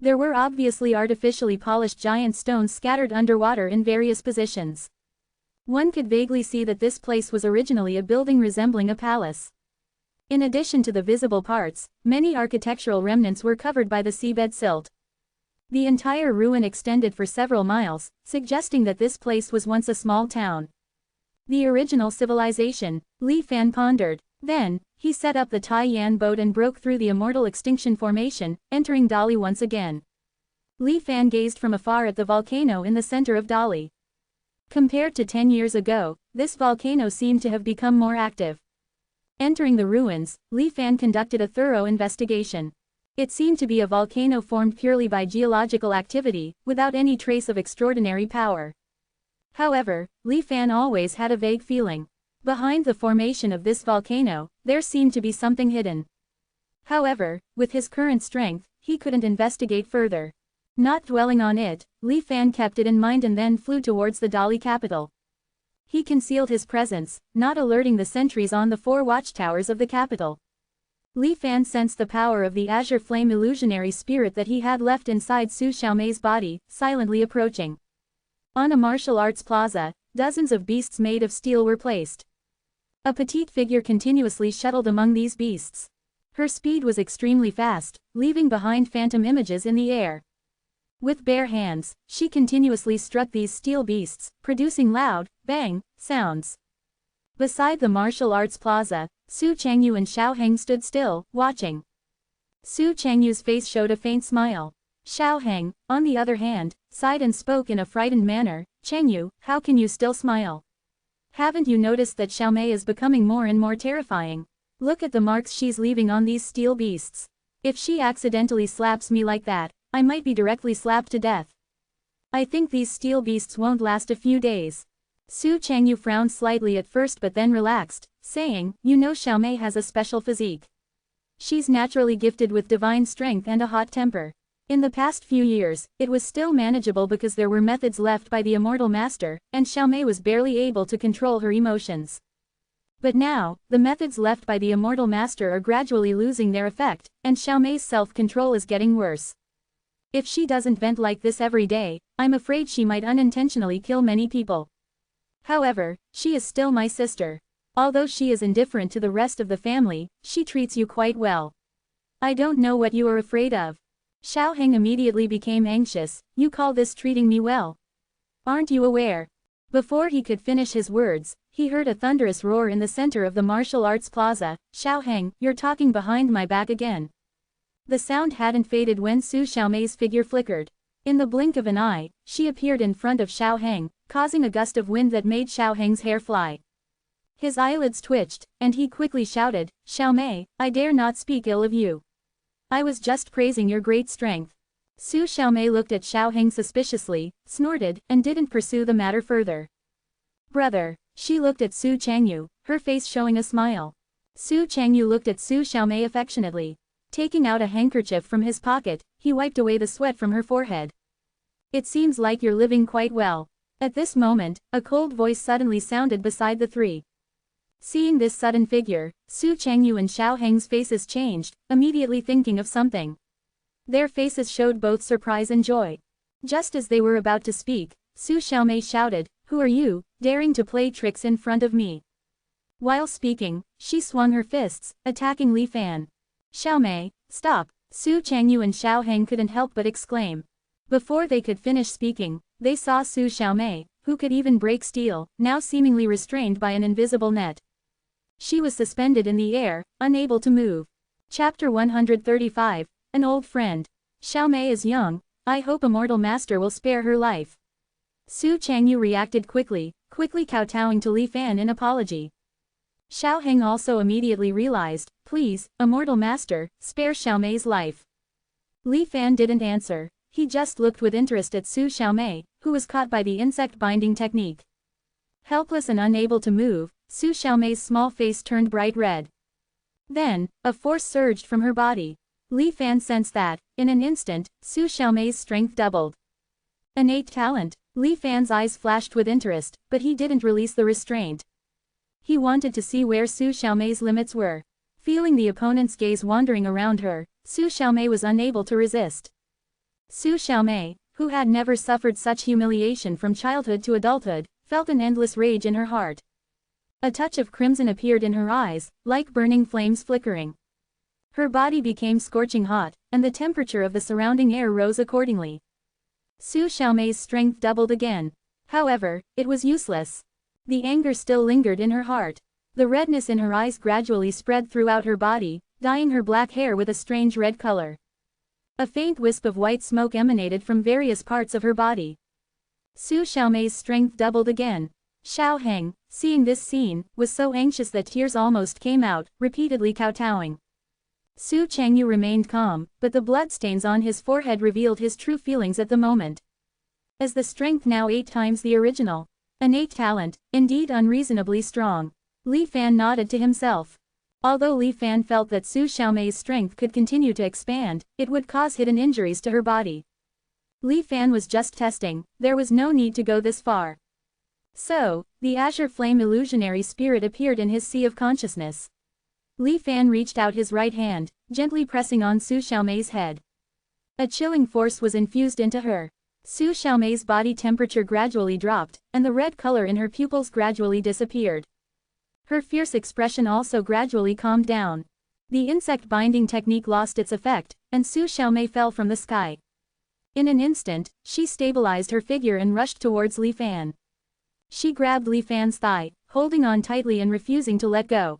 There were obviously artificially polished giant stones scattered underwater in various positions. One could vaguely see that this place was originally a building resembling a palace. In addition to the visible parts, many architectural remnants were covered by the seabed silt. The entire ruin extended for several miles, suggesting that this place was once a small town. The original civilization, Li Fan pondered. Then, he set up the Tai Yan boat and broke through the Immortal Extinction Formation, entering Dali once again. Li Fan gazed from afar at the volcano in the center of Dali. Compared to 10 years ago, this volcano seemed to have become more active. Entering the ruins, Li Fan conducted a thorough investigation. It seemed to be a volcano formed purely by geological activity, without any trace of extraordinary power. However, Li Fan always had a vague feeling. Behind the formation of this volcano, there seemed to be something hidden. However, with his current strength, he couldn't investigate further. Not dwelling on it, Li Fan kept it in mind and then flew towards the Dali capital. He concealed his presence, not alerting the sentries on the 4 watchtowers of the capital. Li Fan sensed the power of the azure flame illusionary spirit that he had left inside Su Xiaomei's body, silently approaching. On a martial arts plaza, dozens of beasts made of steel were placed. A petite figure continuously shuttled among these beasts. Her speed was extremely fast, leaving behind phantom images in the air. With bare hands, she continuously struck these steel beasts, producing loud, bang, sounds. Beside the martial arts plaza, Su Changyu and Xiao Heng stood still, watching. Su Changyu's face showed a faint smile. Xiao Heng, on the other hand, sighed and spoke in a frightened manner, "Changyu, how can you still smile? Haven't you noticed that Xiaomei is becoming more and more terrifying? Look at the marks she's leaving on these steel beasts. If she accidentally slaps me like that, I might be directly slapped to death. I think these steel beasts won't last a few days." Su Changyu frowned slightly at first but then relaxed, saying, "You know Xiaomei has a special physique. She's naturally gifted with divine strength and a hot temper. In the past few years, it was still manageable because there were methods left by the Immortal Master, and Xiaomei was barely able to control her emotions. But now, the methods left by the Immortal Master are gradually losing their effect, and Xiaomei's self-control is getting worse. If she doesn't vent like this every day, I'm afraid she might unintentionally kill many people. However, she is still my sister. Although she is indifferent to the rest of the family, she treats you quite well. I don't know what you are afraid of." Xiao Heng immediately became anxious. "You call this treating me well? Aren't you aware?" Before he could finish his words, he heard a thunderous roar in the center of the martial arts plaza. "Xiao Heng, you're talking behind my back again." The sound hadn't faded when Su Xiaomei's figure flickered. In the blink of an eye, she appeared in front of Xiao Heng, causing a gust of wind that made Xiao Heng's hair fly. His eyelids twitched, and he quickly shouted, "Xiaomei, I dare not speak ill of you. I was just praising your great strength." Su Xiaomei looked at Xiao Heng suspiciously, snorted, and didn't pursue the matter further. "Brother." She looked at Su Changyu, her face showing a smile. Su Changyu looked at Su Xiaomei affectionately. Taking out a handkerchief from his pocket, he wiped away the sweat from her forehead. It seems like you're living quite well. At this moment, a cold voice suddenly sounded beside the three. Seeing this sudden figure, Su Changyu and Xiao Heng's faces changed, immediately thinking of something. Their faces showed both surprise and joy. Just as they were about to speak, Su Xiaomei shouted, "Who are you, daring to play tricks in front of me?" While speaking, she swung her fists, attacking Li Fan. "Xiaomei, stop!" Su Changyu and Xiao Heng couldn't help but exclaim. Before they could finish speaking, they saw Su Xiaomei, who could even break steel, now seemingly restrained by an invisible net. She was suspended in the air, unable to move. Chapter 135, An Old Friend. Xiaomei is young, I hope Immortal Master will spare her life. Su Changyu reacted quickly kowtowing to Li Fan in apology. Xiao Heng also immediately realized, "Please, Immortal Master, spare Xiaomei's life." Li Fan didn't answer, he just looked with interest at Su Xiaomei, who was caught by the insect binding technique. Helpless and unable to move, Su Xiaomei's small face turned bright red. Then, a force surged from her body. Li Fan sensed that, in an instant, Su Xiaomei's strength doubled. Innate talent. Li Fan's eyes flashed with interest, but he didn't release the restraint. He wanted to see where Su Xiaomei's limits were. Feeling the opponent's gaze wandering around her, Su Xiaomei was unable to resist. Su Xiaomei, who had never suffered such humiliation from childhood to adulthood, felt an endless rage in her heart. A touch of crimson appeared in her eyes, like burning flames flickering. Her body became scorching hot, and the temperature of the surrounding air rose accordingly. Su Xiaomei's strength doubled again. However, it was useless. The anger still lingered in her heart. The redness in her eyes gradually spread throughout her body, dyeing her black hair with a strange red color. A faint wisp of white smoke emanated from various parts of her body. Su Xiaomei's strength doubled again. Xiao Heng, seeing this scene, was so anxious that tears almost came out, repeatedly kowtowing. Su Changyu remained calm, but the bloodstains on his forehead revealed his true feelings at the moment. As the strength now 8 times the original. Innate talent, indeed unreasonably strong. Li Fan nodded to himself. Although Li Fan felt that Su Xiaomei's strength could continue to expand, it would cause hidden injuries to her body. Li Fan was just testing, there was no need to go this far. So, the azure flame illusionary spirit appeared in his sea of consciousness. Li Fan reached out his right hand, gently pressing on Su Xiaomei's head. A chilling force was infused into her. Su Xiaomei's body temperature gradually dropped, and the red color in her pupils gradually disappeared. Her fierce expression also gradually calmed down. The insect binding technique lost its effect, and Su Xiaomei fell from the sky. In an instant, she stabilized her figure and rushed towards Li Fan. She grabbed Li Fan's thigh, holding on tightly and refusing to let go.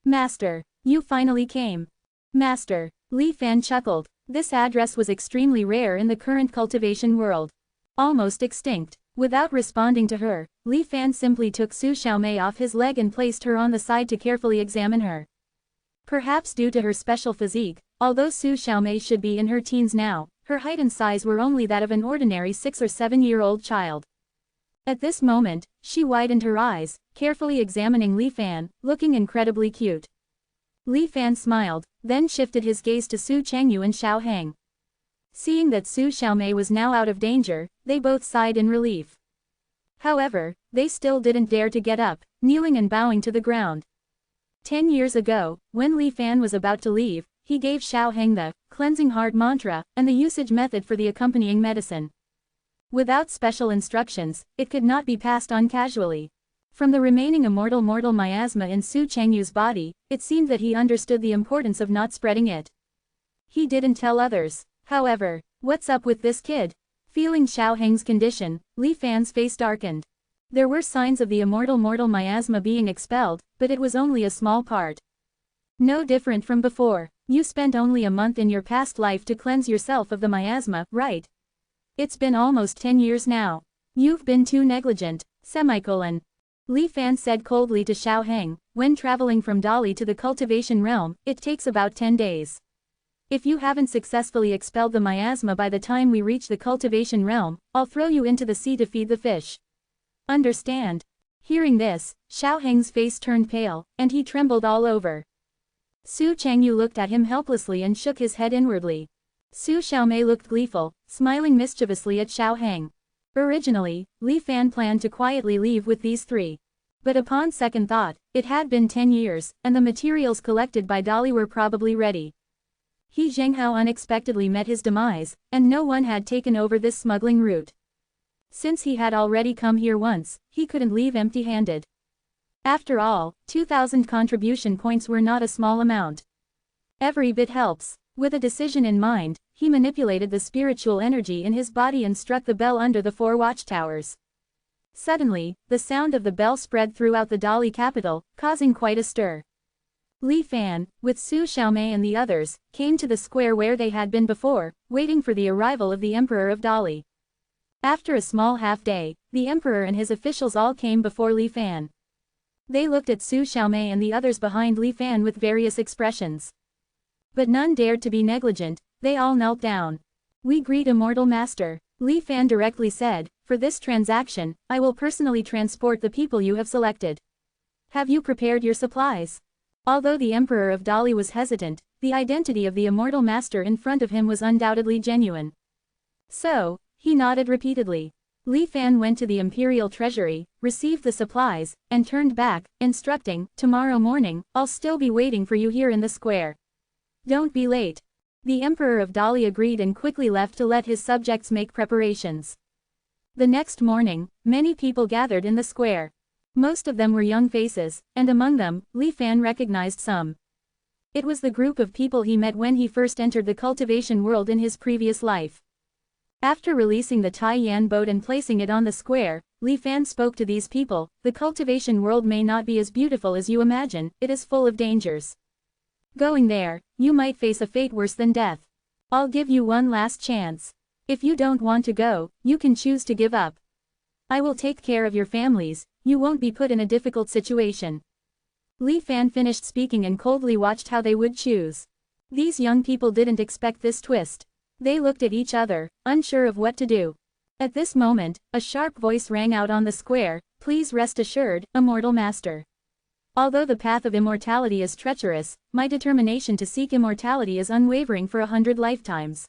"Master, you finally came." "Master," Li Fan chuckled. This address was extremely rare in the current cultivation world. Almost extinct. Without responding to her, Li Fan simply took Su Xiaomei off his leg and placed her on the side to carefully examine her. Perhaps due to her special physique, although Su Xiaomei should be in her teens now, her height and size were only that of an ordinary 6 or 7-year-old child. At this moment, she widened her eyes, carefully examining Li Fan, looking incredibly cute. Li Fan smiled, then shifted his gaze to Su Changyu and Xiao Heng. Seeing that Su Xiaomei was now out of danger, they both sighed in relief. However, they still didn't dare to get up, kneeling and bowing to the ground. 10 years ago, when Li Fan was about to leave, he gave Xiao Heng the cleansing heart mantra and the usage method for the accompanying medicine. Without special instructions, it could not be passed on casually. From the remaining immortal miasma in Su Changyu's body, it seemed that he understood the importance of not spreading it. He didn't tell others. However, what's up with this kid? Feeling Xiao Heng's condition, Li Fan's face darkened. There were signs of the immortal miasma being expelled, but it was only a small part. No different from before. You spent only a month in your past life to cleanse yourself of the miasma, right? It's been almost 10 years now. You've been too negligent. Li Fan said coldly to Xiao Heng, when traveling from Dali to the cultivation realm, it takes about 10 days. If you haven't successfully expelled the miasma by the time we reach the cultivation realm, I'll throw you into the sea to feed the fish. Understand? Hearing this, Xiao Heng's face turned pale, and he trembled all over. Su Changyu looked at him helplessly and shook his head inwardly. Su Xiaomei looked gleeful, smiling mischievously at Xiao Heng. Originally, Li Fan planned to quietly leave with these three. But upon second thought, it had been 10 years, and the materials collected by Dali were probably ready. He Zhenghao unexpectedly met his demise, and no one had taken over this smuggling route. Since he had already come here once, he couldn't leave empty-handed. After all, 2,000 contribution points were not a small amount. Every bit helps. With a decision in mind, he manipulated the spiritual energy in his body and struck the bell under the 4 watchtowers. Suddenly, the sound of the bell spread throughout the Dali capital, causing quite a stir. Li Fan, with Su Xiaomei and the others, came to the square where they had been before, waiting for the arrival of the Emperor of Dali. After a small half-day, the Emperor and his officials all came before Li Fan. They looked at Su Xiaomei and the others behind Li Fan with various expressions. But none dared to be negligent, they all knelt down. "We greet Immortal Master," Li Fan directly said. "For this transaction, I will personally transport the people you have selected. Have you prepared your supplies?" Although the Emperor of Dali was hesitant, the identity of the Immortal Master in front of him was undoubtedly genuine. So, he nodded repeatedly. Li Fan went to the Imperial Treasury, received the supplies, and turned back, instructing, "Tomorrow morning, I'll still be waiting for you here in the square. Don't be late." The Emperor of Dali agreed and quickly left to let his subjects make preparations. The next morning, many people gathered in the square. Most of them were young faces, and among them, Li Fan recognized some. It was the group of people he met when he first entered the cultivation world in his previous life. After releasing the Taiyan boat and placing it on the square, Li Fan spoke to these people. "The cultivation world may not be as beautiful as you imagine, it is full of dangers. Going there, you might face a fate worse than death. I'll give you one last chance. If you don't want to go, you can choose to give up. I will take care of your families, you won't be put in a difficult situation." Li Fan finished speaking and coldly watched how they would choose. These young people didn't expect this twist. They looked at each other, unsure of what to do. At this moment, a sharp voice rang out on the square, "Please rest assured, Immortal Master. Although the path of immortality is treacherous, my determination to seek immortality is unwavering for 100 lifetimes."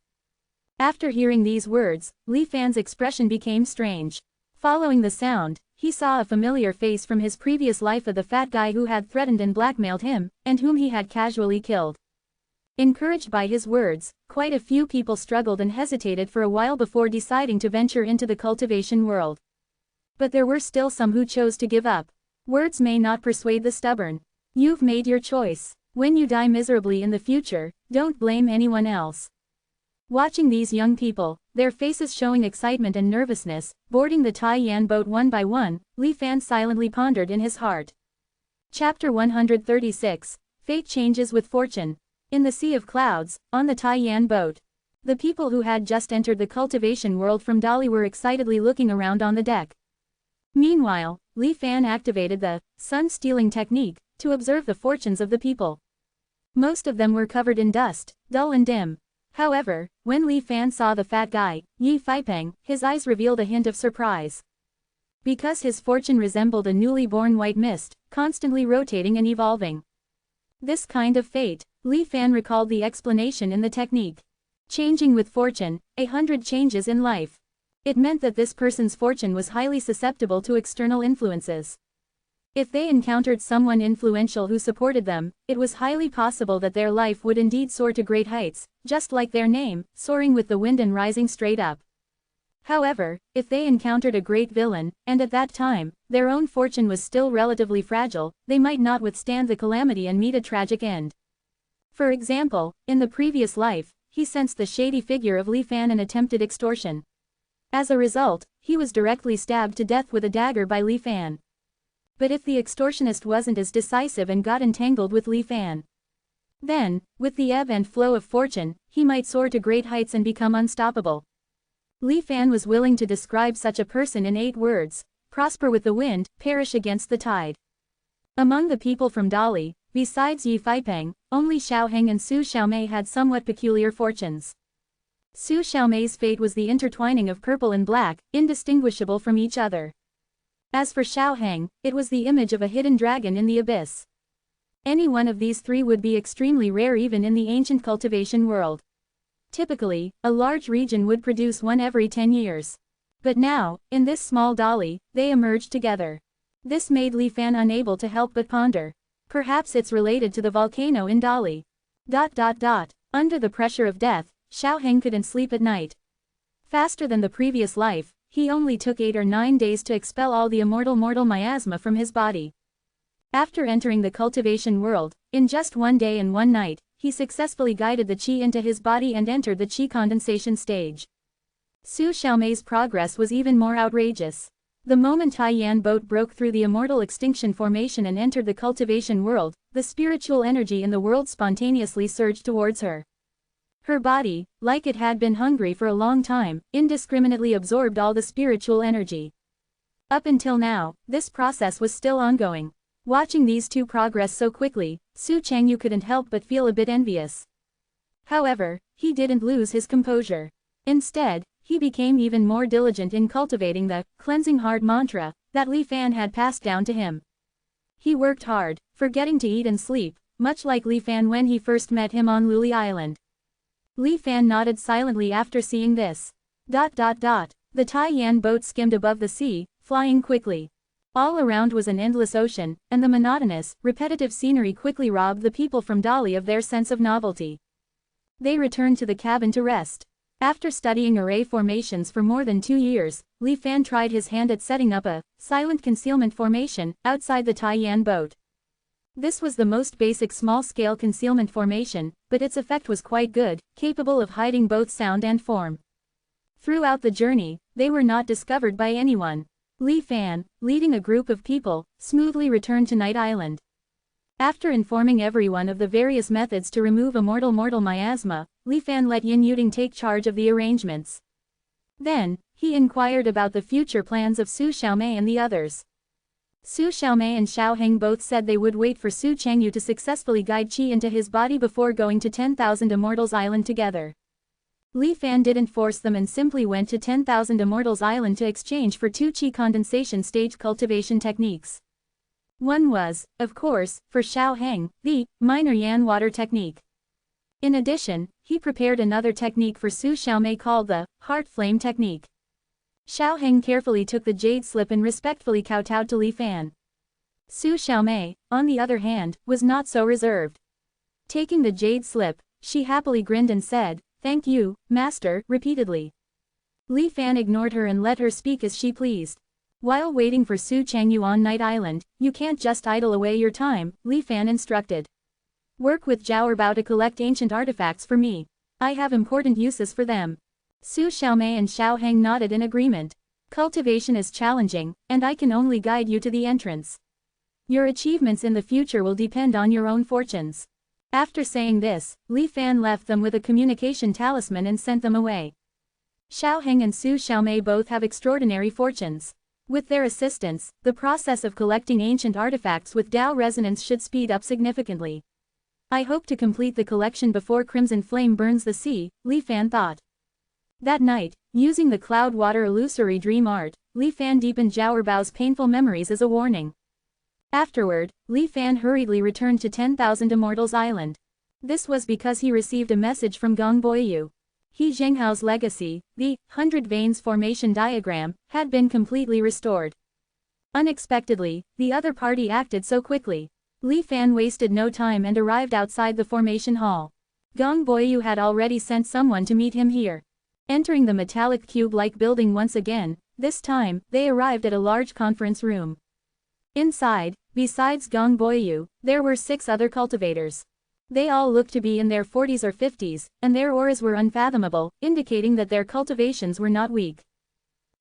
After hearing these words, Li Fan's expression became strange. Following the sound, he saw a familiar face from his previous life of the fat guy who had threatened and blackmailed him, and whom he had casually killed. Encouraged by his words, quite a few people struggled and hesitated for a while before deciding to venture into the cultivation world. But there were still some who chose to give up. Words may not persuade the stubborn. You've made your choice. When you die miserably in the future, don't blame anyone else. Watching these young people, their faces showing excitement and nervousness, boarding the Taiyan boat one by one, Li Fan silently pondered in his heart. Chapter 136, Fate Changes with Fortune. In the Sea of Clouds, on the Taiyan boat. The people who had just entered the cultivation world from Dali were excitedly looking around on the deck. Meanwhile, Li Fan activated the sun-stealing technique to observe the fortunes of the people. Most of them were covered in dust, dull and dim. However, when Li Fan saw the fat guy, Yi Feipeng, his eyes revealed a hint of surprise. Because his fortune resembled a newly born white mist, constantly rotating and evolving. This kind of fate, Li Fan recalled the explanation in the technique. Changing with fortune, 100 changes in life. It meant that this person's fortune was highly susceptible to external influences. If they encountered someone influential who supported them, it was highly possible that their life would indeed soar to great heights, just like their name, soaring with the wind and rising straight up. However, if they encountered a great villain, and at that time, their own fortune was still relatively fragile, they might not withstand the calamity and meet a tragic end. For example, in the previous life, he sensed the shady figure of Li Fan and attempted extortion. As a result, he was directly stabbed to death with a dagger by Li Fan. But if the extortionist wasn't as decisive and got entangled with Li Fan, then, with the ebb and flow of fortune, he might soar to great heights and become unstoppable. Li Fan was willing to describe such a person in 8 words: prosper with the wind, perish against the tide. Among the people from Dali, besides Yi Feipeng, only Xiao Heng and Su Xiaomei had somewhat peculiar fortunes. Su Xiaomei's fate was the intertwining of purple and black, indistinguishable from each other. As for Xiaoheng, it was the image of a hidden dragon in the abyss. Any one of these three would be extremely rare even in the ancient cultivation world. Typically, a large region would produce one every 10 years. But now, in this small dolly, they emerged together. This made Li Fan unable to help but ponder. Perhaps it's related to the volcano in Dali. Under the pressure of death, Xiaoheng couldn't sleep at night. Faster than the previous life, he only took 8 or 9 days to expel all the immortal mortal miasma from his body. After entering the cultivation world, in just 1 day and 1 night, he successfully guided the qi into his body and entered the qi condensation stage. Su Xiaomei's progress was even more outrageous. The moment Taiyan boat broke through the immortal extinction formation and entered the cultivation world, the spiritual energy in the world spontaneously surged towards her. Her body, like it had been hungry for a long time, indiscriminately absorbed all the spiritual energy. Up until now, this process was still ongoing. Watching these two progress so quickly, Su Changyu couldn't help but feel a bit envious. However, he didn't lose his composure. Instead, he became even more diligent in cultivating the cleansing heart mantra that Li Fan had passed down to him. He worked hard, forgetting to eat and sleep, much like Li Fan when he first met him on Luli Island. Li Fan nodded silently after seeing this. The Taiyan boat skimmed above the sea, flying quickly. All around was an endless ocean, and the monotonous, repetitive scenery quickly robbed the people from Dali of their sense of novelty. They returned to the cabin to rest. After studying array formations for more than 2 years, Li Fan tried his hand at setting up a silent concealment formation outside the Taiyan boat. This was the most basic small-scale concealment formation, but its effect was quite good, capable of hiding both sound and form. Throughout the journey, they were not discovered by anyone. Li Fan, leading a group of people, smoothly returned to Night Island. After informing everyone of the various methods to remove immortal mortal miasma, Li Fan let Yin Yuding take charge of the arrangements. Then, he inquired about the future plans of Su Xiaomei and the others. Su Xiaomei and Xiaoheng both said they would wait for Su Changyu to successfully guide qi into his body before going to 10,000 Immortals Island together. Li Fan didn't force them and simply went to 10,000 Immortals Island to exchange for 2 qi condensation stage cultivation techniques. One was, of course, for Xiaoheng, the minor yan water technique. In addition, he prepared another technique for Su Xiaomei called the heart flame technique. Xiaoheng carefully took the jade slip and respectfully kowtowed to Li Fan. Su Xiaomei, on the other hand, was not so reserved. Taking the jade slip, she happily grinned and said, "Thank you, master," repeatedly. Li Fan ignored her and let her speak as she pleased. While waiting for Su Changyu on Night Island, you can't just idle away your time, Li Fan instructed. Work with Zhao Bao to collect ancient artifacts for me. I have important uses for them. Su Xiaomei and Xiaoheng nodded in agreement. Cultivation is challenging, and I can only guide you to the entrance. Your achievements in the future will depend on your own fortunes. After saying this, Li Fan left them with a communication talisman and sent them away. Xiaoheng and Su Xiaomei both have extraordinary fortunes. With their assistance, the process of collecting ancient artifacts with Dao resonance should speed up significantly. I hope to complete the collection before Crimson Flame burns the sea, Li Fan thought. That night, using the cloud water illusory dream art, Li Fan deepened Zhao Bao's painful memories as a warning. Afterward, Li Fan hurriedly returned to 10,000 Immortals Island. This was because he received a message from Gong Boyu. He Zhenghao's legacy, the 100 veins formation diagram, had been completely restored. Unexpectedly, the other party acted so quickly. Li Fan wasted no time and arrived outside the formation hall. Gong Boyu had already sent someone to meet him here. Entering the metallic cube-like building once again, this time, they arrived at a large conference room. Inside, besides Gong Boyu, there were 6 other cultivators. They all looked to be in their 40s or 50s, and their auras were unfathomable, indicating that their cultivations were not weak.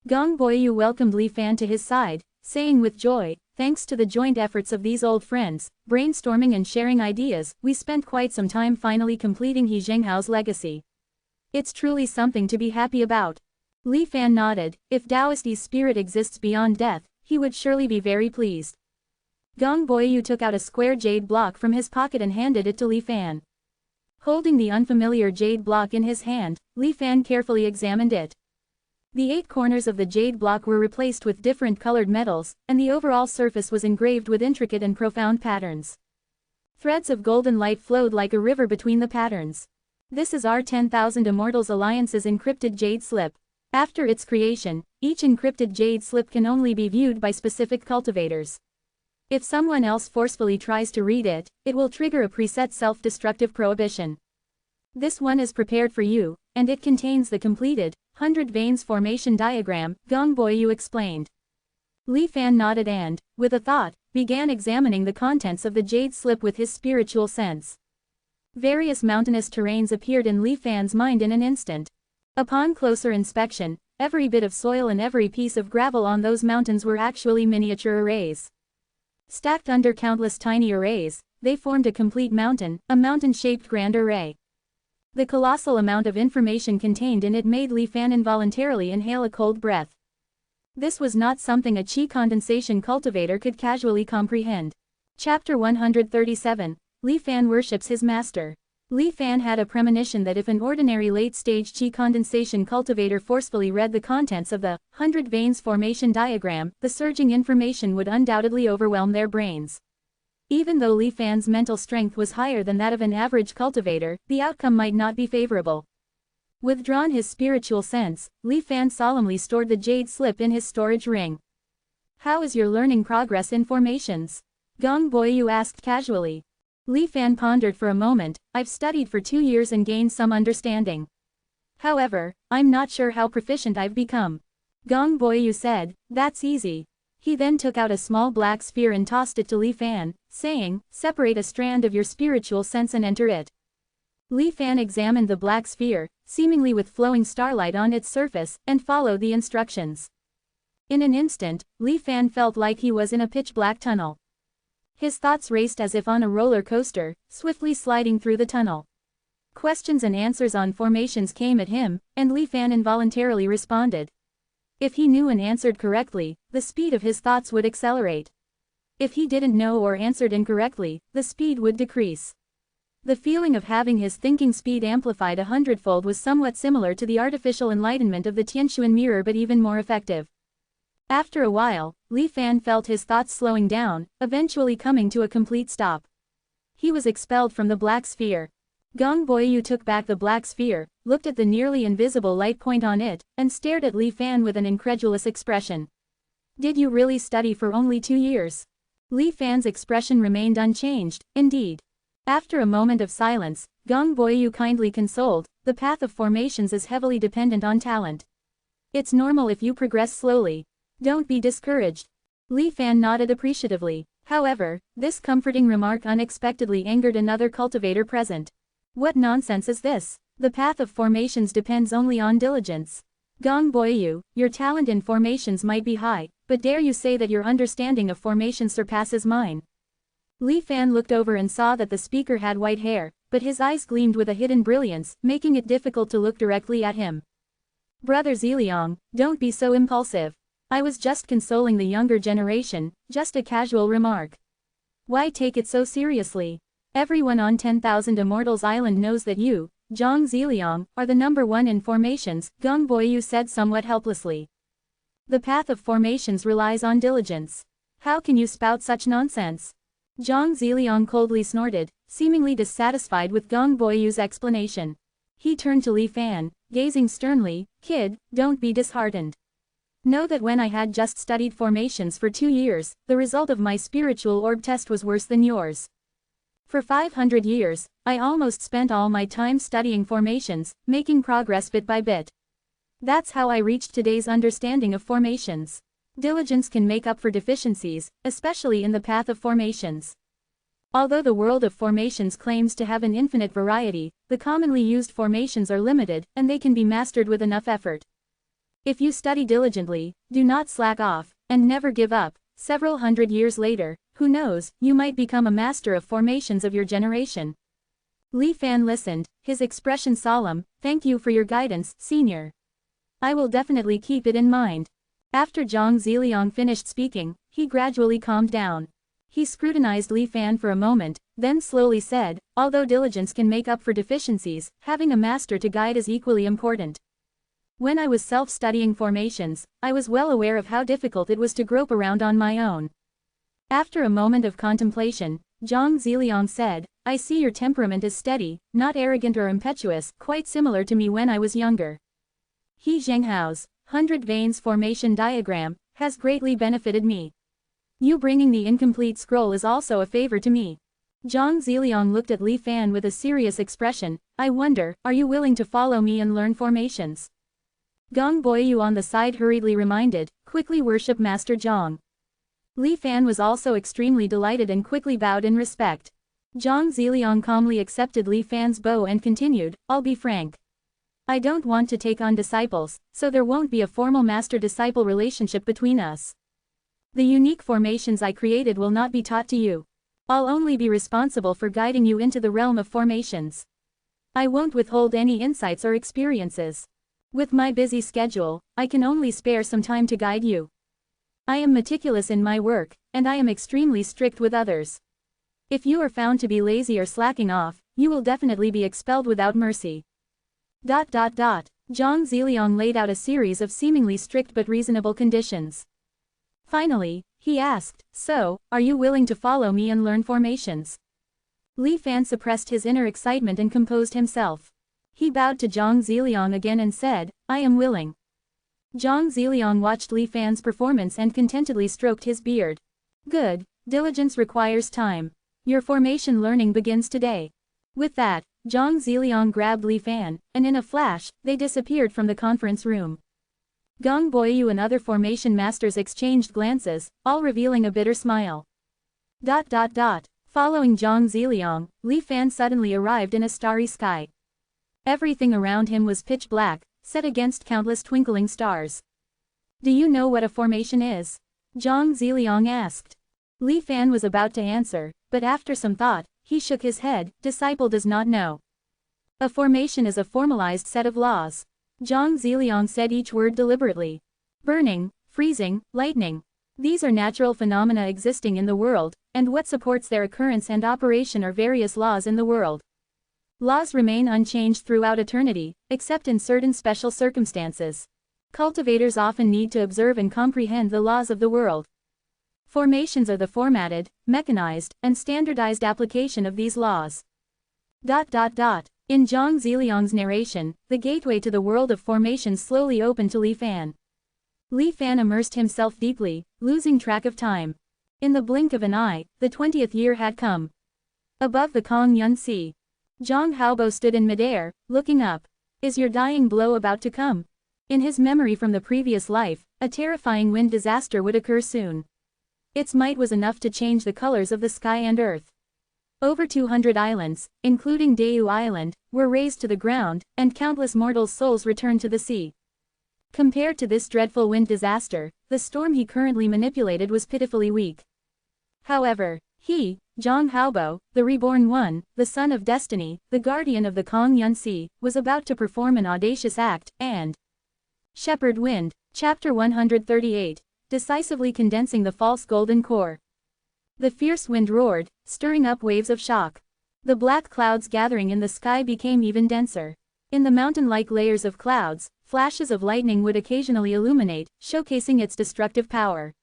Gong Boyu welcomed Li Fan to his side, saying with joy, "Thanks to the joint efforts of these old friends, brainstorming and sharing ideas, we spent quite some time finally completing He Zhenghao's legacy. It's truly something to be happy about." Li Fan nodded. If Taoisti's spirit exists beyond death, he would surely be very pleased. Gong Boyu took out a square jade block from his pocket and handed it to Li Fan. Holding the unfamiliar jade block in his hand, Li Fan carefully examined it. The 8 corners of the jade block were replaced with different colored metals, and the overall surface was engraved with intricate and profound patterns. Threads of golden light flowed like a river between the patterns. This is our 10,000 Immortals Alliance's encrypted jade slip. After its creation, each encrypted jade slip can only be viewed by specific cultivators. If someone else forcefully tries to read it, it will trigger a preset self-destructive prohibition. This one is prepared for you, and it contains the completed 100 veins formation diagram, Gongboyu explained. Li Fan nodded and, with a thought, began examining the contents of the jade slip with his spiritual sense. Various mountainous terrains appeared in Li Fan's mind in an instant. Upon closer inspection, every bit of soil and every piece of gravel on those mountains were actually miniature arrays. Stacked under countless tiny arrays, they formed a complete mountain, a mountain-shaped grand array. The colossal amount of information contained in it made Li Fan involuntarily inhale a cold breath. This was not something a chi condensation cultivator could casually comprehend. Chapter 137, Li Fan worships his master. Li Fan had a premonition that if an ordinary late-stage chi condensation cultivator forcefully read the contents of the 100 veins formation diagram, the surging information would undoubtedly overwhelm their brains. Even though Li Fan's mental strength was higher than that of an average cultivator, the outcome might not be favorable. Withdrawn his spiritual sense, Li Fan solemnly stored the jade slip in his storage ring. "How is your learning progress in formations?" Gongboyu asked casually. Li Fan pondered for a moment. "I've studied for 2 years and gained some understanding. However, I'm not sure how proficient I've become." Gongboyu said, "That's easy." He then took out a small black sphere and tossed it to Li Fan, saying, "Separate a strand of your spiritual sense and enter it." Li Fan examined the black sphere, seemingly with flowing starlight on its surface, and followed the instructions. In an instant, Li Fan felt like he was in a pitch-black tunnel. His thoughts raced as if on a roller coaster, swiftly sliding through the tunnel. Questions and answers on formations came at him, and Li Fan involuntarily responded. If he knew and answered correctly, the speed of his thoughts would accelerate. If he didn't know or answered incorrectly, the speed would decrease. The feeling of having his thinking speed amplified 100-fold was somewhat similar to the artificial enlightenment of the Tianshuan mirror, but even more effective. After a while, Li Fan felt his thoughts slowing down, eventually coming to a complete stop. He was expelled from the black sphere. Gongboyu took back the black sphere, looked at the nearly invisible light point on it, and stared at Li Fan with an incredulous expression. "Did you really study for only 2 years?" Li Fan's expression remained unchanged, indeed. After a moment of silence, Gongboyu kindly consoled, "The path of formations is heavily dependent on talent. It's normal if you progress slowly. Don't be discouraged." Li Fan nodded appreciatively. However, this comforting remark unexpectedly angered another cultivator present. "What nonsense is this? The path of formations depends only on diligence. Gongboyu, your talent in formations might be high, but dare you say that your understanding of formations surpasses mine?" Li Fan looked over and saw that the speaker had white hair, but his eyes gleamed with a hidden brilliance, making it difficult to look directly at him. "Brother Ziliang, don't be so impulsive. I was just consoling the younger generation, just a casual remark. Why take it so seriously? Everyone on 10,000 Immortals Island knows that you, Zhang Ziliang, are the number 1 in formations," Gongboyu said somewhat helplessly. "The path of formations relies on diligence. How can you spout such nonsense?" Zhang Ziliang coldly snorted, seemingly dissatisfied with Gongboyu's explanation. He turned to Li Fan, gazing sternly, "Kid, don't be disheartened. Know that when I had just studied formations for 2 years, the result of my spiritual orb test was worse than yours. For 500 years, I almost spent all my time studying formations, making progress bit by bit. That's how I reached today's understanding of formations. Diligence can make up for deficiencies, especially in the path of formations. Although the world of formations claims to have an infinite variety, the commonly used formations are limited, and they can be mastered with enough effort. If you study diligently, do not slack off, and never give up, several hundred years later, who knows, you might become a master of formations of your generation." Li Fan listened, his expression solemn. "Thank you for your guidance, senior. I will definitely keep it in mind." After Zhang Ziliang finished speaking, he gradually calmed down. He scrutinized Li Fan for a moment, then slowly said, "Although diligence can make up for deficiencies, having a master to guide is equally important. When I was self-studying formations, I was well aware of how difficult it was to grope around on my own. After a moment of contemplation, Zhang Ziliang said, I see your temperament is steady, not arrogant or impetuous, quite similar to me when I was younger. He Zhenghao's 100 veins formation diagram has greatly benefited me. You bringing the incomplete scroll is also a favor to me. Zhang Ziliang looked at Li Fan with a serious expression. I wonder, are you willing to follow me and learn formations? Gong Boyu on the side hurriedly reminded, quickly worship Master Zhang. Li Fan was also extremely delighted and quickly bowed in respect. Zhang Ziliang calmly accepted Li Fan's bow and continued, I'll be frank. I don't want to take on disciples, so there won't be a formal master-disciple relationship between us. The unique formations I created will not be taught to you. I'll only be responsible for guiding you into the realm of formations. I won't withhold any insights or experiences. With my busy schedule, I can only spare some time to guide you. I am meticulous in my work, and I am extremely strict with others. If you are found to be lazy or slacking off, you will definitely be expelled without mercy. Zhang Ziliang laid out a series of seemingly strict but reasonable conditions. Finally, he asked, so, are you willing to follow me and learn formations? Li Fan suppressed his inner excitement and composed himself. He bowed to Zhang Ziliang again and said, I am willing. Zhang Ziliang watched Li Fan's performance and contentedly stroked his beard. Good, diligence requires time. Your formation learning begins today. With that, Zhang Ziliang grabbed Li Fan, and in a flash, they disappeared from the conference room. Gong Boyu and other formation masters exchanged glances, all revealing a bitter smile. Following Zhang Ziliang, Li Fan suddenly arrived in a starry sky. Everything around him was pitch black, set against countless twinkling stars. Do you know what a formation is? Zhang Ziliang asked. Li Fan was about to answer, but after some thought, he shook his head, disciple does not know. A formation is a formalized set of laws. Zhang Ziliang said each word deliberately. Burning, freezing, lightning. These are natural phenomena existing in the world, and what supports their occurrence and operation are various laws in the world. Laws remain unchanged throughout eternity, except in certain special circumstances. Cultivators often need to observe and comprehend the laws of the world. Formations are the formatted, mechanized, and standardized application of these laws. In Zhang Ziliang's narration, the gateway to the world of formations slowly opened to Li Fan. Li Fan immersed himself deeply, losing track of time. In the blink of an eye, the 20th year had come. Above the Kong Yun Sea, Zhang Haobo stood in midair, looking up. Is your dying blow about to come? In his memory from the previous life, a terrifying wind disaster would occur soon. Its might was enough to change the colors of the sky and earth. Over 200 islands, including Dayu Island, were razed to the ground, and countless mortals' souls returned to the sea. Compared to this dreadful wind disaster, the storm he currently manipulated was pitifully weak. However, he, Zhang Haobo, the reborn one, the son of destiny, the guardian of the Kong Yun Sea, was about to perform an audacious act, and Shepherd Wind, Chapter 138, decisively condensing the false golden core. The fierce wind roared, stirring up waves of shock. The black clouds gathering in the sky became even denser. In the mountain-like layers of clouds, flashes of lightning would occasionally illuminate, showcasing its destructive power.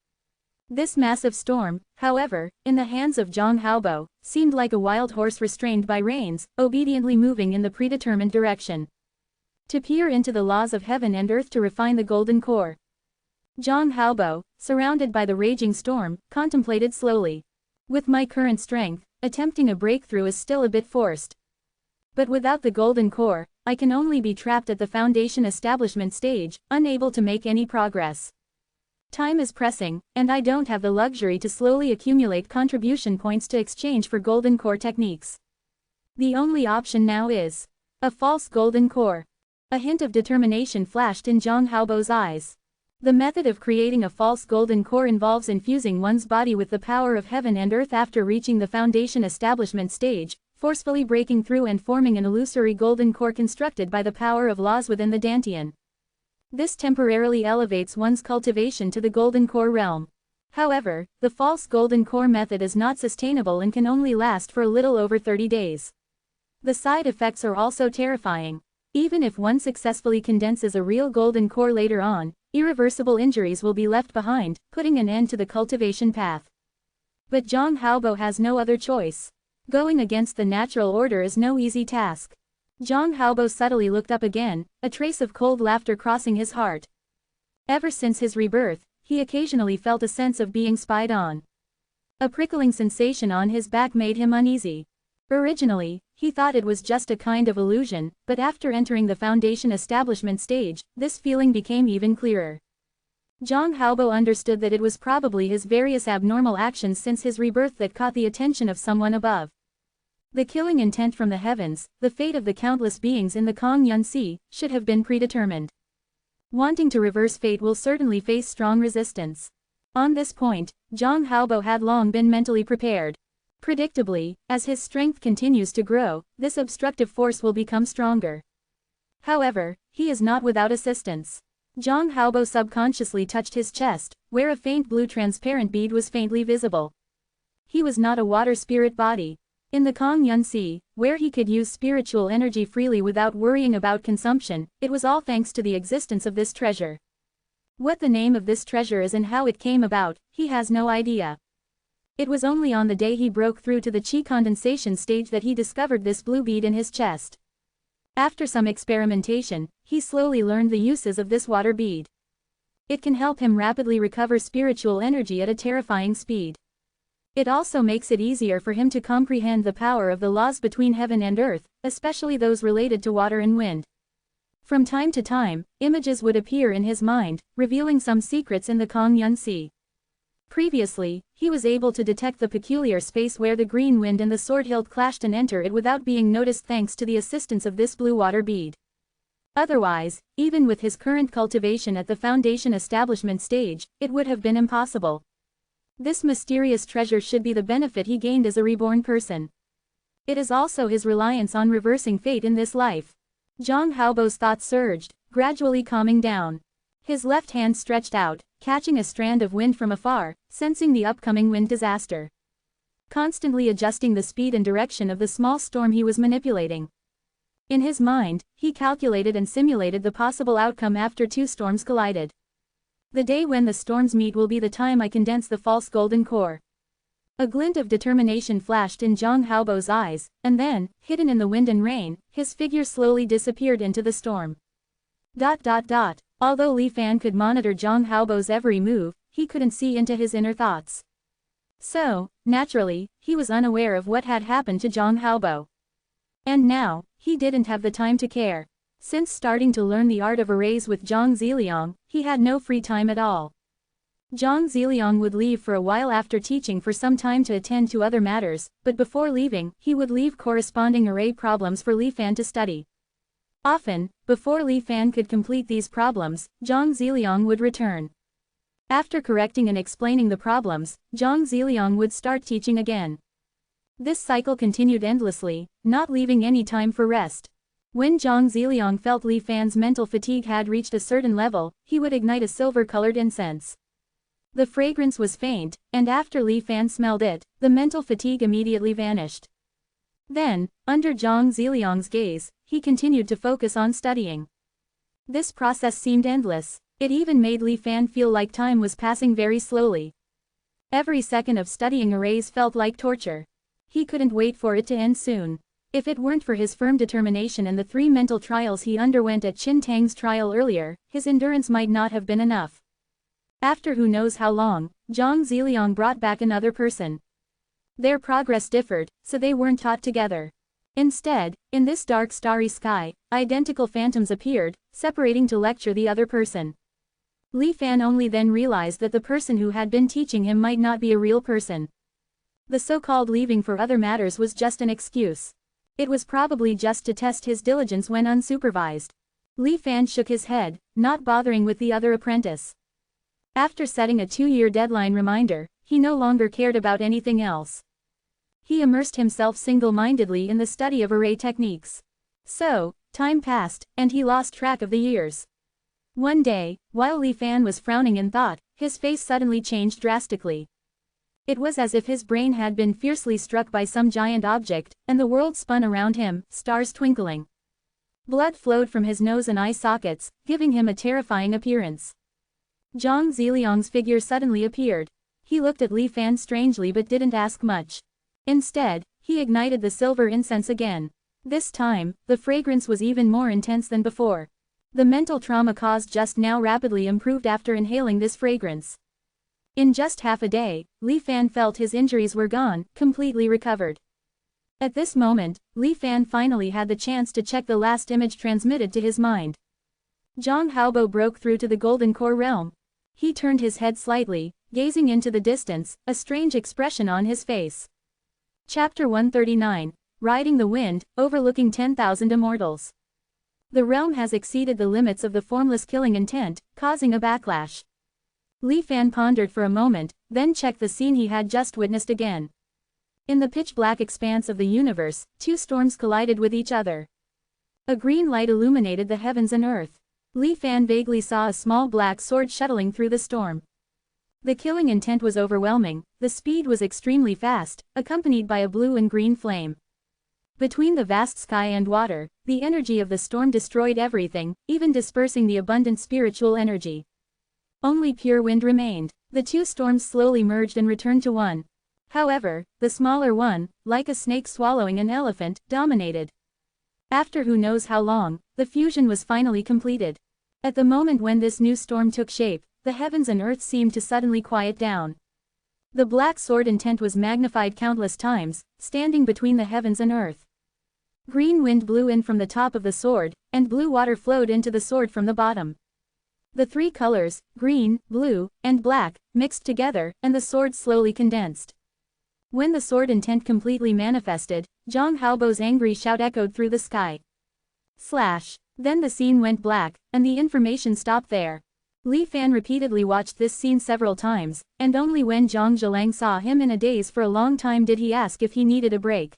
This massive storm, however, in the hands of Zhang Haobo, seemed like a wild horse restrained by reins, obediently moving in the predetermined direction. To peer into the laws of heaven and earth to refine the golden core. Zhang Haobo, surrounded by the raging storm, contemplated slowly. With my current strength, attempting a breakthrough is still a bit forced. But without the golden core, I can only be trapped at the foundation establishment stage, unable to make any progress. Time is pressing, and I don't have the luxury to slowly accumulate contribution points to exchange for golden core techniques. The only option now is a false golden core. A hint of determination flashed in Zhang Haobo's eyes. The method of creating a false golden core involves infusing one's body with the power of heaven and earth after reaching the foundation establishment stage, forcefully breaking through and forming an illusory golden core constructed by the power of laws within the Dantian. This temporarily elevates one's cultivation to the golden core realm. However, the false golden core method is not sustainable and can only last for a little over 30 days. The side effects are also terrifying. Even if one successfully condenses a real golden core later on, irreversible injuries will be left behind, putting an end to the cultivation path. But Zhang Haobo has no other choice. Going against the natural order is no easy task. Zhang Haobo subtly looked up again, a trace of cold laughter crossing his heart. Ever since his rebirth, he occasionally felt a sense of being spied on. A prickling sensation on his back made him uneasy. Originally, he thought it was just a kind of illusion, but after entering the foundation establishment stage, this feeling became even clearer. Zhang Haobo understood that it was probably his various abnormal actions since his rebirth that caught the attention of someone above. The killing intent from the heavens, the fate of the countless beings in the Kongyun Sea, should have been predetermined. Wanting to reverse fate will certainly face strong resistance. On this point, Zhang Haobo had long been mentally prepared. Predictably, as his strength continues to grow, this obstructive force will become stronger. However, he is not without assistance. Zhang Haobo subconsciously touched his chest, where a faint blue transparent bead was faintly visible. He was not a water spirit body. In the Kongyun Sea, where he could use spiritual energy freely without worrying about consumption, it was all thanks to the existence of this treasure. What the name of this treasure is and how it came about, he has no idea. It was only on the day he broke through to the qi condensation stage that he discovered this blue bead in his chest. After some experimentation, he slowly learned the uses of this water bead. It can help him rapidly recover spiritual energy at a terrifying speed. It also makes it easier for him to comprehend the power of the laws between heaven and earth, especially those related to water and wind. From time to time, images would appear in his mind, revealing some secrets in the Kongyun Sea. Previously, he was able to detect the peculiar space where the green wind and the sword hilt clashed and enter it without being noticed thanks to the assistance of this blue water bead. Otherwise, even with his current cultivation at the foundation establishment stage, it would have been impossible. This mysterious treasure should be the benefit he gained as a reborn person. It is also his reliance on reversing fate in this life. Zhang Haobo's thoughts surged, gradually calming down. His left hand stretched out, catching a strand of wind from afar, sensing the upcoming wind disaster. Constantly adjusting the speed and direction of the small storm he was manipulating. In his mind, he calculated and simulated the possible outcome after two storms collided. The day when the storms meet will be the time I condense the false golden core. A glint of determination flashed in Zhang Haobo's eyes, and then, hidden in the wind and rain, his figure slowly disappeared into the storm. Although Li Fan could monitor Zhang Haobo's every move, he couldn't see into his inner thoughts. So, naturally, he was unaware of what had happened to Zhang Haobo. And now, he didn't have the time to care. Since starting to learn the art of arrays with Zhang Ziliang, he had no free time at all. Zhang Ziliang would leave for a while after teaching for some time to attend to other matters, but before leaving, he would leave corresponding array problems for Li Fan to study. Often, before Li Fan could complete these problems, Zhang Ziliang would return. After correcting and explaining the problems, Zhang Ziliang would start teaching again. This cycle continued endlessly, not leaving any time for rest. When Zhang Ziliang felt Li Fan's mental fatigue had reached a certain level, he would ignite a silver-colored incense. The fragrance was faint, and after Li Fan smelled it, the mental fatigue immediately vanished. Then, under Zhang Ziliang's gaze, he continued to focus on studying. This process seemed endless. It even made Li Fan feel like time was passing very slowly. Every second of studying arrays felt like torture. He couldn't wait for it to end soon. If it weren't for his firm determination and the 3 mental trials he underwent at Qin Tang's trial earlier, his endurance might not have been enough. After who knows how long, Zhang Ziliang brought back another person. Their progress differed, so they weren't taught together. Instead, in this dark starry sky, identical phantoms appeared, separating to lecture the other person. Li Fan only then realized that the person who had been teaching him might not be a real person. The so-called leaving for other matters was just an excuse. It was probably just to test his diligence when unsupervised. Li Fan shook his head, not bothering with the other apprentice. After setting a 2-year deadline reminder, he no longer cared about anything else. He immersed himself single-mindedly in the study of array techniques. So, time passed, and he lost track of the years. One day, while Li Fan was frowning in thought, his face suddenly changed drastically. It was as if his brain had been fiercely struck by some giant object, and the world spun around him, stars twinkling. Blood flowed from his nose and eye sockets, giving him a terrifying appearance. Zhang Ziliang's figure suddenly appeared. He looked at Li Fan strangely but didn't ask much. Instead, he ignited the silver incense again. This time, the fragrance was even more intense than before. The mental trauma caused just now rapidly improved after inhaling this fragrance. In just half a day, Li Fan felt his injuries were gone, completely recovered. At this moment, Li Fan finally had the chance to check the last image transmitted to his mind. Zhang Haobo broke through to the Golden Core realm. He turned his head slightly, gazing into the distance, a strange expression on his face. Chapter 139, Riding the Wind, Overlooking 10,000 Immortals. The realm has exceeded the limits of the formless killing intent, causing a backlash. Li Fan pondered for a moment, then checked the scene he had just witnessed again. In the pitch-black expanse of the universe, two storms collided with each other. A green light illuminated the heavens and earth. Li Fan vaguely saw a small black sword shuttling through the storm. The killing intent was overwhelming, the speed was extremely fast, accompanied by a blue and green flame. Between the vast sky and water, the energy of the storm destroyed everything, even dispersing the abundant spiritual energy. Only pure wind remained. The two storms slowly merged and returned to one. However, the smaller one, like a snake swallowing an elephant, dominated. After who knows how long, the fusion was finally completed. At the moment when this new storm took shape, the heavens and earth seemed to suddenly quiet down. The black sword intent was magnified countless times, standing between the heavens and earth. Green wind blew in from the top of the sword, and blue water flowed into the sword from the bottom. The three colors, green, blue, and black, mixed together, and the sword slowly condensed. When the sword intent completely manifested, Zhang Haobo's angry shout echoed through the sky. Slash. Then the scene went black, and the information stopped there. Li Fan repeatedly watched this scene several times, and only when Zhang Zhilang saw him in a daze for a long time did he ask if he needed a break.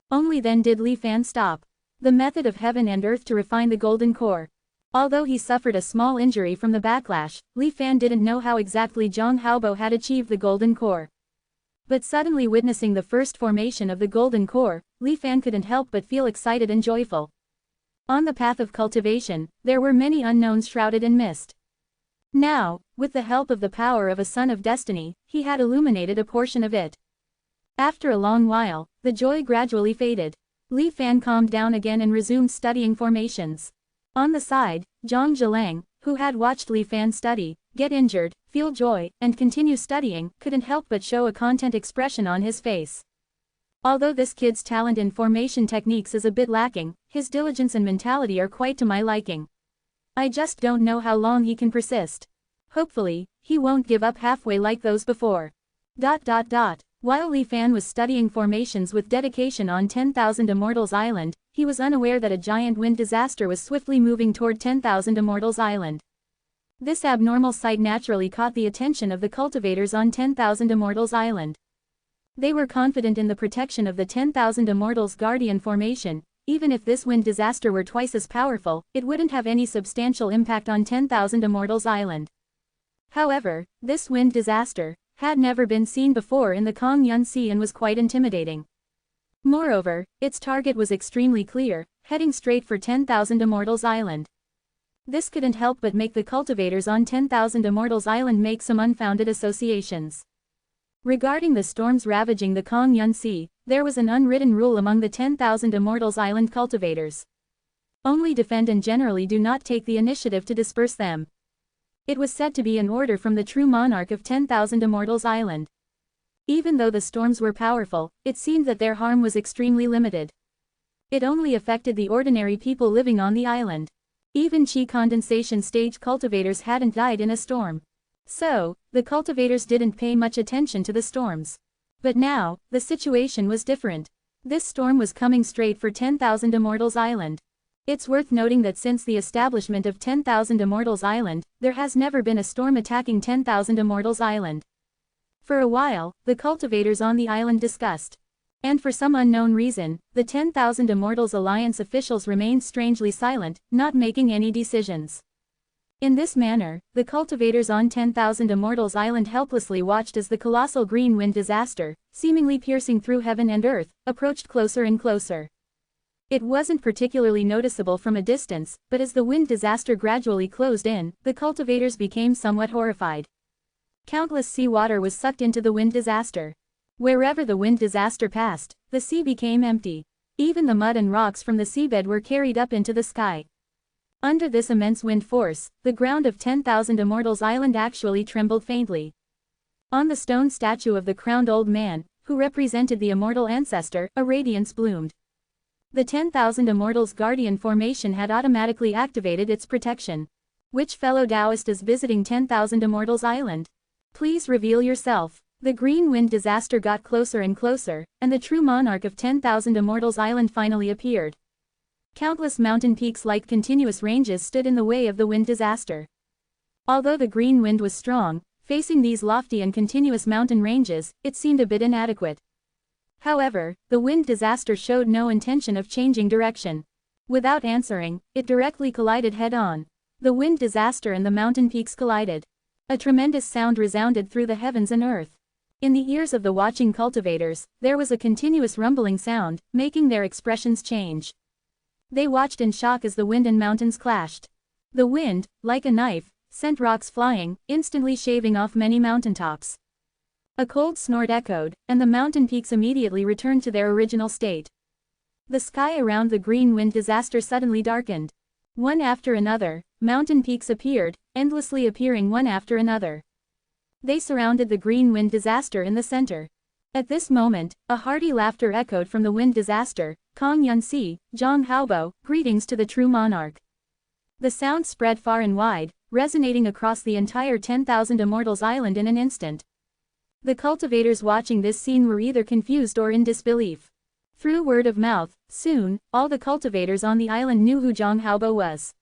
Only then did Li Fan stop. The method of heaven and earth to refine the golden core. Although he suffered a small injury from the backlash, Li Fan didn't know how exactly Zhang Haobo had achieved the golden core. But suddenly witnessing the first formation of the golden core, Li Fan couldn't help but feel excited and joyful. On the path of cultivation, there were many unknowns shrouded in mist. Now, with the help of the power of a son of destiny, he had illuminated a portion of it. After a long while, the joy gradually faded. Li Fan calmed down again and resumed studying formations. On the side, Zhang Zhilang, who had watched Li Fan study, get injured, feel joy, and continue studying, couldn't help but show a content expression on his face. Although this kid's talent in formation techniques is a bit lacking, his diligence and mentality are quite to my liking. I just don't know how long he can persist. Hopefully, he won't give up halfway like those before. While Li Fan was studying formations with dedication on 10,000 Immortals Island, he was unaware that a giant wind disaster was swiftly moving toward 10,000 Immortals Island. This abnormal sight naturally caught the attention of the cultivators on 10,000 Immortals Island. They were confident in the protection of the 10,000 Immortals Guardian formation. Even if this wind disaster were twice as powerful, it wouldn't have any substantial impact on 10,000 Immortals Island. However, this wind disaster had never been seen before in the Kongyun Sea and was quite intimidating. Moreover, its target was extremely clear, heading straight for 10,000 Immortals Island. This couldn't help but make the cultivators on 10,000 Immortals Island make some unfounded associations. Regarding the storms ravaging the Kongyun Sea, there was an unwritten rule among the 10,000 Immortals Island cultivators. Only defend and generally do not take the initiative to disperse them. It was said to be an order from the true monarch of 10,000 Immortals Island. Even though the storms were powerful, it seemed that their harm was extremely limited. It only affected the ordinary people living on the island. Even Qi condensation stage cultivators hadn't died in a storm. So, the cultivators didn't pay much attention to the storms. But now, the situation was different. This storm was coming straight for 10,000 Immortals Island. It's worth noting that since the establishment of 10,000 Immortals Island, there has never been a storm attacking 10,000 Immortals Island. For a while, the cultivators on the island discussed. And for some unknown reason, the 10,000 Immortals Alliance officials remained strangely silent, not making any decisions. In this manner, the cultivators on 10,000 Immortals Island helplessly watched as the colossal green wind disaster, seemingly piercing through heaven and earth, approached closer and closer. It wasn't particularly noticeable from a distance, but as the wind disaster gradually closed in, the cultivators became somewhat horrified. Countless seawater was sucked into the wind disaster. Wherever the wind disaster passed, the sea became empty. Even the mud and rocks from the seabed were carried up into the sky. Under this immense wind force, the ground of 10,000 Immortals Island actually trembled faintly. On the stone statue of the crowned old man, who represented the immortal ancestor, a radiance bloomed. The 10,000 Immortals Guardian formation had automatically activated its protection. Which fellow Taoist is visiting 10,000 Immortals Island? Please reveal yourself. The green wind disaster got closer and closer, and the true monarch of 10,000 Immortals Island finally appeared. Countless mountain peaks like continuous ranges stood in the way of the wind disaster. Although the green wind was strong, facing these lofty and continuous mountain ranges, it seemed a bit inadequate. However, the wind disaster showed no intention of changing direction. Without answering, it directly collided head-on. The wind disaster and the mountain peaks collided. A tremendous sound resounded through the heavens and earth. In the ears of the watching cultivators, there was a continuous rumbling sound, making their expressions change. They watched in shock as the wind and mountains clashed. The wind, like a knife, sent rocks flying, instantly shaving off many mountaintops. A cold snort echoed, and the mountain peaks immediately returned to their original state. The sky around the green wind disaster suddenly darkened. One after another, mountain peaks appeared, endlessly appearing one after another. They surrounded the green wind disaster in the center. At this moment, a hearty laughter echoed from the wind disaster. Kong Yun-si, Zhang Haobo, greetings to the true monarch. The sound spread far and wide, resonating across the entire 10,000 Immortals Island in an instant. The cultivators watching this scene were either confused or in disbelief. Through word of mouth, soon, all the cultivators on the island knew who Zhang Haobo was.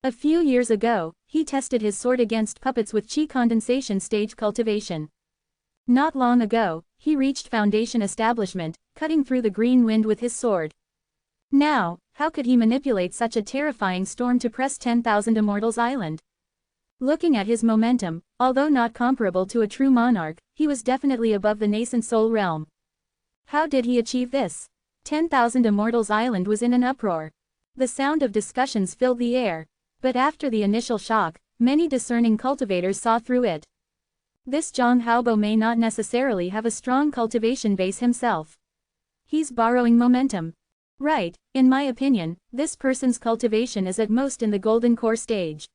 A few years ago, he tested his sword against puppets with qi condensation stage cultivation. Not long ago, he reached foundation establishment, cutting through the green wind with his sword. Now, how could he manipulate such a terrifying storm to press 10,000 Immortals Island? Looking at his momentum, although not comparable to a true monarch, he was definitely above the nascent soul realm. How did he achieve this? 10,000 Immortals Island was in an uproar. The sound of discussions filled the air. But after the initial shock, many discerning cultivators saw through it. This Zhang Haobo may not necessarily have a strong cultivation base himself. He's borrowing momentum. Right, in my opinion, this person's cultivation is at most in the golden core stage.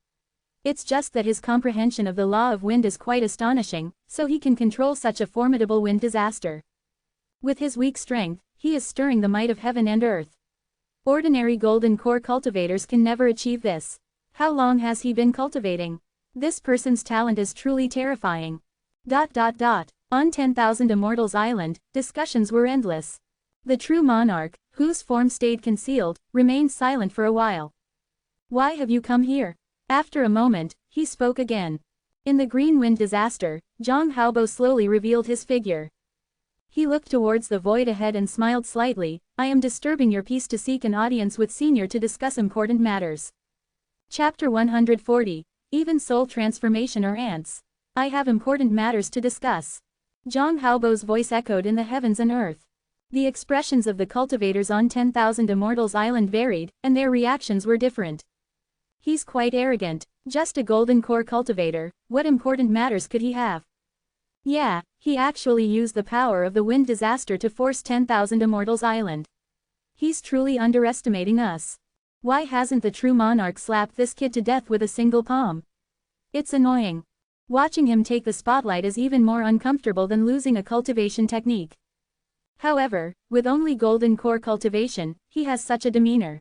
It's just that his comprehension of the law of wind is quite astonishing, so he can control such a formidable wind disaster. With his weak strength, he is stirring the might of heaven and earth. Ordinary golden core cultivators can never achieve this. How long has he been cultivating? This person's talent is truly terrifying. On 10,000 Immortals Island, discussions were endless. The true monarch, whose form stayed concealed, remained silent for a while. Why have you come here? After a moment, he spoke again. In the green wind disaster, Zhang Haobo slowly revealed his figure. He looked towards the void ahead and smiled slightly. I am disturbing your peace to seek an audience with Senior to discuss important matters. Chapter 140, Even Soul Transformation or Ants. I have important matters to discuss. Zhang Haobo's voice echoed in the heavens and earth. The expressions of the cultivators on 10,000 Immortals Island varied, and their reactions were different. He's quite arrogant, just a golden core cultivator, what important matters could he have? Yeah, he actually used the power of the wind disaster to force 10,000 Immortals Island. He's truly underestimating us. Why hasn't the true monarch slapped this kid to death with a single palm? It's annoying. Watching him take the spotlight is even more uncomfortable than losing a cultivation technique. However, with only golden core cultivation, he has such a demeanor.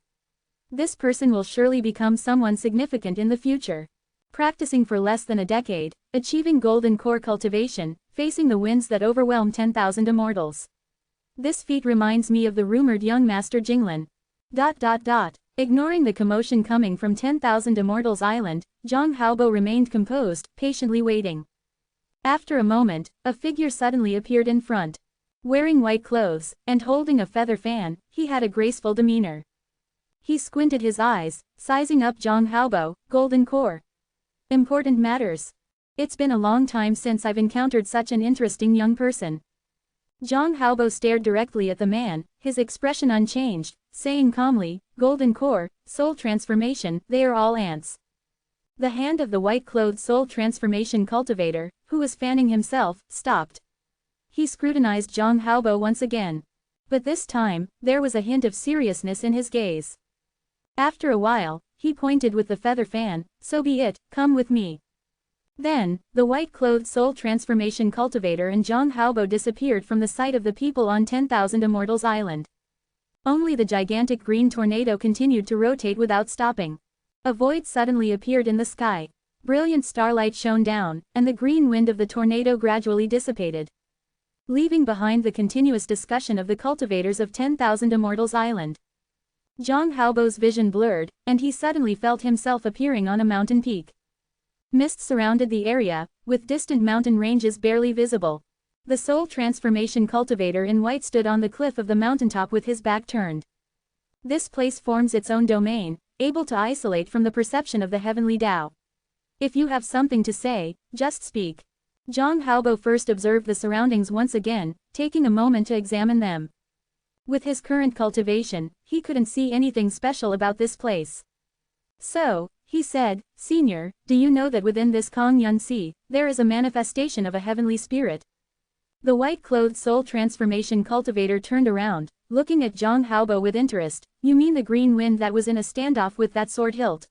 This person will surely become someone significant in the future. Practicing for less than a decade, achieving golden core cultivation, facing the winds that overwhelm 10,000 immortals. This feat reminds me of the rumored young master Jinglin. Ignoring the commotion coming from 10,000 Immortals Island, Zhang Haobo remained composed, patiently waiting. After a moment, a figure suddenly appeared in front. Wearing white clothes, and holding a feather fan, he had a graceful demeanor. He squinted his eyes, sizing up Zhang Haobo, golden core. Important matters. It's been a long time since I've encountered such an interesting young person. Zhang Haobo stared directly at the man, his expression unchanged, saying calmly, "Golden core, soul transformation, they are all ants." The hand of the white-clothed soul transformation cultivator, who was fanning himself, stopped. He scrutinized Zhang Haobo once again. But this time, there was a hint of seriousness in his gaze. After a while, he pointed with the feather fan, "So be it, come with me." Then, the white-clothed soul transformation cultivator and Zhang Haobo disappeared from the sight of the people on 10,000 Immortals Island. Only the gigantic green tornado continued to rotate without stopping. A void suddenly appeared in the sky. Brilliant starlight shone down, and the green wind of the tornado gradually dissipated, leaving behind the continuous discussion of the cultivators of 10,000 Immortals Island. Zhang Haobo's vision blurred, and he suddenly felt himself appearing on a mountain peak. Mist surrounded the area, with distant mountain ranges barely visible. The soul transformation cultivator in white stood on the cliff of the mountaintop with his back turned. This place forms its own domain, able to isolate from the perception of the heavenly Tao. If you have something to say, just speak. Zhang Haobo first observed the surroundings once again, taking a moment to examine them. With his current cultivation, he couldn't see anything special about this place. "So," he said, "Senior, do you know that within this Kong Yun Sea, there is a manifestation of a heavenly spirit?" The white-clothed soul transformation cultivator turned around, looking at Zhang Haobo with interest. "You mean the green wind that was in a standoff with that sword hilt?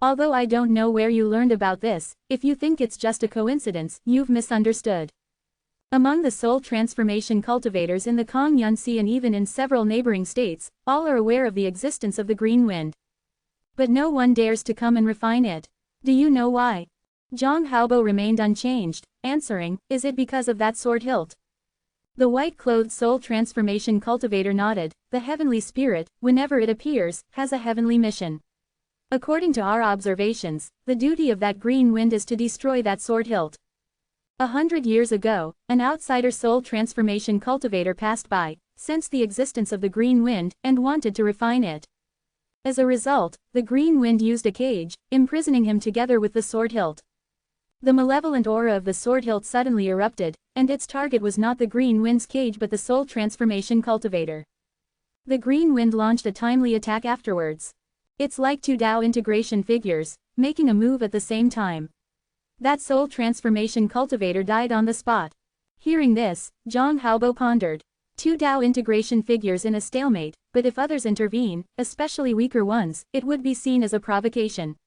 Although I don't know where you learned about this, if you think it's just a coincidence, you've misunderstood." Among the soul transformation cultivators in the Kong Yun Sea and even in several neighboring states, all are aware of the existence of the green wind. But no one dares to come and refine it. Do you know why? Zhang Haobo remained unchanged, answering, "Is it because of that sword hilt?" The white-clothed soul transformation cultivator nodded. "The heavenly spirit, whenever it appears, has a heavenly mission. According to our observations, the duty of that green wind is to destroy that sword hilt. 100 years ago, an outsider soul transformation cultivator passed by, sensed the existence of the green wind, and wanted to refine it. As a result, the green wind used a cage, imprisoning him together with the sword hilt. The malevolent aura of the sword hilt suddenly erupted, and its target was not the green wind's cage but the soul transformation cultivator. The green wind launched a timely attack afterwards. It's like two Tao integration figures, making a move at the same time. That soul transformation cultivator died on the spot. Hearing this, Zhang Haobo pondered. Two Tao integration figures in a stalemate, but if others intervene, especially weaker ones, it would be seen as a provocation.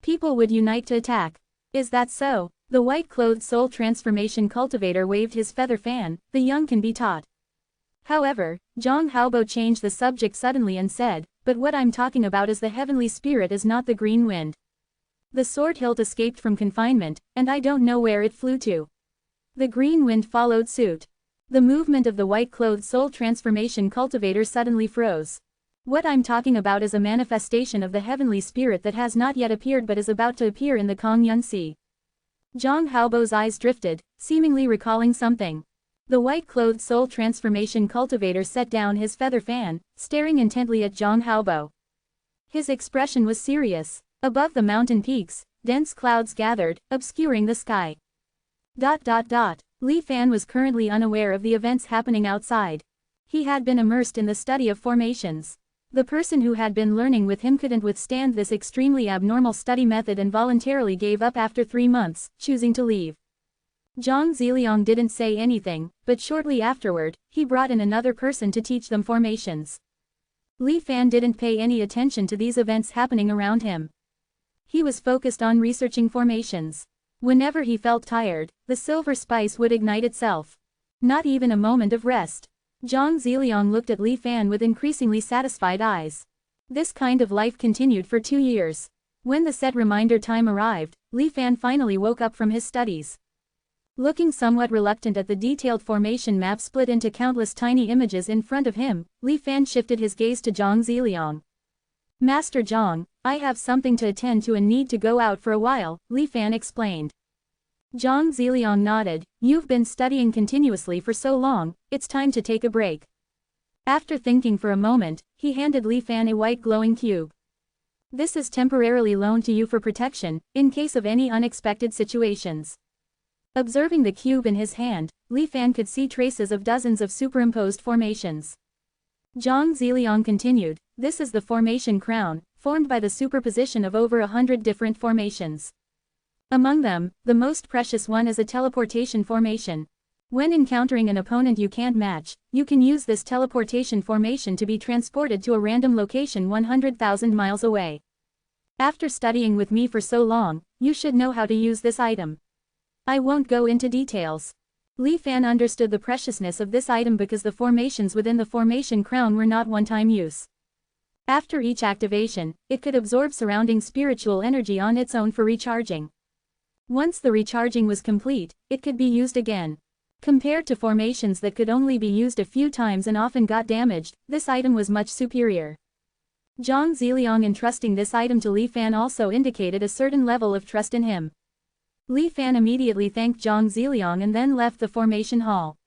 People would unite to attack. Is that so? The white-clothed soul transformation cultivator waved his feather fan. "The young can be taught." However, Zhang Haobo changed the subject suddenly and said, "But what I'm talking about is the heavenly spirit, is not the green wind. The sword hilt escaped from confinement, and I don't know where it flew to." The green wind followed suit. The movement of the white-clothed soul transformation cultivator suddenly froze. "What I'm talking about is a manifestation of the heavenly spirit that has not yet appeared but is about to appear in the Kong Yun Sea." Zhang Haobo's eyes drifted, seemingly recalling something. The white-clothed soul transformation cultivator set down his feather fan, staring intently at Zhang Haobo. His expression was serious. Above the mountain peaks, dense clouds gathered, obscuring the sky. Li Fan was currently unaware of the events happening outside. He had been immersed in the study of formations. The person who had been learning with him couldn't withstand this extremely abnormal study method and voluntarily gave up after 3 months, choosing to leave. Zhang Ziliang didn't say anything, but shortly afterward, he brought in another person to teach them formations. Li Fan didn't pay any attention to these events happening around him. He was focused on researching formations. Whenever he felt tired, the silver spice would ignite itself. Not even a moment of rest. Zhang Ziliang looked at Li Fan with increasingly satisfied eyes. This kind of life continued for 2 years. When the set reminder time arrived, Li Fan finally woke up from his studies. Looking somewhat reluctant at the detailed formation map split into countless tiny images in front of him, Li Fan shifted his gaze to Zhang Ziliang. "Master Zhang, I have something to attend to and need to go out for a while," Li Fan explained. Zhang Ziliang nodded. "You've been studying continuously for so long, it's time to take a break." After thinking for a moment, he handed Li Fan a white glowing cube. "This is temporarily loaned to you for protection, in case of any unexpected situations. Observing the cube in his hand, Li Fan could see traces of dozens of superimposed formations. Zhang Ziliang continued, "This is the formation crown, formed by the superposition of over 100 different formations. Among them, the most precious one is a teleportation formation. When encountering an opponent you can't match, you can use this teleportation formation to be transported to a random location 100,000 miles away. After studying with me for so long, you should know how to use this item. I won't go into details." Li Fan understood the preciousness of this item because the formations within the formation crown were not one-time use. After each activation, it could absorb surrounding spiritual energy on its own for recharging. Once the recharging was complete, it could be used again. Compared to formations that could only be used a few times and often got damaged, this item was much superior. Zhang Ziliang entrusting this item to Li Fan also indicated a certain level of trust in him. Li Fan immediately thanked Zhang Ziliang and then left the formation hall.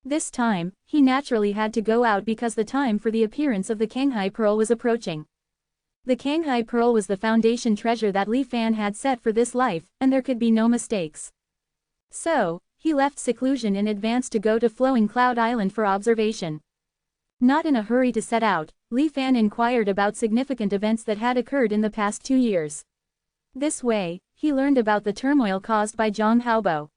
This time, he naturally had to go out because the time for the appearance of the Kanghai Pearl was approaching. The Kanghai Pearl was the foundation treasure that Li Fan had set for this life, and there could be no mistakes. So, he left seclusion in advance to go to Flowing Cloud Island for observation. Not in a hurry to set out, Li Fan inquired about significant events that had occurred in the past 2 years. This way, he learned about the turmoil caused by Zhang Haobo.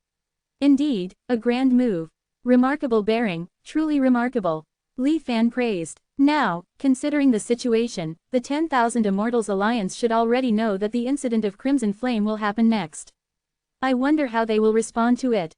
Indeed, a grand move. Remarkable bearing, truly remarkable. Li Fan praised. Now, considering the situation, the 10,000 Immortals Alliance should already know that the incident of Crimson Flame will happen next. I wonder how they will respond to it.